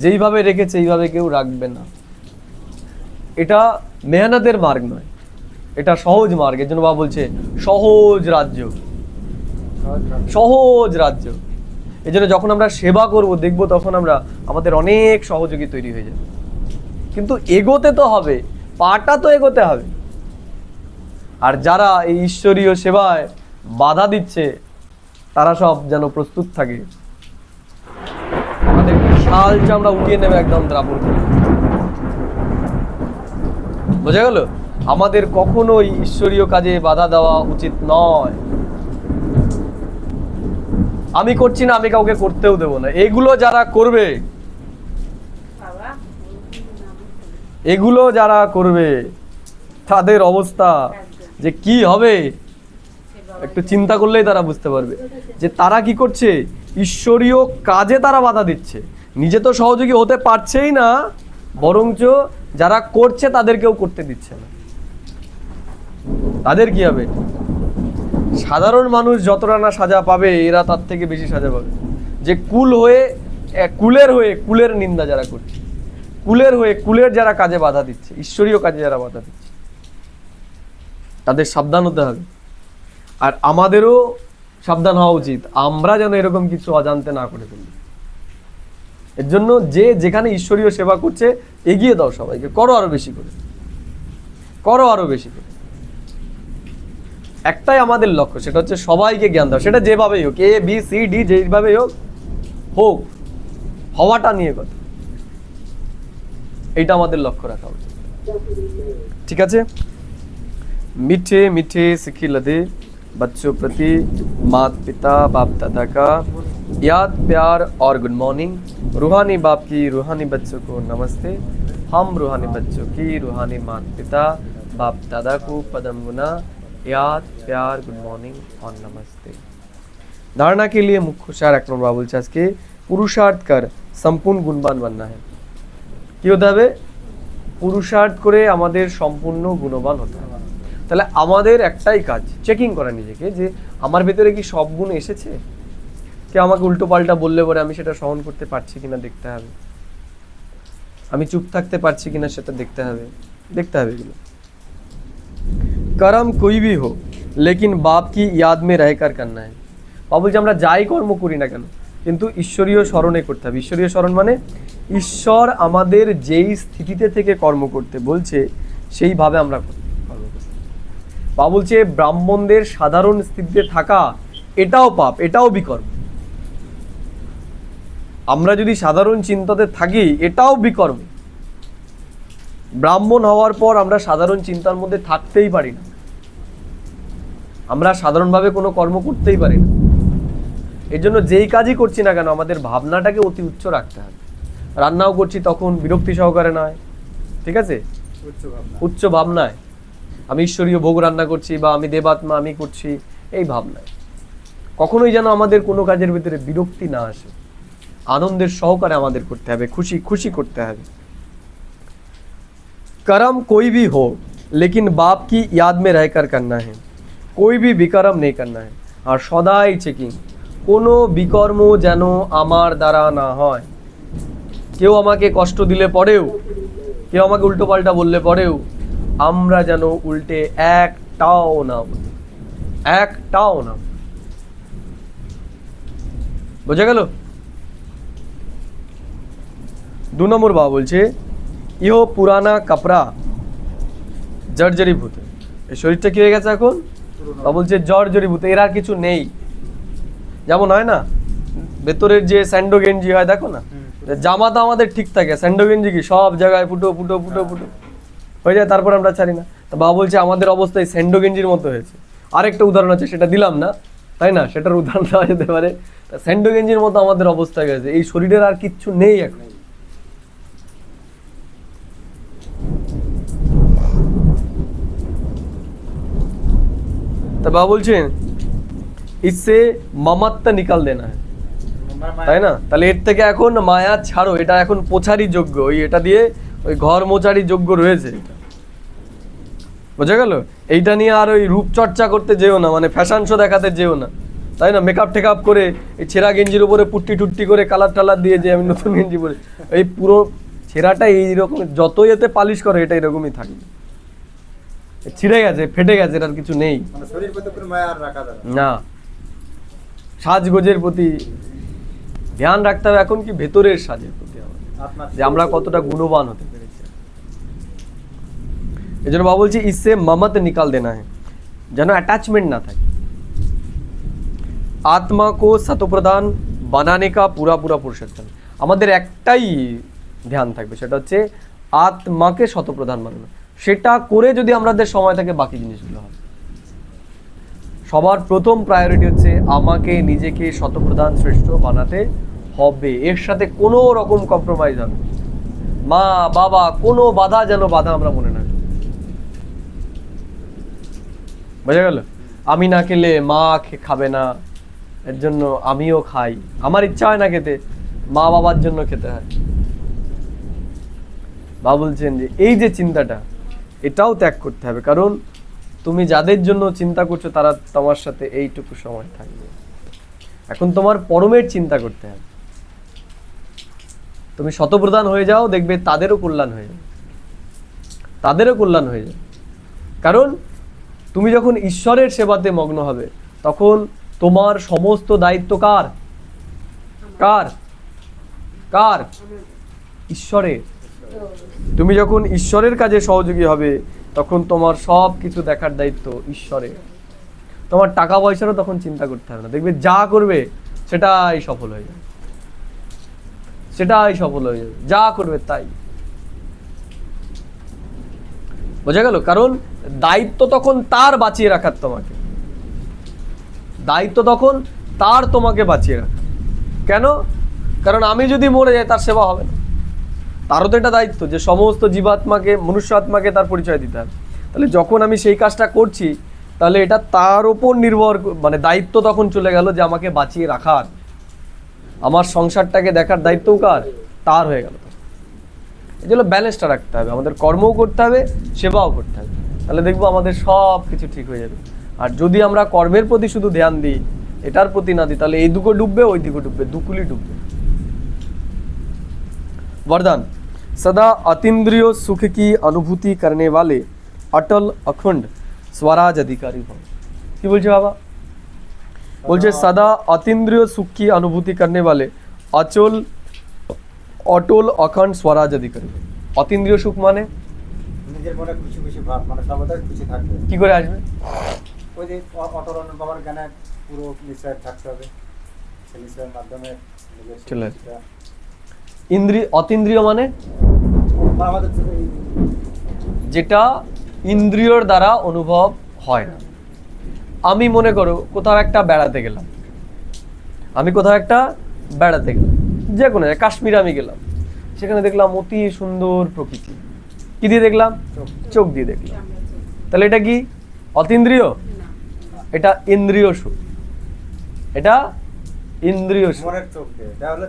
যেইভাবে রেখেছে এইভাবে কেউ রাখবে না। এটা মেহনতের মার্গ নয়, এটা সহজ মার্গ। এর জন্য বাবা বলছে সহজ রাজ্য, সহজ রাজ্য। এই জন্য যখন আমরা সেবা করব, দেখবো তখন আমরা আমাদের অনেক সহযোগী তৈরি হয়ে যাবে। কিন্তু এগোতে তো হবে, পাটা তো এগোতে হবে। আর যারা এই ঈশ্বরীয় সেবায় বাধা দিচ্ছে, তারা সব যেন প্রস্তুত থাকে, আমাদের শাল চামড়া উঠিয়ে নেবে একদম দ্রাবণ করে। বোঝা গেল? আমাদের কখনোই ঈশ্বরীয় কাজে বাধা দেওয়া উচিত নয়। আমি করছি না, আমি কাউকে করতেও দেব না। এগুলো যারা করবে, এগুলো যারা করবে, তাদের অবস্থা যে কি হবে একটু চিন্তা করলেই তারা বুঝতে পারবে। যে তারা কি করছে? ঈশ্বরীয় কাজে তারা বাধা দিচ্ছে। নিজে তো সহযোগী হতে পারছেই না, বরঞ্চ যারা করছে তাদেরকেও করতে দিচ্ছে না। তাদের কি হবে? সাধারণ মানুষ যতটা না সাজা পাবে, এরা তার থেকে বেশি সাজা পাবে। যে কুলের হয়ে কুলের নিন্দা যারা করছে, কুলের হয়ে কুলের যারা কাজে বাধা দিচ্ছে, ঈশ্বরীয় কাজে যারা বাধা দিচ্ছে, তাদের সাবধান হতে হবে। আর আমাদেরও সাবধান হওয়া উচিত, আমরা যেন এরকম কিছু অজান্তে না করে ফেলি। এর জন্য যে যেখানে ঈশ্বরীয় সেবা করছে, এগিয়ে দাও সবাইকে, করো আরো বেশি করে, করো আরো বেশি করে। একটাই আমাদের লক্ষ্য, সেটা হচ্ছে সবাইকে জ্ঞান দাও। সেটা যেভাবেই হোক, A B C D যেভাবেই হোক, হোক, হওয়াটা নিয়ে কথা। এইটা আমাদের লক্ষ্য রাখা উচিত। ঠিক আছে? मीठे मीठे सिखी लदे बच्चों प्रति माता पिता बाप दादा का याद प्यार और गुड मॉर्निंग। रूहानी बाप की रूहानी बच्चों को नमस्ते। हम रूहानी बच्चों की रूहानी माता पिता बाप दादा को पदम गुना याद प्यार गुड मॉर्निंग और नमस्ते। धारणा के लिए मुख्य सार एक नंबर बोलছে আজকে पुरुषार्थ कर संपूर्ण गुणवान बनना है। কি হতে হবে? পুরুষার্থ করে আমাদের সম্পূর্ণ গুণবান হতে হবে। তাহলে আমাদের একটাই কাজ, চেকিং করা নিজেকে, যে আমার ভেতরে কি সব গুণ এসেছে। কেউ আমাকে উল্টো পাল্টা বললে পরে আমি সেটা সহন করতে পারছি কিনা দেখতে হবে। আমি চুপ থাকতে পারছি কিনা সেটা দেখতে হবে এগুলো। कर्म कोई भी हो लेकिन बाप की याद में रहकर करना है। বাবা বলছে আমরা যাই কর্ম করি না কেন, কিন্তু ঈশ্বরীয় স্মরণে করতে হবে। ঈশ্বরীয় স্মরণ মানে ঈশ্বর আমাদের যেই স্থিতিতে থেকে কর্ম করতে বলছে সেইভাবে আমরা কর্ম করতে। বাবা বলছে ব্রাহ্মণদের সাধারণ স্থিতিতে থাকা এটাও পাপ, এটাও বিকর্ম। আমরা যদি সাধারণ চিন্তাতে থাকি এটাও বিকর্ম। ব্রাহ্মণ হওয়ার পর আমরা সাধারণ চিন্তার মধ্যে থাকতেই পারি না, আমরা সাধারণভাবে কোনো কর্ম করতেই পারি না। এর জন্য যেই কাজই করছি না কেন আমাদের ভাবনাটাকে অতি উচ্চ রাখতে হবে। রান্নাও করছি তখন বিরক্তি সহকারে নয়, ঠিক আছে, উচ্চ ভাবনা। উচ্চ ভাবনায় আমি ঈশ্বরীয় ভোগ রান্না করছি বা আমি দেবাত্মা আমি করছি, এই ভাবনায়। কখনোই যেন আমাদের কোনো কাজের ভিতরে বিরক্তি না আসে, আনন্দের সহকারে আমাদের করতে হবে, খুশি খুশি করতে হবে। कर्म कोई भी हो लेकिन बाप की याद में रहकर करना है, कोई भी विकर्म नहीं करना है। আর সদাই চেকিং, কোনো বিকর্ম যেন আমার দ্বারা না হয়। কেউ আমাকে কষ্ট দিলে পরেও, কেউ আমাকে উল্টো পাল্টা বললে পরেও আমরা যেন উল্টে একটাও না বলি, একটাও না। বোঝা গেল? 2 নম্বর বাবা বলছে ইহো পুরানা কাপড়া জর্জরীভূত, এই শরীরটা কি হয়ে গেছে এখন, বা বলছে জর্জরীভূত, এর আর কিছু নেই। যেমন হয় না ভেতরের যে স্যান্ডো গেঞ্জি হয়, দেখো না, জামা তো আমাদের ঠিক থাকে, স্যান্ডো গেঞ্জি কি সব জায়গায় ফুটো ফুটো ফুটো ফুটো হয়ে যায়, তারপর আমরা ছাড়ি না। তো বাবা বলছে আমাদের অবস্থা এই স্যান্ডো গেঞ্জির মতো হয়েছে। আরেকটা উদাহরণ আছে, সেটা দিলাম না, তাই না, সেটার উদাহরণ দেওয়া যেতে পারে। স্যান্ডো গেঞ্জির মতো আমাদের অবস্থা হয়ে গেছে, এই শরীরের আর কিচ্ছু নেই এখন। तो बाबा বলছেন इससे ममत्व निकाल देना है, তাই না? তাহলে এর থেকে এখন মায়া ছাড়ো, এটা এখন পোছারই যোগ্য, ওই এটা দিয়ে ওই ঘর মোছারই যোগ্য রয়েছে। বোঝা গেল? এইটা নিয়ে আর ওই রূপচর্চা করতে যেও না, মানে ফ্যাশন শো দেখাতে যেও না, তাই না? মেকআপ টেকআপ করে এই ছেঁড়া গেঞ্জির উপরে পুট্টি টুট্টি করে কালার টালার দিয়ে যে আমি নতুন গেঞ্জি পরে, এই পুরো ছেঁড়াটা এইরকম, যতই এতে পালিশ করে এটা এরকমই থাকবে। ছিঁড়ে গেছে, ফেটে গেছে, এটার কিছু নেই। মানে শরীর প্রতি কোনো মায়া আর রাখা যাবে না, সাজগোজের প্রতি ধ্যান রাখতে হবে, এখন কি ভেতরের সাজের প্রতি আমাদের, যে আমরা কতটা গুণবান হতে পেরেছি। এই জন্য বাবা বলছি ইসে মমত নিকাল দেনা है, যেন অ্যাটাচমেন্ট না থাকে। আত্মা কো সতপ্রধান বানানে কা পুরা পুরা পুরুষার্থ, আমাদের একটাই ধ্যান থাকবে, সেটা হচ্ছে আত্মাকে শতপ্রধান বানানো। সেটা করে যদি আমাদের সময় থাকে বাকি জিনিসগুলো হবে। সবার প্রথম প্রায়োরিটি হচ্ছে আমাকে নিজেকে শতপ্রধান শ্রেষ্ঠ বানাতে হবে, এর সাথে কোনো রকম কম্প্রোমাইজ হবে না। মা বাবা কোনো বাধা যেন বাধা আমরা মনে না, বোঝা গেল? আমি না খেলে মা খাবে না, এর জন্য আমিও খাই, আমার ইচ্ছা হয় না খেতে, মা বাবার জন্য খেতে হয়। বাবা বলছেন যে এই যে চিন্তাটা, এটাও ত্যাগ করতে হবে, কারণ তুমি যাদের জন্য চিন্তা করছো তারা তোমার সাথে এইটুকু সময় থাকবে। এখন তোমার পরমের চিন্তা করতে হবে। তুমি শতপ্রধান হয়ে যাও, দেখবে তাদেরও কল্যাণ হয়ে যাবে, তাদেরও কল্যাণ হয়ে যাবে। কারণ তুমি যখন ঈশ্বরের সেবাতে মগ্ন হবে, তখন তোমার সমস্ত দায়িত্ব কার কার কার ঈশ্বরের। তুমি যখন ঈশ্বরের কাজে সহযোগী হবে, তখন তোমার সব কিছু দেখার দায়িত্ব ঈশ্বরের। তোমার টাকা পয়সারও তখন চিন্তা করতে হবে না, দেখবে যা করবে সেটাই সফল হয়ে যাবে, সেটাই সফল হয়ে যাবে, যা করবে তাই। বোঝা গেল? কারণ দায়িত্ব তখন তার বাঁচিয়ে রাখার, তোমাকে দায়িত্ব তখন তার তোমাকে বাঁচিয়ে রাখা। কেন? কারণ আমি যদি মরে যাই তার সেবা হবে না, তারও তো এটা দায়িত্ব যে সমস্ত জীবাত্মাকে, মনুষ্য আত্মাকে তার পরিচয় দিতে হবে। তাহলে যখন আমি সেই কাজটা করছি, তাহলে এটা তার ওপর নির্ভর, মানে দায়িত্ব তখন চলে গেল যে আমাকে বাঁচিয়ে রাখার, আমার সংসারটাকে দেখার দায়িত্বও কার, তার হয়ে গেল। এই জন্য ব্যালেন্সটা রাখতে হবে, আমাদের কর্মও করতে হবে, সেবাও করতে হবে, তাহলে দেখবো আমাদের সব কিছু ঠিক হয়ে যাবে। আর যদি আমরা কর্মের প্রতি শুধু ধ্যান দিই, এটার প্রতি না দিই, তাহলে এই দুটো ডুববে, ওই দিকে ডুববে, দুকুলি ডুববে। वरदान सदा अतीन्द्रिय सुख की अनुभूति करने वाले अटल अखंड स्वराज अधिकारी हो। কি বলছে বাবা? বলছে सदा अतीन्द्रिय सुख की अनुभूति करने वाले अचल अटल अखंड स्वराज अधिकारी हो। अतीन्द्रिय सुख মানে নিজের মনে খুশি খুশি ভাব, মানে সর্বদা খুশি থাকবে। কি করে আসবে? ওই যে অটল বাবার জ্ঞানে পুরো নিশ্চয় থাকতে হবে, সেই নিশ্চয়ের মাধ্যমে নিজের চলে আসবে। সুখটা ইন্দ্রিয়, অতীন্দ্রিয় মানে আমাদের যেটা ইন্দ্রিয়র দ্বারা অনুভব হয় না। আমি মনে করো কোথাও একটা বেড়াতে গেলাম, আমি কোথাও একটা বেড়াতে গেলাম, যে কোনো কাশ্মীরে আমি গেলাম, সেখানে দেখলাম অতি সুন্দর প্রকৃতি। কি দিয়ে দেখলাম? চোখ দিয়ে দেখলাম। তাহলে এটা কি অতীন্দ্রিয়? এটা ইন্দ্রিয় সুখ। এটা ইন্দ্রিয় সুখ। মনের চোখ দিয়ে, এটা হলো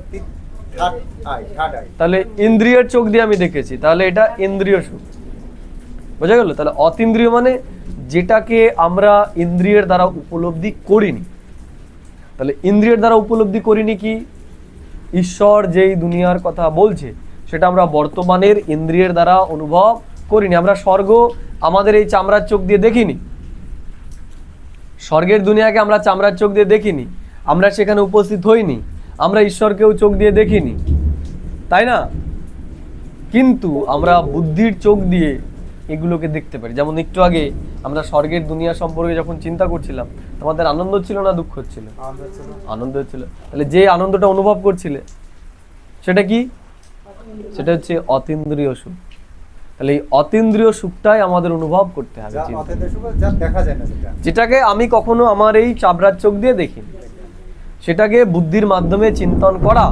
থার্ড আই। তাহলে ইন্দ্রিয়ের চোখ দিয়ে আমি দেখেছি, তাহলে এটা ইন্দ্রিয় সুখ। বোঝা গেল? তাহলে অতীন্দ্রিয় মানে যেটাকে আমরা ইন্দ্রিয়ের দ্বারা উপলব্ধি করিনি। তাহলে ইন্দ্রিয়ের দ্বারা উপলব্ধি করিনি কি? ঈশ্বর যেই দুনিয়ার কথা বলছে সেটা আমরা বর্তমানের ইন্দ্রিয়ের দ্বারা অনুভব করিনি। আমরা স্বর্গ আমাদের এই চামড়ার চোখ দিয়ে দেখিনি, স্বর্গের দুনিয়াকে আমরা চামড়ার চোখ দিয়ে দেখিনি, আমরা সেখানে উপস্থিত হইনি, আমরা ঈশ্বরকেও চোখ দিয়ে দেখিনি, তাই না? কিন্তু আমরা বুদ্ধির চোখ দিয়ে এগুলোকে দেখতে পারি। যেমন একটু আগে আমরা স্বর্গের দুনিয়া সম্পর্কে যখন চিন্তা করছিলাম, আমাদের আনন্দ ছিল না দুঃখ হচ্ছিল? আনন্দ হচ্ছিল। তাহলে যে আনন্দটা অনুভব করছিলে সেটা কি? সেটা হচ্ছে অতীন্দ্রিয় সুখ। তাহলে এই অতীন্দ্রিয় সুখটাই আমাদের অনুভব করতে হবে, যেটাকে আমি কখনো আমার এই চামড়ার চোখ দিয়ে দেখিনি। সেটাকে বুদ্ধির মাধ্যমে চিন্তন করা,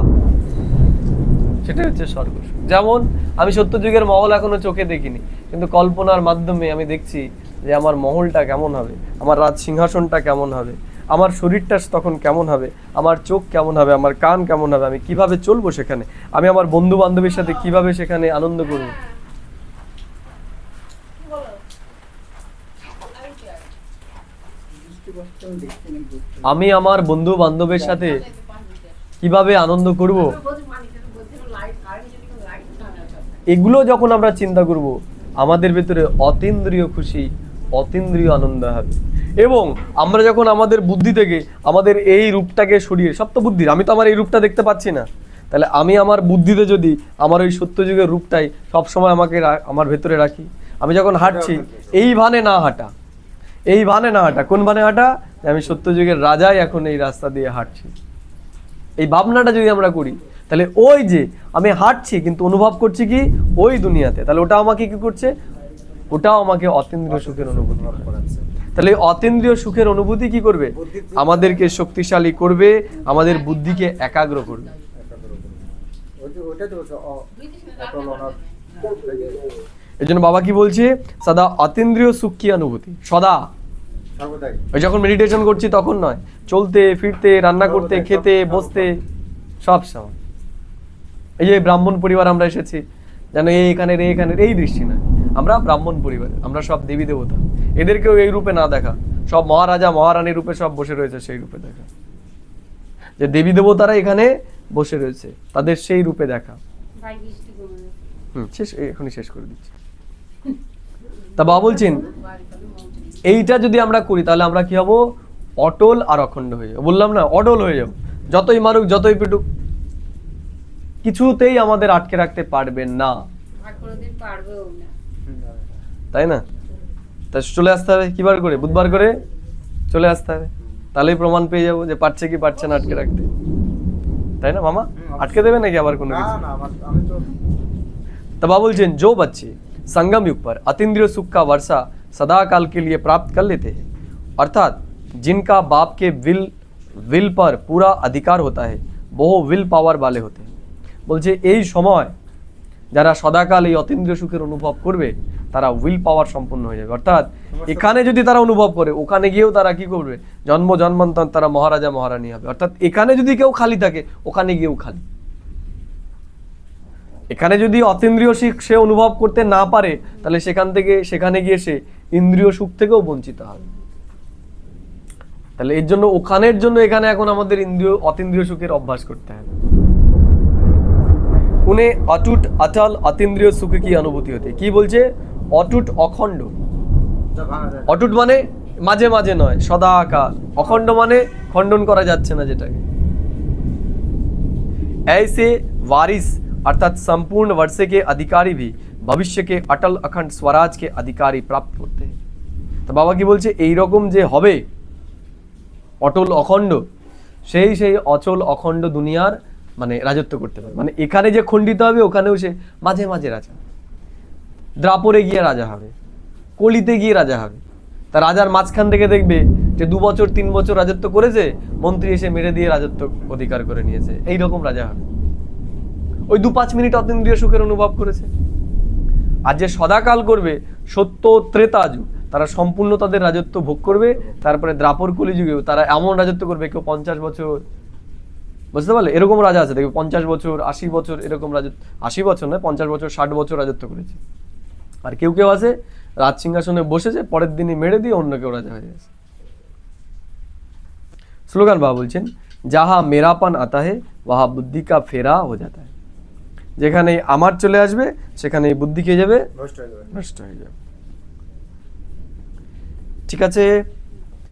সেটা হচ্ছে স্বর্গ সুখ। যেমন আমি সত্যযুগের মহল এখনো চোখে দেখিনি, কিন্তু কল্পনার মাধ্যমে আমি দেখছি যে আমার মহলটা কেমন হবে, আমার রাজ সিংহাসনটা কেমন হবে, আমার শরীরটা তখন কেমন হবে, আমার চোখ কেমন হবে, আমার কান কেমন হবে, আমি কিভাবে চলবো সেখানে, আমি আমার বন্ধু বান্ধবের সাথে কিভাবে সেখানে আনন্দ করবো। আমি আমার বন্ধু বান্ধবের সাথে কিভাবে আনন্দ করব, এগুলো যখন আমরা চিন্তা করব, আমাদের ভেতরে অতীন্দ্রিয় খুশি, অতীন্দ্রিয় আনন্দ হবে। এবং আমরা যখন আমাদের বুদ্ধি থেকে আমাদের এই রূপটাকে সরিয়ে, সব তো বুদ্ধির, আমি তো আমার এই রূপটা দেখতে পাচ্ছি না, তাহলে আমি আমার বুদ্ধিতে যদি আমার ওই সত্যযুগের রূপটাই সবসময় আমাকে আমার ভেতরে রাখি, আমি যখন হাঁটছি এই ভানে না হাঁটা, এই ভানে না হাঁটা, কোন ভানে হাঁটা? আমি সত্যযুগের রাজাই এখন এই রাস্তা দিয়ে হাঁটছি, এই ভাবনাটা যদি আমরা করি, তাহলে ওই যে আমি হাঁটছি কিন্তু অনুভব করছি কি ওই দুনিয়াতে, তাহলে ওটা আমাকে কি করছে? ওটাও আমাকে অতীন্দ্রিয় সুখের অনুভূতি করাচ্ছে। তাহলে এই অতীন্দ্রিয় সুখের অনুভূতি কি করবে? আমাদেরকে শক্তিশালী করবে, আমাদের বুদ্ধিকে একাগ্র করবে। এই জন্য বাবা কি বলছে? সদা অতীন্দ্রিয় সুখ কি অনুভূতি, সদা। ওই যখন মেডিটেশন করছি তখন নয়, চলতে ফিরতে, রান্না করতে, খেতে, বসতে, সব সময়। এই যে ব্রাহ্মণ পরিবার আমরা এসেছি, যেন এখানের এই দৃষ্টি নয়, আমরা ব্রাহ্মণ পরিবারের, আমরা সব দেবী দেবতা, এদেরকেও এই রূপে না দেখা, সব মহারাজা মহারানীর রূপে সব বসে রয়েছে, সেই রূপে দেখা, যে দেবী দেবতারা এখানে বসে রয়েছে তাদের সেই রূপে দেখা। শেষ, এখনই শেষ করে দিচ্ছি। তা বাবা বলছেন এইটা যদি আমরা করি তাহলে আমরা কি হব? অটল আর অখণ্ড হয়ে যাবো। বললাম না, অটল হয়ে যাবো, যতই মারুক যতই পিটুক কিছুতেই আমাদের আটকে রাখতে পারবেন না, তাই না? তা চলে আসতে হবে কিবার করে? বুধবার করে চলে আসতে হবে, তাহলেই প্রমাণ পেয়ে যাবো যে পারছে কি পারছে না আটকে রাখতে, তাই না মামা? আটকে দেবে নাকি আবার কোনো কিছু? तब बोलছেন जो बच्चे संगम युग पर अतीन्द्रिय सुख का वर्षा सदा काल के लिए प्राप्त कर लेते हैं, अर्थात जिनका बाप के विल पर पूरा अधिकार होता है वो विल पावर वाले होते हैं। বলছে এই সময় যারা সদাকাল এই অতীন্দ্রিয় সুখের অনুভব করবে তারা উইল পাওয়ার সম্পন্ন হয়ে যাবে। অর্থাৎ এখানে যদি তারা অনুভব করে ওখানে গিয়েও তারা কি করবে? জন্ম জন্মান্তর তারা মহারাজা মহারানী হবে। অর্থাৎ এখানে যদি কেউ খালি থাকে ওখানে গিয়েও খালি। এখানে যদি অতীন্দ্রিয় সুখ সে অনুভব করতে না পারে তাহলে সেখানে গিয়ে সে ইন্দ্রিয় সুখ থেকেও বঞ্চিত হবে। তাহলে এর জন্য ওখানের জন্য এখানে এখন আমাদের অতীন্দ্রিয় সুখের অভ্যাস করতে হবে। उन्हें अटूट अटल अतीन्द्रिय सुख की अनुभूति होती है। কি বলছে? অটুট অখণ্ড। অটুট মানে মাঝে মাঝে নয়, সদাকাল। অখণ্ড মানে খণ্ডন করা যাচ্ছে না যেটাকে। ऐसे वारिस अर्थात संपूर्ण वर्षे के अधिकारी भी भविष्य के अटल अखंड स्वराज के अधिकारी प्राप्त होते हैं। तो बाबा কি বলছে? এই রকম যে হবে অটল অখণ্ড, সেই অচল অখণ্ড দুনিয়ার মানে রাজত্ব করতে পারে। মানে এখানে যে খণ্ডিত হবে ওখানেও সে মাঝে মাঝে রাজা, দ্রাপরে গিয়ে রাজা হবে, কলিতে গিয়ে রাজা হবে। তা রাজার মাঝখান থেকে দেখবে যে 2 বছর 3 বছর রাজত্ব করেছে, মন্ত্রী এসে মেরে দিয়ে রাজত্ব অধিকার করে নিয়েছে, এইরকম রাজা হবে। ওই 2-5 মিনিট অতীন্দ্রিয় সুখের অনুভব করেছে। আর যে সদাকাল করবে সত্য ত্রেতা যুগ, তারা সম্পূর্ণ তাদের রাজত্ব ভোগ করবে। তারপরে দ্রাপর কলিযুগেও তারা এমন রাজত্ব করবে, কেউ 50 বছর, বুঝতে পারলে? এরকম রাজা আছে দেখবে 50 বছর 80 বছর এরকম রাজত্ব, 80 বছর নয় 50 বছর 60 বছর রাজত্ব করেছে। আর কেউ কেউ আছে রাজ সিংহাসনে বসেছে, পরের দিনই মেরে দিয়ে অন্য কেউ রাজা হয়ে গেছে। স্লোগান বাবা বলছেন, যাহা মেরাপান আতা হে ওয়াহা বুদ্ধি কা ফেরা হো যাতা হে। যেখানে আমার চলে আসবে সেখানে বুদ্ধি খেয়ে যাবে, নষ্ট হয়ে যাবে। নষ্ট হয়ে যাবে। ঠিক আছে।